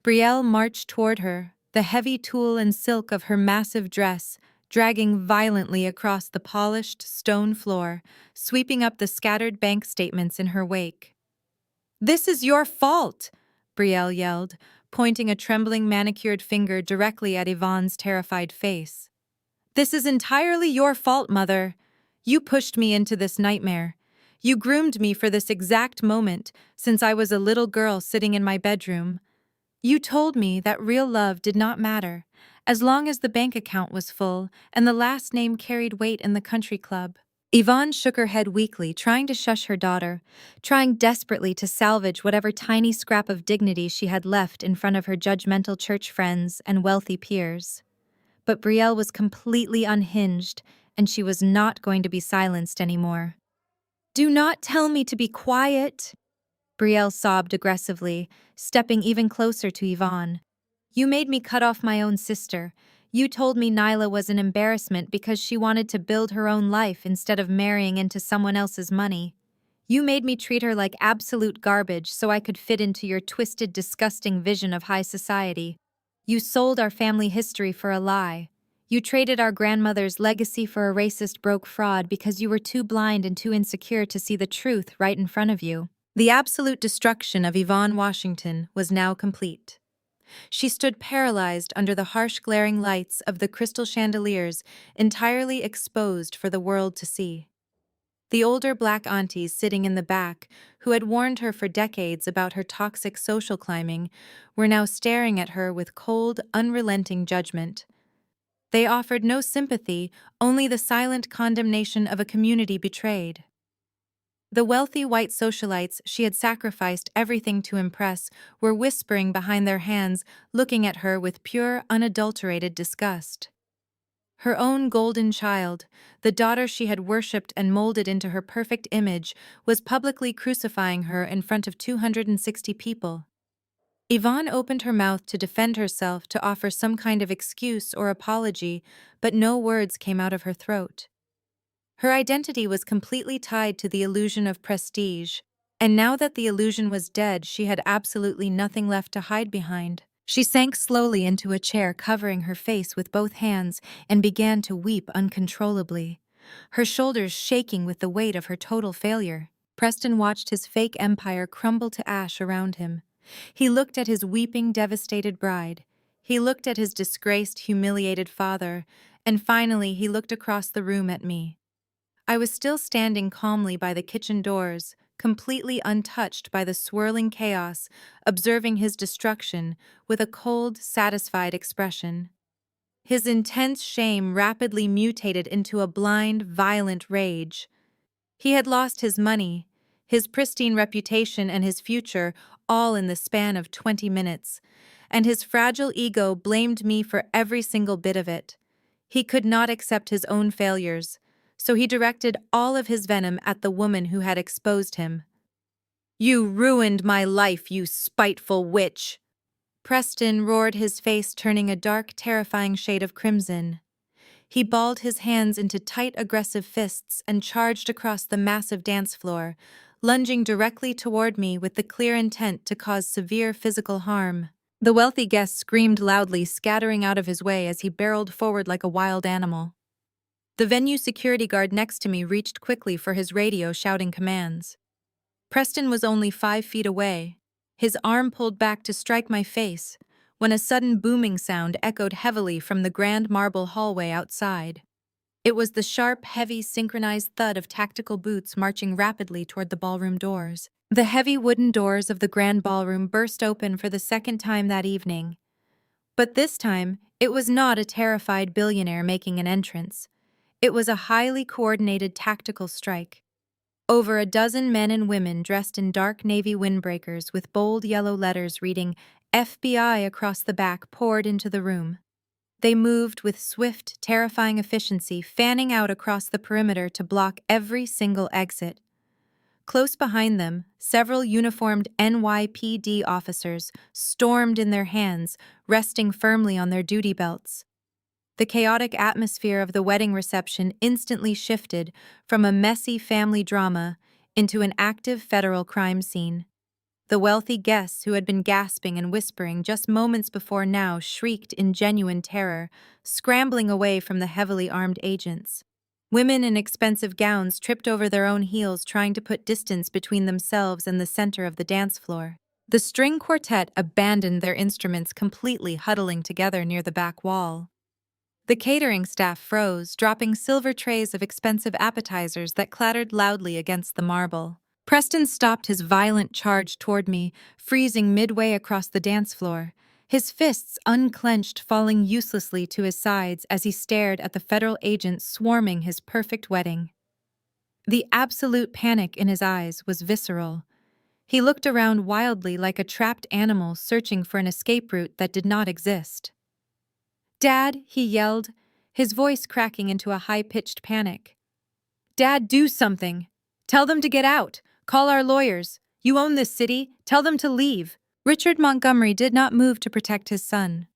Brielle marched toward her, the heavy tulle and silk of her massive dress dragging violently across the polished stone floor, sweeping up the scattered bank statements in her wake. "This is your fault!" Brielle yelled, pointing a trembling manicured finger directly at Yvonne's terrified face. "This is entirely your fault, Mother. You pushed me into this nightmare. You groomed me for this exact moment since I was a little girl sitting in my bedroom. You told me that real love did not matter, as long as the bank account was full and the last name carried weight in the country club." Yvonne shook her head weakly, trying to shush her daughter, trying desperately to salvage whatever tiny scrap of dignity she had left in front of her judgmental church friends and wealthy peers. But Brielle was completely unhinged, and she was not going to be silenced anymore. "Do not tell me to be quiet!" Brielle sobbed aggressively, stepping even closer to Yvonne. "You made me cut off my own sister. You told me Nyla was an embarrassment because she wanted to build her own life instead of marrying into someone else's money. You made me treat her like absolute garbage so I could fit into your twisted, disgusting vision of high society. You sold our family history for a lie. You traded our grandmother's legacy for a racist broke fraud because you were too blind and too insecure to see the truth right in front of you." The absolute destruction of Nyla Washington was now complete. She stood paralyzed under the harsh glaring lights of the crystal chandeliers, entirely exposed for the world to see. The older black aunties sitting in the back, who had warned her for decades about her toxic social climbing, were now staring at her with cold, unrelenting judgment. They offered no sympathy, only the silent condemnation of a community betrayed. The wealthy white socialites she had sacrificed everything to impress were whispering behind their hands, looking at her with pure, unadulterated disgust. Her own golden child, the daughter she had worshipped and molded into her perfect image, was publicly crucifying her in front of 260 people. Yvonne opened her mouth to defend herself, to offer some kind of excuse or apology, but no words came out of her throat. Her identity was completely tied to the illusion of prestige, and now that the illusion was dead, she had absolutely nothing left to hide behind. She sank slowly into a chair, covering her face with both hands, and began to weep uncontrollably, her shoulders shaking with the weight of her total failure. Preston watched his fake empire crumble to ash around him. He looked at his weeping, devastated bride. He looked at his disgraced, humiliated father, and finally he looked across the room at me. I was still standing calmly by the kitchen doors, completely untouched by the swirling chaos, observing his destruction with a cold, satisfied expression. His intense shame rapidly mutated into a blind, violent rage. He had lost his money, his pristine reputation, and his future all in the span of 20 minutes, and his fragile ego blamed me for every single bit of it. He could not accept his own failures, so he directed all of his venom at the woman who had exposed him. "You ruined my life, you spiteful witch!" Preston roared, his face turning a dark, terrifying shade of crimson. He balled his hands into tight, aggressive fists and charged across the massive dance floor, lunging directly toward me with the clear intent to cause severe physical harm. The wealthy guest screamed loudly, scattering out of his way as he barreled forward like a wild animal. The venue security guard next to me reached quickly for his radio, shouting commands. Preston was only 5 feet away, his arm pulled back to strike my face, when a sudden booming sound echoed heavily from the grand marble hallway outside. It was the sharp, heavy, synchronized thud of tactical boots marching rapidly toward the ballroom doors. The heavy wooden doors of the grand ballroom burst open for the second time that evening. But this time, it was not a terrified billionaire making an entrance. It was a highly coordinated tactical strike. Over a dozen men and women dressed in dark navy windbreakers with bold yellow letters reading FBI across the back poured into the room. They moved with swift, terrifying efficiency, fanning out across the perimeter to block every single exit. Close behind them, several uniformed NYPD officers stormed in their hands, resting firmly on their duty belts. The chaotic atmosphere of the wedding reception instantly shifted from a messy family drama into an active federal crime scene. The wealthy guests who had been gasping and whispering just moments before now shrieked in genuine terror, scrambling away from the heavily armed agents. Women in expensive gowns tripped over their own heels, trying to put distance between themselves and the center of the dance floor. The string quartet abandoned their instruments completely, huddling together near the back wall. The catering staff froze, dropping silver trays of expensive appetizers that clattered loudly against the marble. Preston stopped his violent charge toward me, freezing midway across the dance floor, his fists unclenched, falling uselessly to his sides as he stared at the federal agents swarming his perfect wedding. The absolute panic in his eyes was visceral. He looked around wildly like a trapped animal searching for an escape route that did not exist. "Dad," he yelled, his voice cracking into a high-pitched panic. "Dad, do something! Tell them to get out! Call our lawyers! You own this city! Tell them to leave!" Richard Montgomery did not move to protect his son.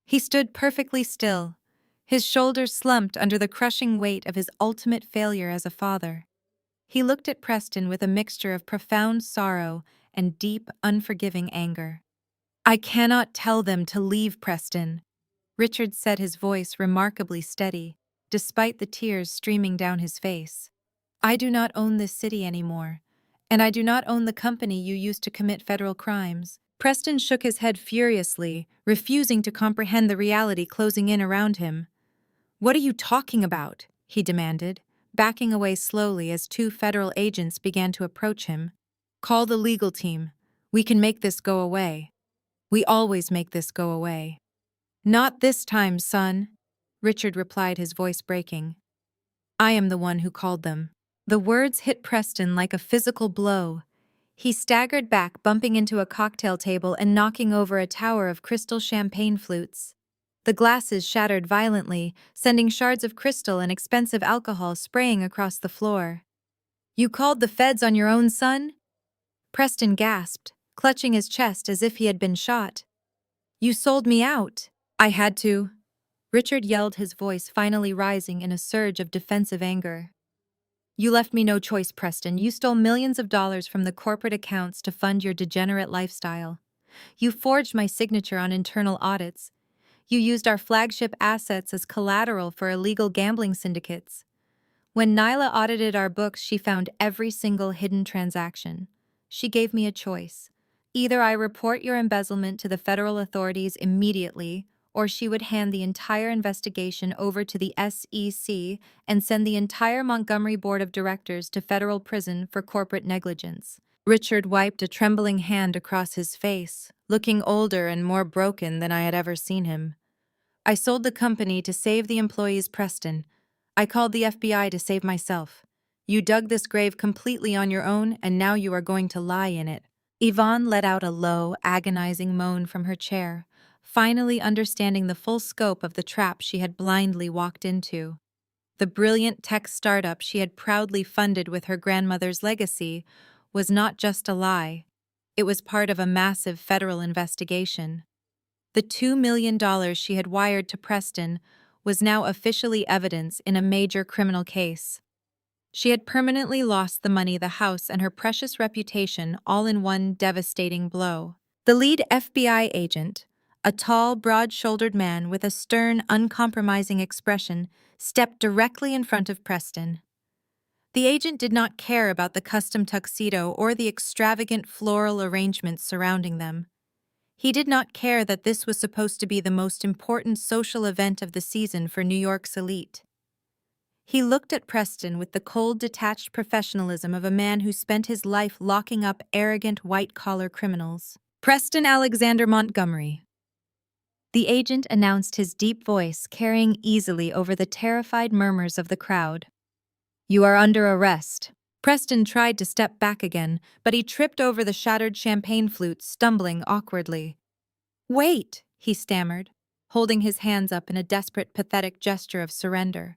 He stood perfectly still, his shoulders slumped under the crushing weight of his ultimate failure as a father. He looked at Preston with a mixture of profound sorrow and deep, unforgiving anger. "I cannot tell them to leave, Preston," Richard said, his voice remarkably steady, despite the tears streaming down his face. "I do not own this city anymore, and I do not own the company you used to commit federal crimes." Preston shook his head furiously, refusing to comprehend the reality closing in around him. "What are you talking about?" he demanded, backing away slowly as 2 federal agents began to approach him. "Call the legal team. We can make this go away. We always make this go away." "Not this time, son," Richard replied, his voice breaking. "I am the one who called them." The words hit Preston like a physical blow. He staggered back, bumping into a cocktail table and knocking over a tower of crystal champagne flutes. The glasses shattered violently, sending shards of crystal and expensive alcohol spraying across the floor. "You called the feds on your own son?" Preston gasped, clutching his chest as if he had been shot. "You sold me out." "I had to," Richard yelled, his voice finally rising in a surge of defensive anger. "You left me no choice, Preston. You stole millions of dollars from the corporate accounts to fund your degenerate lifestyle. You forged my signature on internal audits. You used our flagship assets as collateral for illegal gambling syndicates. When Nyla audited our books, she found every single hidden transaction. She gave me a choice. Either I report your embezzlement to the federal authorities immediately, or she would hand the entire investigation over to the SEC and send the entire Montgomery Board of Directors to federal prison for corporate negligence." Richard wiped a trembling hand across his face, looking older and more broken than I had ever seen him. "I sold the company to save the employees, Preston. I called the FBI to save myself. You dug this grave completely on your own, and now you are going to lie in it. Yvonne let out a low, agonizing moan from her chair, finally understanding the full scope of the trap she had blindly walked into. The brilliant tech startup she had proudly funded with her grandmother's legacy was not just a lie. It was part of a massive federal investigation. The $2 million she had wired to Preston was now officially evidence in a major criminal case. She had permanently lost the money, the house, and her precious reputation all in one devastating blow. The lead FBI agent, a tall, broad-shouldered man with a stern, uncompromising expression, stepped directly in front of Preston. The agent did not care about the custom tuxedo or the extravagant floral arrangements surrounding them. He did not care that this was supposed to be the most important social event of the season for New York's elite. He looked at Preston with the cold, detached professionalism of a man who spent his life locking up arrogant, white-collar criminals. Preston Alexander Montgomery. The agent announced, his deep voice carrying easily over the terrified murmurs of the crowd. You are under arrest. Preston tried to step back again, but he tripped over the shattered champagne flute, stumbling awkwardly. Wait, he stammered, holding his hands up in a desperate, pathetic gesture of surrender.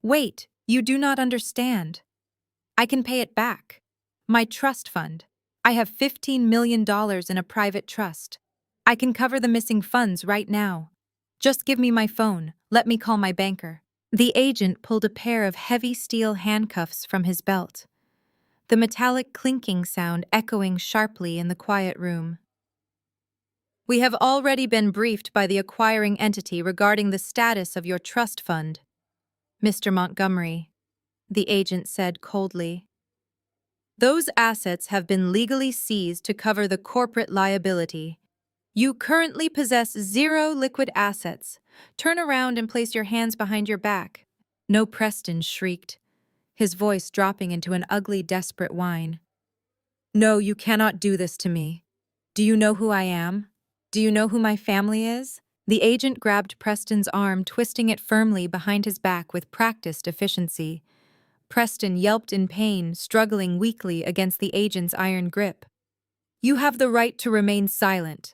Wait, you do not understand. I can pay it back. My trust fund. I have $15 million in a private trust. I can cover the missing funds right now. Just give me my phone. Let me call my banker. The agent pulled a pair of heavy steel handcuffs from his belt, the metallic clinking sound echoing sharply in the quiet room. We have already been briefed by the acquiring entity regarding the status of your trust fund, Mr. Montgomery, the agent said coldly. Those assets have been legally seized to cover the corporate liability. You currently possess 0 liquid assets. Turn around and place your hands behind your back. No, Preston shrieked, his voice dropping into an ugly, desperate whine. No, you cannot do this to me. Do you know who I am? Do you know who my family is? The agent grabbed Preston's arm, twisting it firmly behind his back with practiced efficiency. Preston yelped in pain, struggling weakly against the agent's iron grip. You have the right to remain silent.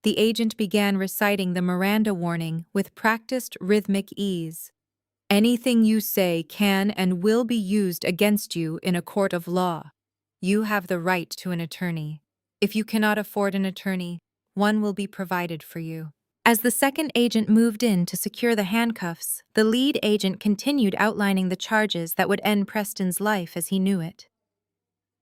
The agent began reciting the Miranda warning with practiced rhythmic ease. Anything you say can and will be used against you in a court of law. You have the right to an attorney. If you cannot afford an attorney, one will be provided for you. As the second agent moved in to secure the handcuffs, the lead agent continued outlining the charges that would end Preston's life as he knew it.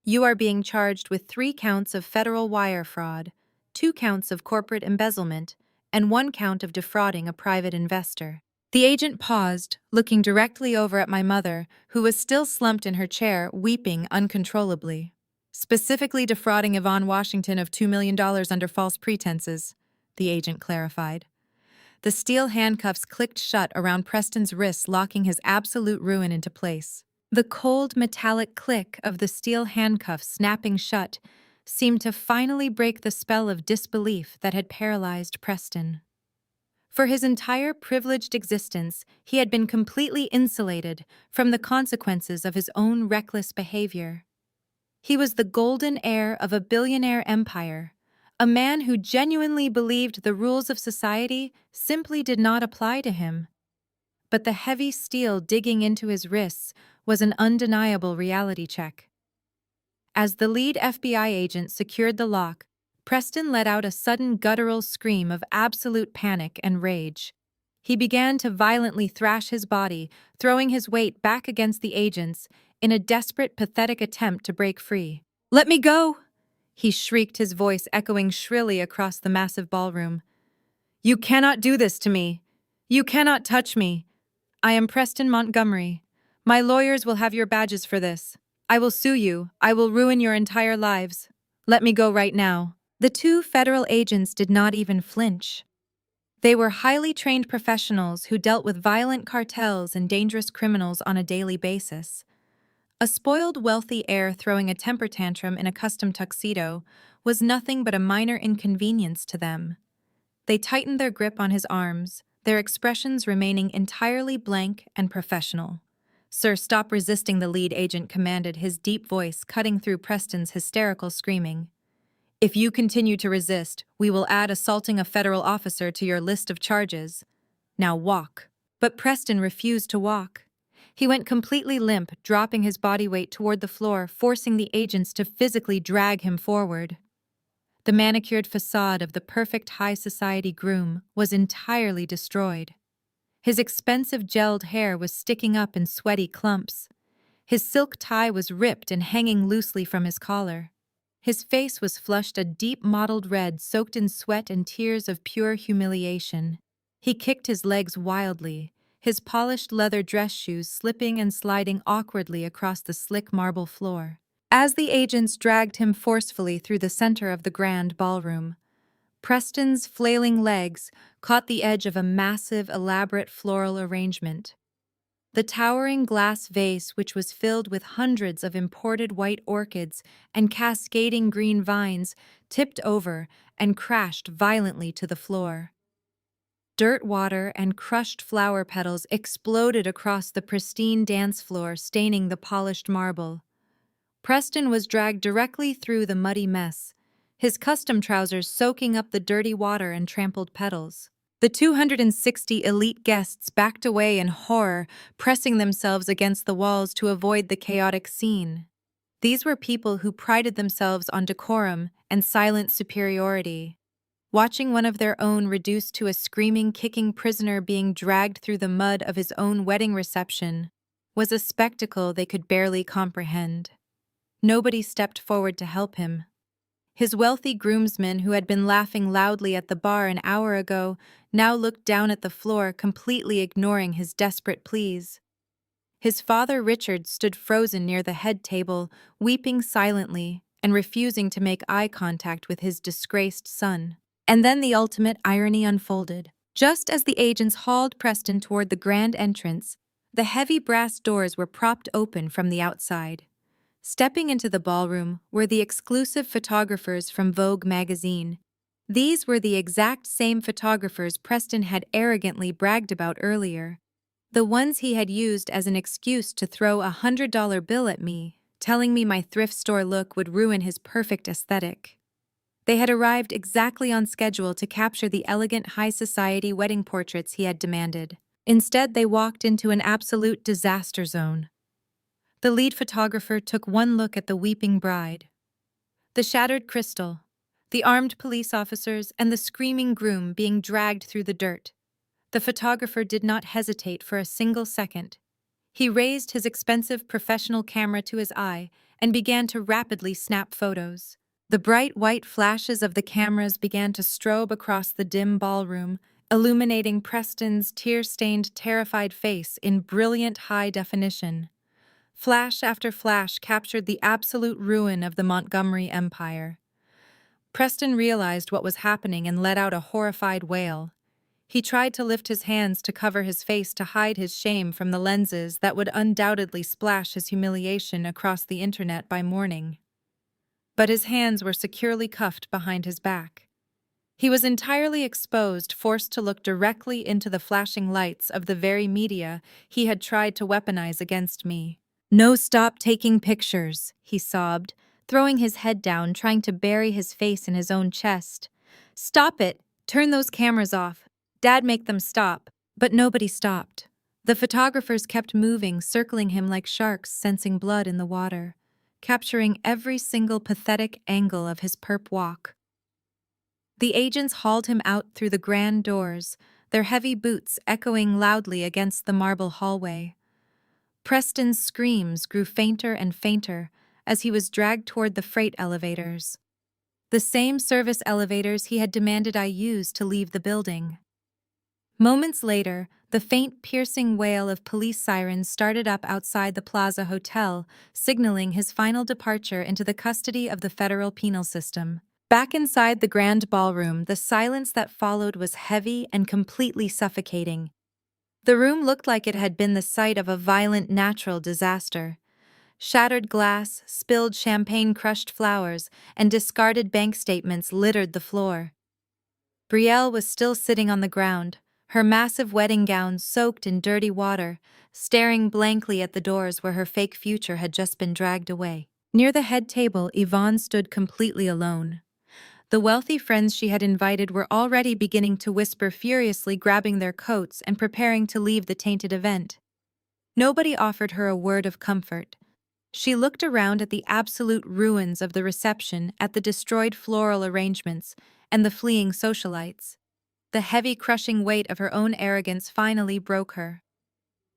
You are being charged with 3 counts of federal wire fraud, 2 counts of corporate embezzlement, and 1 count of defrauding a private investor. The agent paused, looking directly over at my mother, who was still slumped in her chair, weeping uncontrollably. Specifically defrauding Nyla Washington of $2 million under false pretenses, the agent clarified. The steel handcuffs clicked shut around Preston's wrists, locking his absolute ruin into place. The cold, metallic click of the steel handcuffs snapping shut seemed to finally break the spell of disbelief that had paralyzed Preston. For his entire privileged existence, he had been completely insulated from the consequences of his own reckless behavior. He was the golden heir of a billionaire empire, a man who genuinely believed the rules of society simply did not apply to him. But the heavy steel digging into his wrists was an undeniable reality check. As the lead FBI agent secured the lock, Preston let out a sudden guttural scream of absolute panic and rage. He began to violently thrash his body, throwing his weight back against the agent's in a desperate, pathetic attempt to break free. "Let me go!" he shrieked, his voice echoing shrilly across the massive ballroom. "You cannot do this to me! You cannot touch me! I am Preston Montgomery. My lawyers will have your badges for this. I will sue you. I will ruin your entire lives. Let me go right now." The 2 federal agents did not even flinch. They were highly trained professionals who dealt with violent cartels and dangerous criminals on a daily basis. A spoiled, wealthy heir throwing a temper tantrum in a custom tuxedo was nothing but a minor inconvenience to them. They tightened their grip on his arms, their expressions remaining entirely blank and professional. "Sir, stop resisting," the lead agent commanded, his deep voice cutting through Preston's hysterical screaming. "If you continue to resist, we will add assaulting a federal officer to your list of charges. Now walk." But Preston refused to walk. He went completely limp, dropping his body weight toward the floor, forcing the agents to physically drag him forward. The manicured facade of the perfect high society groom was entirely destroyed. His expensive gelled hair was sticking up in sweaty clumps. His silk tie was ripped and hanging loosely from his collar. His face was flushed a deep mottled red soaked in sweat and tears of pure humiliation. He kicked his legs wildly, his polished leather dress shoes slipping and sliding awkwardly across the slick marble floor. As the agents dragged him forcefully through the center of the grand ballroom, Preston's flailing legs caught the edge of a massive, elaborate floral arrangement. The towering glass vase, which was filled with hundreds of imported white orchids and cascading green vines, tipped over and crashed violently to the floor. Dirt water and crushed flower petals exploded across the pristine dance floor, staining the polished marble. Preston was dragged directly through the muddy mess, his custom trousers soaking up the dirty water and trampled petals. The 260 elite guests backed away in horror, pressing themselves against the walls to avoid the chaotic scene. These were people who prided themselves on decorum and silent superiority. Watching one of their own reduced to a screaming, kicking prisoner being dragged through the mud of his own wedding reception was a spectacle they could barely comprehend. Nobody stepped forward to help him. His wealthy groomsmen, who had been laughing loudly at the bar an hour ago, now looked down at the floor, completely ignoring his desperate pleas. His father, Richard, stood frozen near the head table, weeping silently and refusing to make eye contact with his disgraced son. And then the ultimate irony unfolded. Just as the agents hauled Preston toward the grand entrance, the heavy brass doors were propped open from the outside. Stepping into the ballroom were the exclusive photographers from Vogue magazine. These were the exact same photographers Preston had arrogantly bragged about earlier. The ones he had used as an excuse to throw a $100 bill at me, telling me my thrift store look would ruin his perfect aesthetic. They had arrived exactly on schedule to capture the elegant high society wedding portraits he had demanded. Instead, they walked into an absolute disaster zone. The lead photographer took one look at the weeping bride. The shattered crystal, the armed police officers, and the screaming groom being dragged through the dirt. The photographer did not hesitate for a single second. He raised his expensive professional camera to his eye and began to rapidly snap photos. The bright white flashes of the cameras began to strobe across the dim ballroom, illuminating Preston's tear-stained, terrified face in brilliant high definition. Flash after flash captured the absolute ruin of the Montgomery Empire. Preston realized what was happening and let out a horrified wail. He tried to lift his hands to cover his face to hide his shame from the lenses that would undoubtedly splash his humiliation across the internet by morning. But his hands were securely cuffed behind his back. He was entirely exposed, forced to look directly into the flashing lights of the very media he had tried to weaponize against me. "No, stop taking pictures," he sobbed, throwing his head down, trying to bury his face in his own chest. "Stop it! Turn those cameras off. Dad, make them stop." But nobody stopped. The photographers kept moving, circling him like sharks sensing blood in the water, capturing every single pathetic angle of his perp walk. The agents hauled him out through the grand doors, their heavy boots echoing loudly against the marble hallway. Preston's screams grew fainter and fainter as he was dragged toward the freight elevators. The same service elevators he had demanded I use to leave the building. Moments later, the faint, piercing wail of police sirens started up outside the Plaza Hotel, signaling his final departure into the custody of the federal penal system. Back inside the grand ballroom, the silence that followed was heavy and completely suffocating. The room looked like it had been the site of a violent natural disaster. Shattered glass, spilled champagne-crushed flowers, and discarded bank statements littered the floor. Brielle was still sitting on the ground, her massive wedding gown soaked in dirty water, staring blankly at the doors where her fake future had just been dragged away. Near the head table, Yvonne stood completely alone. The wealthy friends she had invited were already beginning to whisper furiously, grabbing their coats and preparing to leave the tainted event. Nobody offered her a word of comfort. She looked around at the absolute ruins of the reception, at the destroyed floral arrangements, and the fleeing socialites. The heavy, crushing weight of her own arrogance finally broke her.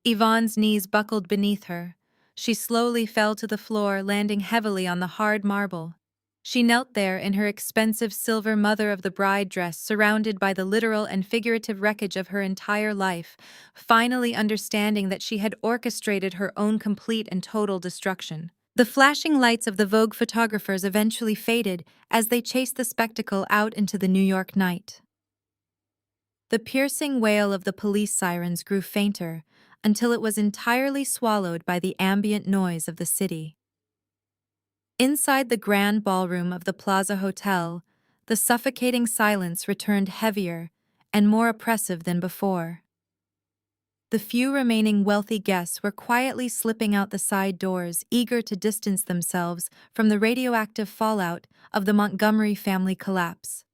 Yvonne's knees buckled beneath her. She slowly fell to the floor, landing heavily on the hard marble. She knelt there in her expensive silver mother of the bride dress, surrounded by the literal and figurative wreckage of her entire life, finally understanding that she had orchestrated her own complete and total destruction. The flashing lights of the Vogue photographers eventually faded as they chased the spectacle out into the New York night. The piercing wail of the police sirens grew fainter until it was entirely swallowed by the ambient noise of the city. Inside the grand ballroom of the Plaza Hotel, the suffocating silence returned heavier and more oppressive than before. The few remaining wealthy guests were quietly slipping out the side doors, eager to distance themselves from the radioactive fallout of the Montgomery family collapse.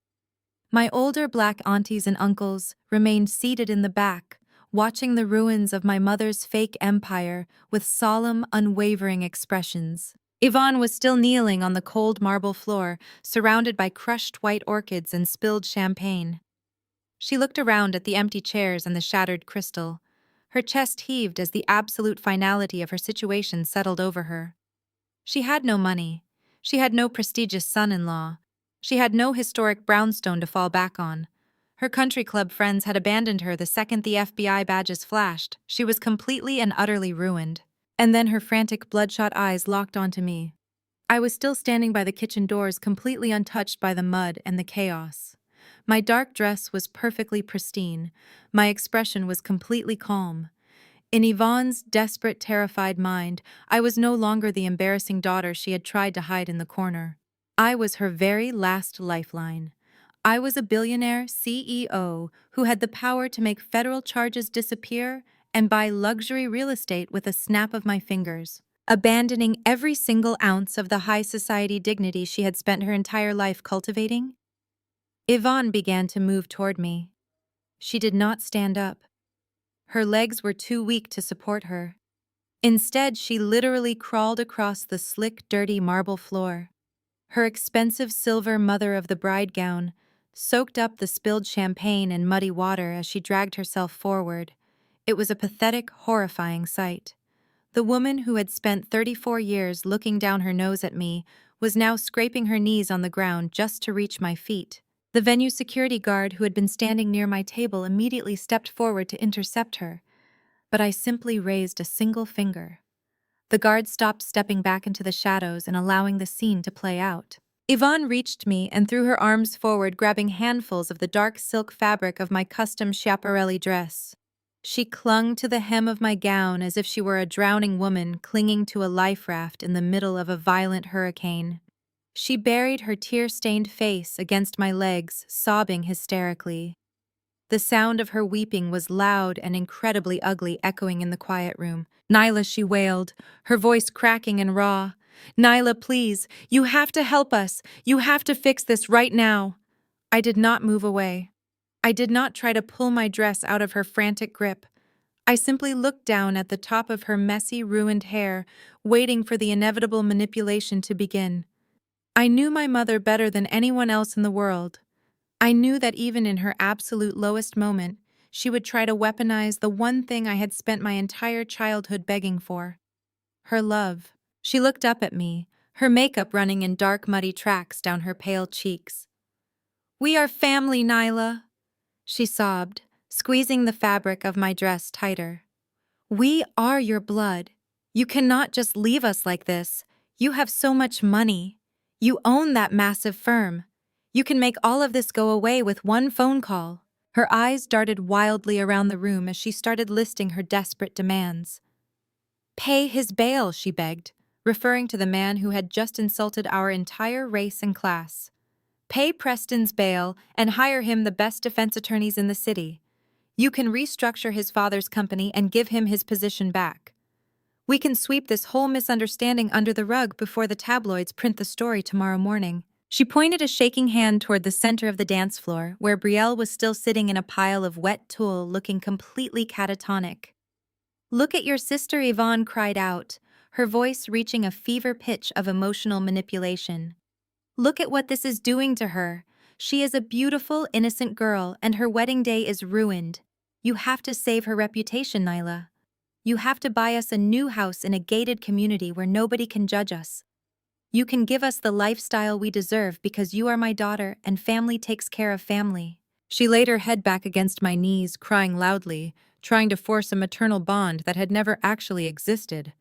My older black aunties and uncles remained seated in the back, watching the ruins of my mother's fake empire with solemn, unwavering expressions. Yvonne was still kneeling on the cold marble floor, surrounded by crushed white orchids and spilled champagne. She looked around at the empty chairs and the shattered crystal. Her chest heaved as the absolute finality of her situation settled over her. She had no money. She had no prestigious son-in-law. She had no historic brownstone to fall back on. Her country club friends had abandoned her the second the FBI badges flashed. She was completely and utterly ruined. And then her frantic, bloodshot eyes locked onto me. I was still standing by the kitchen doors, completely untouched by the mud and the chaos. My dark dress was perfectly pristine. My expression was completely calm. In Yvonne's desperate, terrified mind, I was no longer the embarrassing daughter she had tried to hide in the corner. I was her very last lifeline. I was a billionaire CEO who had the power to make federal charges disappear and buy luxury real estate with a snap of my fingers. Abandoning every single ounce of the high society dignity she had spent her entire life cultivating, Yvonne began to move toward me. She did not stand up. Her legs were too weak to support her. Instead, she literally crawled across the slick, dirty marble floor. Her expensive silver mother of the bride gown soaked up the spilled champagne and muddy water as she dragged herself forward. It was a pathetic, horrifying sight. The woman who had spent 34 years looking down her nose at me was now scraping her knees on the ground just to reach my feet. The venue security guard who had been standing near my table immediately stepped forward to intercept her, but I simply raised a single finger. The guard stopped, stepping back into the shadows and allowing the scene to play out. Yvonne reached me and threw her arms forward, grabbing handfuls of the dark silk fabric of my custom Schiaparelli dress. She clung to the hem of my gown as if she were a drowning woman clinging to a life raft in the middle of a violent hurricane. She buried her tear-stained face against my legs, sobbing hysterically. The sound of her weeping was loud and incredibly ugly, echoing in the quiet room. "Nyla," she wailed, her voice cracking and raw. "Nyla, please, you have to help us. You have to fix this right now." I did not move away. I did not try to pull my dress out of her frantic grip. I simply looked down at the top of her messy, ruined hair, waiting for the inevitable manipulation to begin. I knew my mother better than anyone else in the world. I knew that even in her absolute lowest moment, she would try to weaponize the one thing I had spent my entire childhood begging for: her love. She looked up at me, her makeup running in dark, muddy tracks down her pale cheeks. "We are family, Nyla," she sobbed, squeezing the fabric of my dress tighter. "We are your blood. You cannot just leave us like this. You have so much money. You own that massive firm. You can make all of this go away with one phone call." Her eyes darted wildly around the room as she started listing her desperate demands. "Pay his bail," she begged, referring to the man who had just insulted our entire race and class. "Pay Preston's bail and hire him the best defense attorneys in the city. You can restructure his father's company and give him his position back. We can sweep this whole misunderstanding under the rug before the tabloids print the story tomorrow morning." She pointed a shaking hand toward the center of the dance floor, where Brielle was still sitting in a pile of wet tulle looking completely catatonic. "Look at your sister," Yvonne cried out, her voice reaching a fever pitch of emotional manipulation. "Look at what this is doing to her. She is a beautiful, innocent girl, and her wedding day is ruined. You have to save her reputation, Nyla. You have to buy us a new house in a gated community where nobody can judge us. You can give us the lifestyle we deserve because you are my daughter and family takes care of family." She laid her head back against my knees, crying loudly, trying to force a maternal bond that had never actually existed.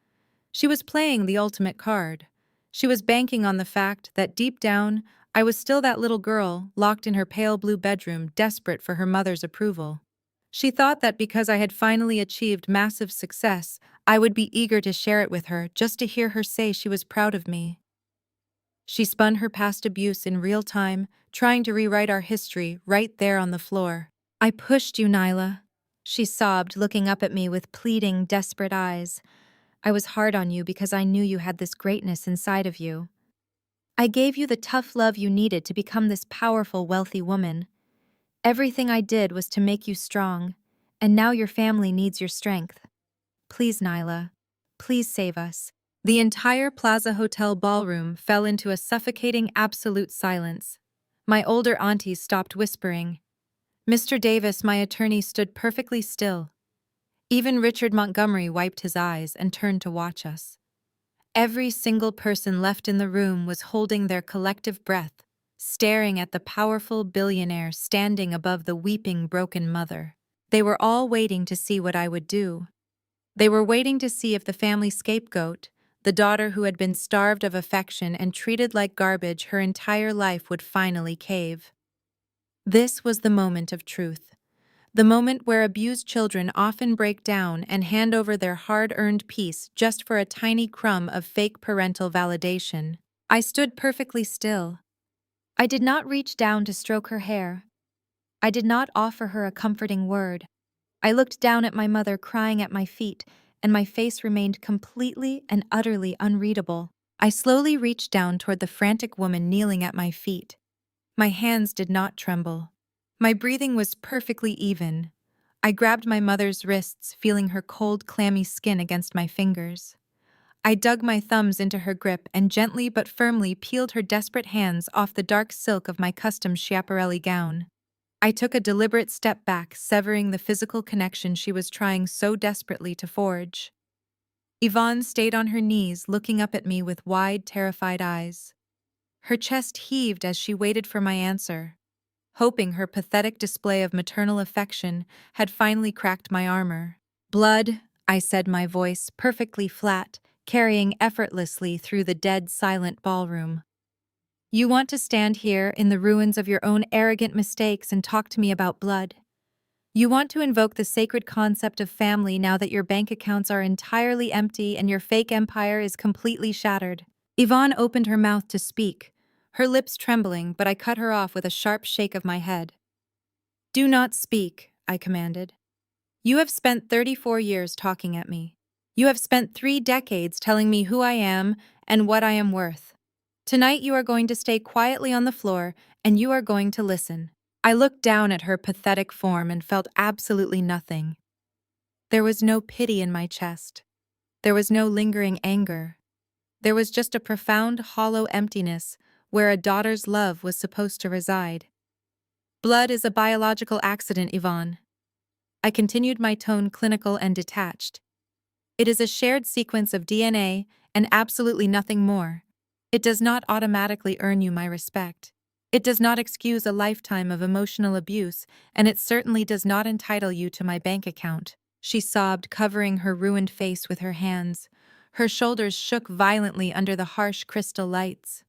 She was playing the ultimate card. She was banking on the fact that deep down, I was still that little girl, locked in her pale blue bedroom, desperate for her mother's approval. She thought that because I had finally achieved massive success, I would be eager to share it with her, just to hear her say she was proud of me. She spun her past abuse in real time, trying to rewrite our history right there on the floor. "I pushed you, Nyla," she sobbed, looking up at me with pleading, desperate eyes. "I was hard on you because I knew you had this greatness inside of you. I gave you the tough love you needed to become this powerful, wealthy woman. Everything I did was to make you strong, and now your family needs your strength. Please, Nyla, please save us." The entire Plaza Hotel ballroom fell into a suffocating absolute silence. My older aunties stopped whispering. Mr. Davis, my attorney, stood perfectly still. Even Richard Montgomery wiped his eyes and turned to watch us. Every single person left in the room was holding their collective breath, staring at the powerful billionaire standing above the weeping, broken mother. They were all waiting to see what I would do. They were waiting to see if the family scapegoat, the daughter who had been starved of affection and treated like garbage her entire life, would finally cave. This was the moment of truth. The moment where abused children often break down and hand over their hard-earned peace just for a tiny crumb of fake parental validation. I stood perfectly still. I did not reach down to stroke her hair. I did not offer her a comforting word. I looked down at my mother crying at my feet, and my face remained completely and utterly unreadable. I slowly reached down toward the frantic woman kneeling at my feet. My hands did not tremble. My breathing was perfectly even. I grabbed my mother's wrists, feeling her cold, clammy skin against my fingers. I dug my thumbs into her grip and gently but firmly peeled her desperate hands off the dark silk of my custom Schiaparelli gown. I took a deliberate step back, severing the physical connection she was trying so desperately to forge. Yvonne stayed on her knees, looking up at me with wide, terrified eyes. Her chest heaved as she waited for my answer, hoping her pathetic display of maternal affection had finally cracked my armor. "Blood," I said, my voice perfectly flat, carrying effortlessly through the dead, silent ballroom. "You want to stand here in the ruins of your own arrogant mistakes and talk to me about blood? You want to invoke the sacred concept of family now that your bank accounts are entirely empty and your fake empire is completely shattered?" Yvonne opened her mouth to speak, her lips trembling, but I cut her off with a sharp shake of my head. "Do not speak," I commanded. "You have spent 34 years talking at me. You have spent 3 decades telling me who I am and what I am worth. Tonight you are going to stay quietly on the floor and you are going to listen." I looked down at her pathetic form and felt absolutely nothing. There was no pity in my chest. There was no lingering anger. There was just a profound, hollow emptiness where a daughter's love was supposed to reside. "Blood is a biological accident, Yvonne." I continued, my tone clinical and detached. "It is a shared sequence of DNA and absolutely nothing more. It does not automatically earn you my respect. It does not excuse a lifetime of emotional abuse, and it certainly does not entitle you to my bank account." She sobbed, covering her ruined face with her hands. Her shoulders shook violently under the harsh crystal lights.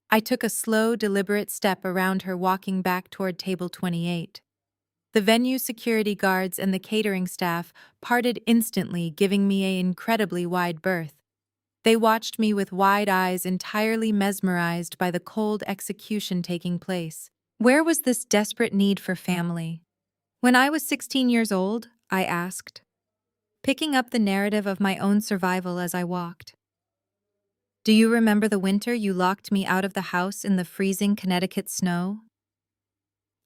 I took a slow, deliberate step around her, walking back toward table 28. The venue security guards and the catering staff parted instantly, giving me an incredibly wide berth. They watched me with wide eyes, entirely mesmerized by the cold execution taking place. Where was this desperate need for family? When I was 16 years old, I asked, picking up the narrative of my own survival as I walked. Do you remember the winter you locked me out of the house in the freezing Connecticut snow?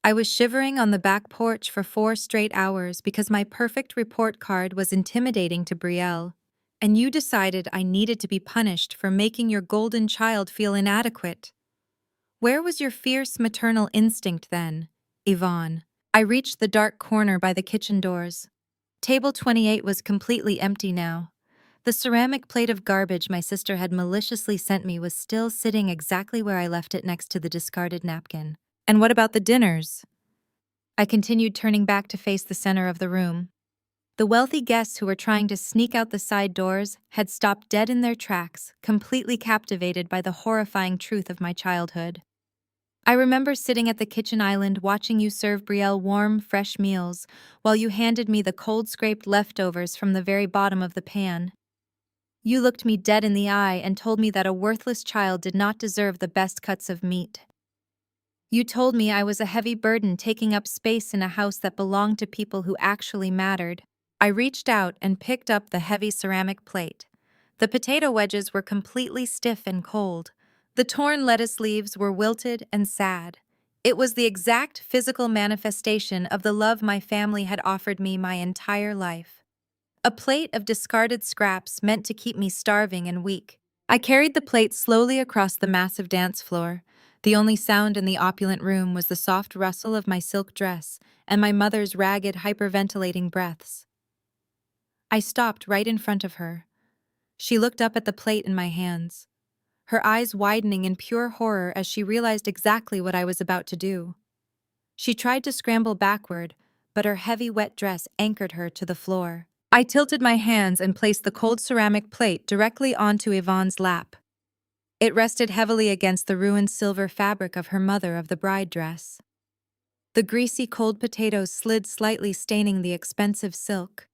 I was shivering on the back porch for 4 straight hours because my perfect report card was intimidating to Brielle, and you decided I needed to be punished for making your golden child feel inadequate. Where was your fierce maternal instinct then, Yvonne? I reached the dark corner by the kitchen doors. Table 28 was completely empty now. The ceramic plate of garbage my sister had maliciously sent me was still sitting exactly where I left it next to the discarded napkin. And what about the dinners? I continued, turning back to face the center of the room. The wealthy guests who were trying to sneak out the side doors had stopped dead in their tracks, completely captivated by the horrifying truth of my childhood. I remember sitting at the kitchen island watching you serve Brielle warm, fresh meals, while you handed me the cold scraped leftovers from the very bottom of the pan. You looked me dead in the eye and told me that a worthless child did not deserve the best cuts of meat. You told me I was a heavy burden taking up space in a house that belonged to people who actually mattered. I reached out and picked up the heavy ceramic plate. The potato wedges were completely stiff and cold. The torn lettuce leaves were wilted and sad. It was the exact physical manifestation of the love my family had offered me my entire life. A plate of discarded scraps meant to keep me starving and weak. I carried the plate slowly across the massive dance floor. The only sound in the opulent room was the soft rustle of my silk dress and my mother's ragged, hyperventilating breaths. I stopped right in front of her. She looked up at the plate in my hands, her eyes widening in pure horror as she realized exactly what I was about to do. She tried to scramble backward, but her heavy, wet dress anchored her to the floor. I tilted my hands and placed the cold ceramic plate directly onto Yvonne's lap. It rested heavily against the ruined silver fabric of her mother of the bride dress. The greasy, cold potatoes slid slightly, staining the expensive silk.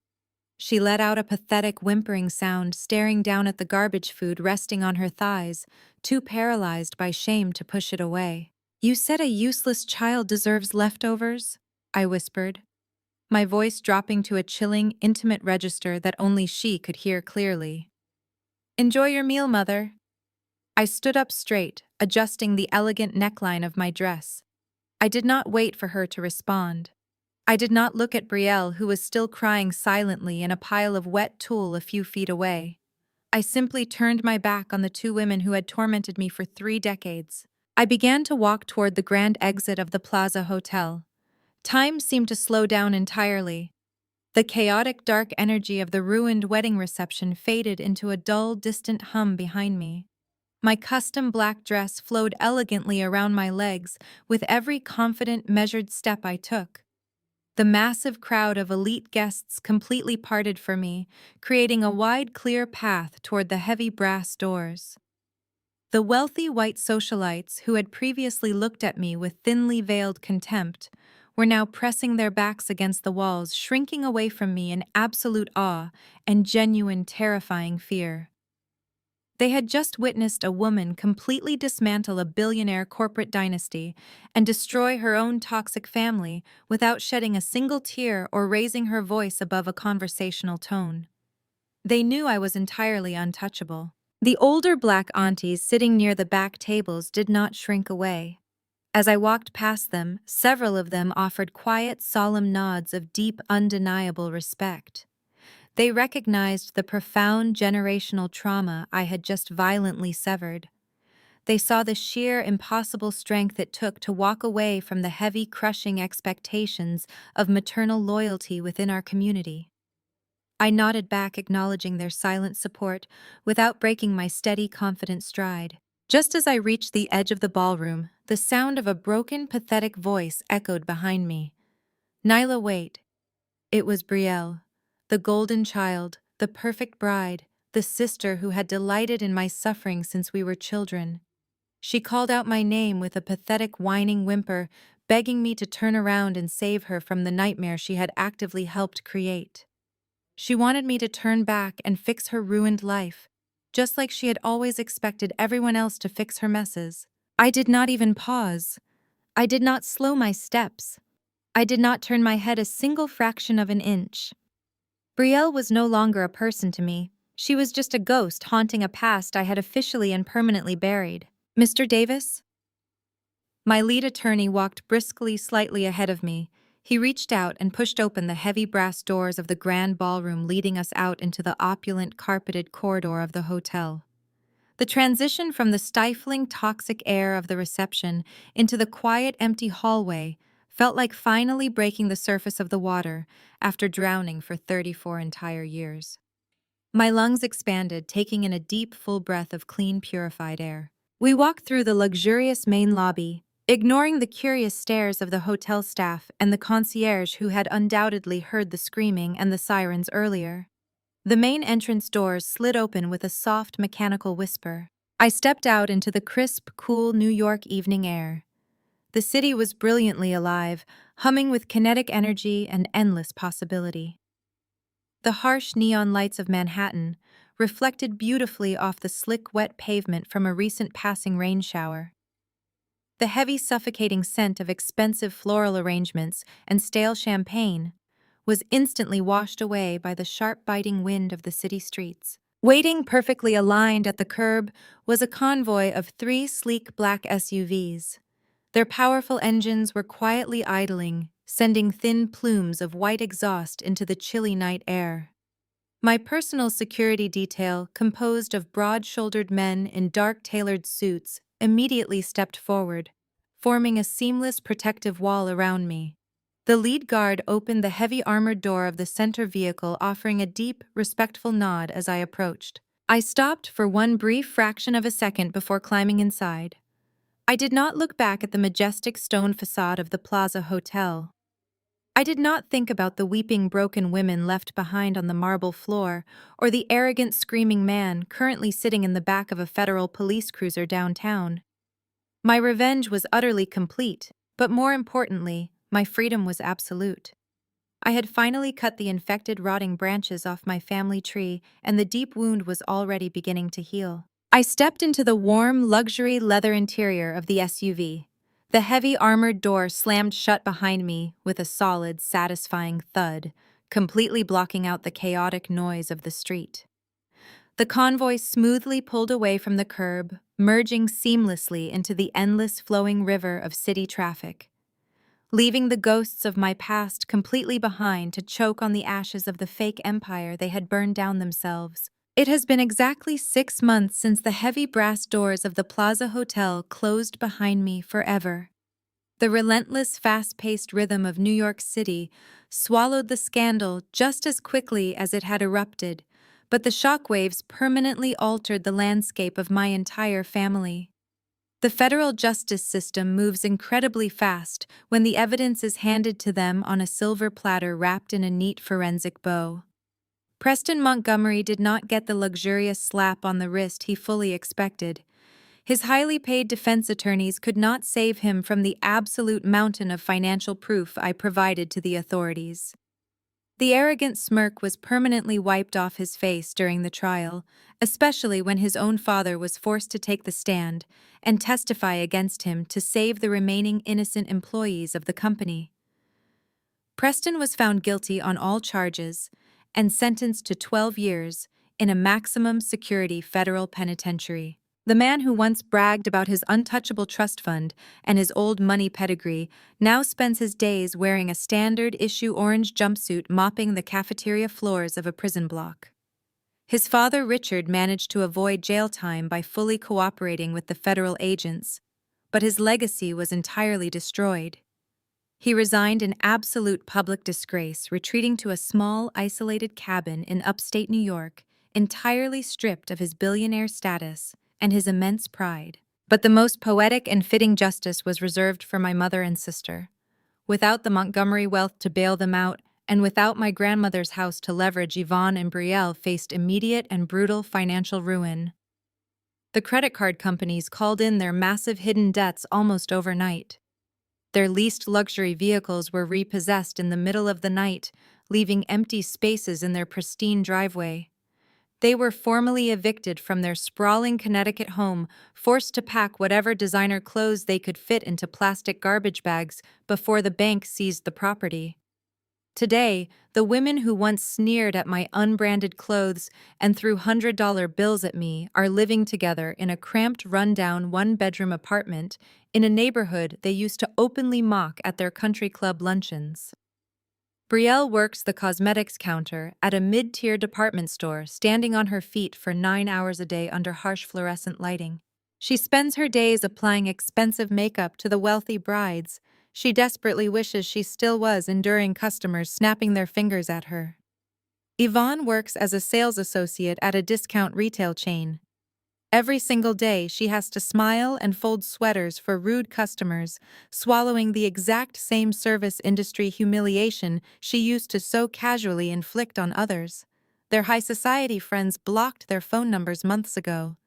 She let out a pathetic whimpering sound, staring down at the garbage food resting on her thighs, too paralyzed by shame to push it away. You said a useless child deserves leftovers? I whispered, my voice dropping to a chilling, intimate register that only she could hear clearly. Enjoy your meal, Mother. I stood up straight, adjusting the elegant neckline of my dress. I did not wait for her to respond. I did not look at Brielle, who was still crying silently in a pile of wet tulle a few feet away. I simply turned my back on the two women who had tormented me for 3 decades. I began to walk toward the grand exit of the Plaza Hotel. Time seemed to slow down entirely. The chaotic, dark energy of the ruined wedding reception faded into a dull, distant hum behind me. My custom black dress flowed elegantly around my legs with every confident, measured step I took. The massive crowd of elite guests completely parted for me, creating a wide, clear path toward the heavy brass doors. The wealthy white socialites who had previously looked at me with thinly veiled contempt were now pressing their backs against the walls, shrinking away from me in absolute awe and genuine, terrifying fear. They had just witnessed a woman completely dismantle a billionaire corporate dynasty and destroy her own toxic family without shedding a single tear or raising her voice above a conversational tone. They knew I was entirely untouchable. The older black aunties sitting near the back tables did not shrink away. As I walked past them, several of them offered quiet, solemn nods of deep, undeniable respect. They recognized the profound generational trauma I had just violently severed. They saw the sheer, impossible strength it took to walk away from the heavy, crushing expectations of maternal loyalty within our community. I nodded back, acknowledging their silent support without breaking my steady, confident stride. Just as I reached the edge of the ballroom, the sound of a broken, pathetic voice echoed behind me. Nyla, wait. It was Brielle, the golden child, the perfect bride, the sister who had delighted in my suffering since we were children. She called out my name with a pathetic whining whimper, begging me to turn around and save her from the nightmare she had actively helped create. She wanted me to turn back and fix her ruined life, just like she had always expected everyone else to fix her messes. I did not even pause. I did not slow my steps. I did not turn my head a single fraction of an inch. Brielle was no longer a person to me. She was just a ghost haunting a past I had officially and permanently buried. Mr. Davis? My lead attorney walked briskly slightly ahead of me. He reached out and pushed open the heavy brass doors of the grand ballroom, leading us out into the opulent carpeted corridor of the hotel. The transition from the stifling, toxic air of the reception into the quiet, empty hallway felt like finally breaking the surface of the water after drowning for 34 entire years. My lungs expanded, taking in a deep, full breath of clean, purified air. We walked through the luxurious main lobby, ignoring the curious stares of the hotel staff and the concierge who had undoubtedly heard the screaming and the sirens earlier. The main entrance doors slid open with a soft, mechanical whisper. I stepped out into the crisp, cool New York evening air. The city was brilliantly alive, humming with kinetic energy and endless possibility. The harsh neon lights of Manhattan reflected beautifully off the slick, wet pavement from a recent passing rain shower. The heavy, suffocating scent of expensive floral arrangements and stale champagne was instantly washed away by the sharp, biting wind of the city streets. Waiting perfectly aligned at the curb was a convoy of 3 sleek black SUVs. Their powerful engines were quietly idling, sending thin plumes of white exhaust into the chilly night air. My personal security detail, composed of broad-shouldered men in dark tailored suits, immediately stepped forward, forming a seamless protective wall around me. The lead guard opened the heavy armored door of the center vehicle, offering a deep, respectful nod as I approached. I stopped for one brief fraction of a second before climbing inside. I did not look back at the majestic stone facade of the Plaza Hotel. I did not think about the weeping, broken women left behind on the marble floor, or the arrogant, screaming man currently sitting in the back of a federal police cruiser downtown. My revenge was utterly complete, but more importantly, my freedom was absolute. I had finally cut the infected, rotting branches off my family tree, and the deep wound was already beginning to heal. I stepped into the warm, luxury leather interior of the SUV. The heavy armored door slammed shut behind me with a solid, satisfying thud, completely blocking out the chaotic noise of the street. The convoy smoothly pulled away from the curb, merging seamlessly into the endless flowing river of city traffic, leaving the ghosts of my past completely behind to choke on the ashes of the fake empire they had burned down themselves. It has been exactly 6 months since the heavy brass doors of the Plaza Hotel closed behind me forever. The relentless, fast-paced rhythm of New York City swallowed the scandal just as quickly as it had erupted, but the shockwaves permanently altered the landscape of my entire family. The federal justice system moves incredibly fast when the evidence is handed to them on a silver platter wrapped in a neat forensic bow. Preston Montgomery did not get the luxurious slap on the wrist he fully expected. His highly paid defense attorneys could not save him from the absolute mountain of financial proof I provided to the authorities. The arrogant smirk was permanently wiped off his face during the trial, especially when his own father was forced to take the stand and testify against him to save the remaining innocent employees of the company. Preston was found guilty on all charges and sentenced to 12 years in a maximum security federal penitentiary. The man who once bragged about his untouchable trust fund and his old money pedigree now spends his days wearing a standard-issue orange jumpsuit mopping the cafeteria floors of a prison block. His father, Richard, managed to avoid jail time by fully cooperating with the federal agents, but his legacy was entirely destroyed. He resigned in absolute public disgrace, retreating to a small, isolated cabin in upstate New York, entirely stripped of his billionaire status and his immense pride. But the most poetic and fitting justice was reserved for my mother and sister. Without the Montgomery wealth to bail them out, and without my grandmother's house to leverage, Yvonne and Brielle faced immediate and brutal financial ruin. The credit card companies called in their massive hidden debts almost overnight. Their leased luxury vehicles were repossessed in the middle of the night, leaving empty spaces in their pristine driveway. They were formally evicted from their sprawling Connecticut home, forced to pack whatever designer clothes they could fit into plastic garbage bags before the bank seized the property. Today, the women who once sneered at my unbranded clothes and threw $100 bills at me are living together in a cramped, rundown one-bedroom apartment in a neighborhood they used to openly mock at their country club luncheons. Brielle works the cosmetics counter at a mid-tier department store, standing on her feet for 9 hours a day under harsh fluorescent lighting. She spends her days applying expensive makeup to the wealthy brides. She desperately wishes she still was enduring customers snapping their fingers at her. Yvonne works as a sales associate at a discount retail chain. Every single day, she has to smile and fold sweaters for rude customers, swallowing the exact same service industry humiliation she used to so casually inflict on others. Their high society friends blocked their phone numbers months ago.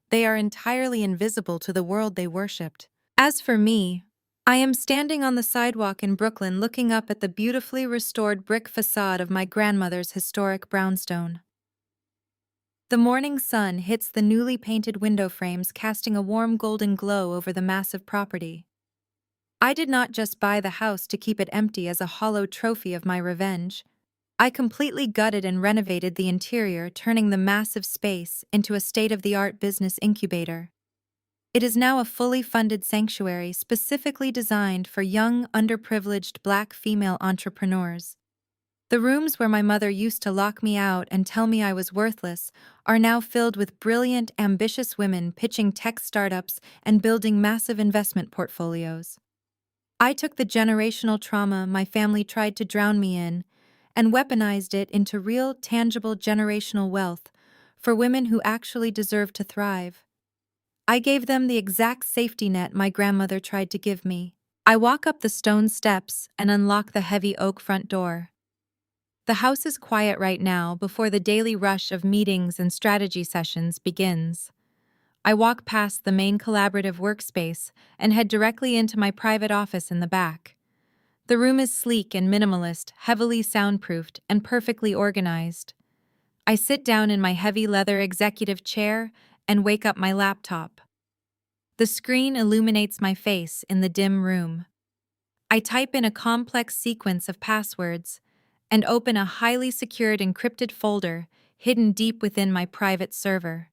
They are entirely invisible to the world they worshipped. As for me, I am standing on the sidewalk in Brooklyn looking up at the beautifully restored brick facade of my grandmother's historic brownstone. The morning sun hits the newly painted window frames, casting a warm golden glow over the massive property. I did not just buy the house to keep it empty as a hollow trophy of my revenge. I completely gutted and renovated the interior, turning the massive space into a state-of-the-art business incubator. It is now a fully funded sanctuary specifically designed for young, underprivileged Black female entrepreneurs. The rooms where my mother used to lock me out and tell me I was worthless are now filled with brilliant, ambitious women pitching tech startups and building massive investment portfolios. I took the generational trauma my family tried to drown me in and weaponized it into real, tangible generational wealth for women who actually deserve to thrive. I gave them the exact safety net my grandmother tried to give me. I walk up the stone steps and unlock the heavy oak front door. The house is quiet right now before the daily rush of meetings and strategy sessions begins. I walk past the main collaborative workspace and head directly into my private office in the back. The room is sleek and minimalist, heavily soundproofed, and perfectly organized. I sit down in my heavy leather executive chair and wake up my laptop. The screen illuminates my face in the dim room. I type in a complex sequence of passwords and open a highly secured encrypted folder hidden deep within my private server.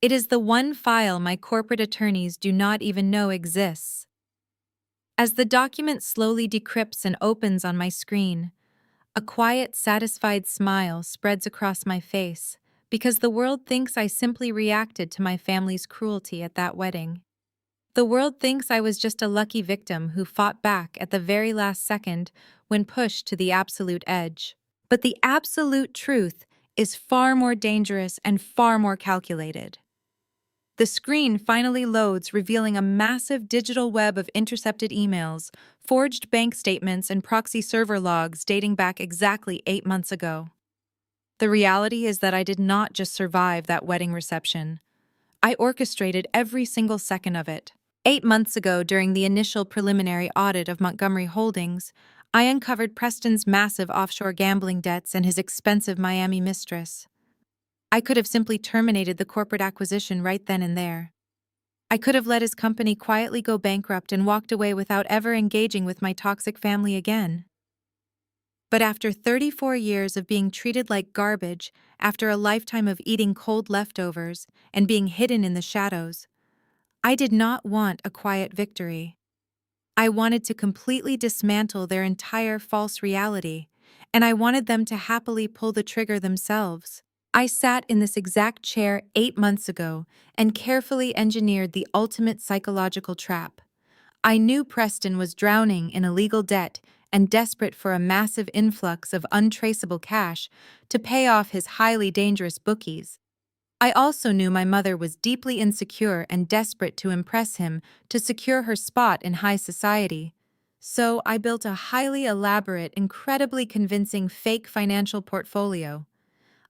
It is the one file my corporate attorneys do not even know exists. As the document slowly decrypts and opens on my screen, a quiet, satisfied smile spreads across my face because the world thinks I simply reacted to my family's cruelty at that wedding. The world thinks I was just a lucky victim who fought back at the very last second when pushed to the absolute edge. But the absolute truth is far more dangerous and far more calculated. The screen finally loads, revealing a massive digital web of intercepted emails, forged bank statements, and proxy server logs dating back exactly 8 months ago. The reality is that I did not just survive that wedding reception. I orchestrated every single second of it. 8 months ago, during the initial preliminary audit of Montgomery Holdings, I uncovered Preston's massive offshore gambling debts and his expensive Miami mistress. I could have simply terminated the corporate acquisition right then and there. I could have let his company quietly go bankrupt and walked away without ever engaging with my toxic family again. But after 34 years of being treated like garbage, after a lifetime of eating cold leftovers and being hidden in the shadows, I did not want a quiet victory. I wanted to completely dismantle their entire false reality, and I wanted them to happily pull the trigger themselves. I sat in this exact chair 8 months ago and carefully engineered the ultimate psychological trap. I knew Preston was drowning in illegal debt and desperate for a massive influx of untraceable cash to pay off his highly dangerous bookies. I also knew my mother was deeply insecure and desperate to impress him to secure her spot in high society. So I built a highly elaborate, incredibly convincing fake financial portfolio.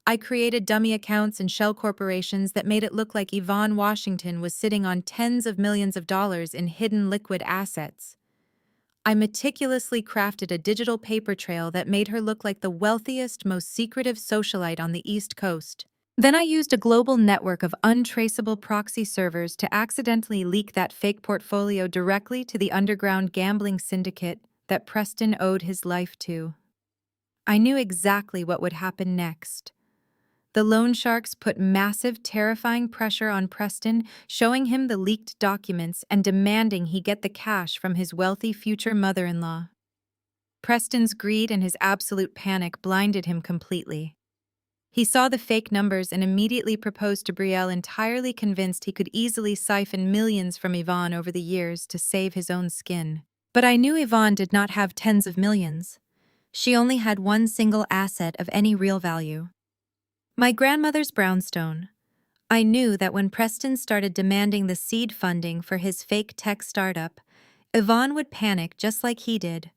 I created dummy accounts and shell corporations that made it look like Nyla Washington was sitting on tens of millions of dollars in hidden liquid assets. I meticulously crafted a digital paper trail that made her look like the wealthiest, most secretive socialite on the East Coast. Then I used a global network of untraceable proxy servers to accidentally leak that fake portfolio directly to the underground gambling syndicate that Preston owed his life to. I knew exactly what would happen next. The loan sharks put massive, terrifying pressure on Preston, showing him the leaked documents and demanding he get the cash from his wealthy future mother-in-law. Preston's greed and his absolute panic blinded him completely. He saw the fake numbers and immediately proposed to Brielle, entirely convinced he could easily siphon millions from Yvonne over the years to save his own skin. But I knew Yvonne did not have tens of millions. She only had one single asset of any real value: my grandmother's brownstone. I knew that when Preston started demanding the seed funding for his fake tech startup, Yvonne would panic just like he did.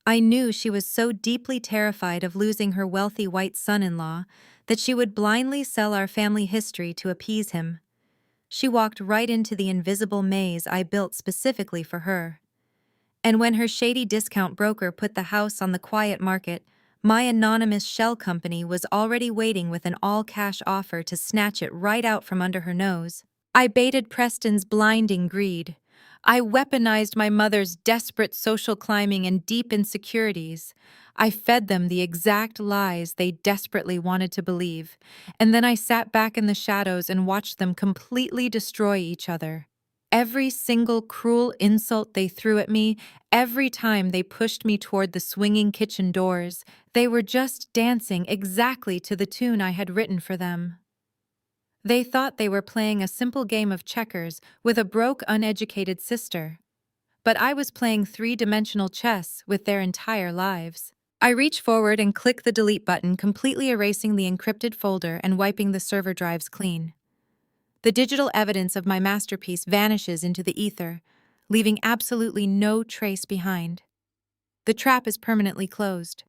I knew she was so deeply terrified of losing her wealthy white son-in-law that she would blindly sell our family history to appease him. She walked right into the invisible maze I built specifically for her. And when her shady discount broker put the house on the quiet market, my anonymous shell company was already waiting with an all-cash offer to snatch it right out from under her nose. I baited Preston's blinding greed. I weaponized my mother's desperate social climbing and deep insecurities. I fed them the exact lies they desperately wanted to believe, and then I sat back in the shadows and watched them completely destroy each other. Every single cruel insult they threw at me, every time they pushed me toward the swinging kitchen doors, they were just dancing exactly to the tune I had written for them. They thought they were playing a simple game of checkers with a broke, uneducated sister. But I was playing three-dimensional chess with their entire lives. I reach forward and click the delete button, completely erasing the encrypted folder and wiping the server drives clean. The digital evidence of my masterpiece vanishes into the ether, leaving absolutely no trace behind. The trap is permanently closed.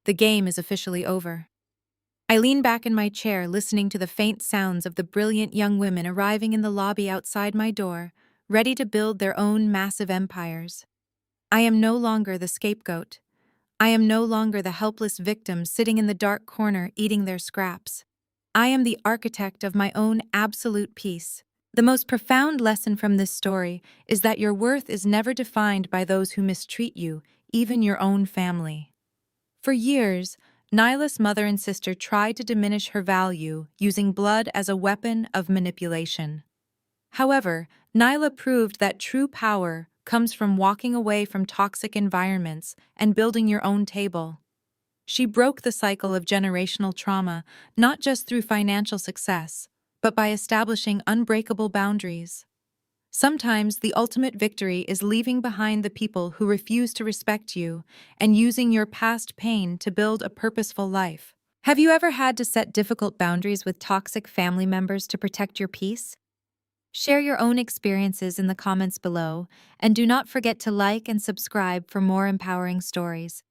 The game is officially over. I lean back in my chair, listening to the faint sounds of the brilliant young women arriving in the lobby outside my door, ready to build their own massive empires. I am no longer the scapegoat. I am no longer the helpless victim sitting in the dark corner eating their scraps. I am the architect of my own absolute peace. The most profound lesson from this story is that your worth is never defined by those who mistreat you, even your own family. For years, Nyla's mother and sister tried to diminish her value using blood as a weapon of manipulation. However, Nyla proved that true power comes from walking away from toxic environments and building your own table. She broke the cycle of generational trauma, not just through financial success, but by establishing unbreakable boundaries. Sometimes the ultimate victory is leaving behind the people who refuse to respect you and using your past pain to build a purposeful life. Have you ever had to set difficult boundaries with toxic family members to protect your peace? Share your own experiences in the comments below, and do not forget to like and subscribe for more empowering stories.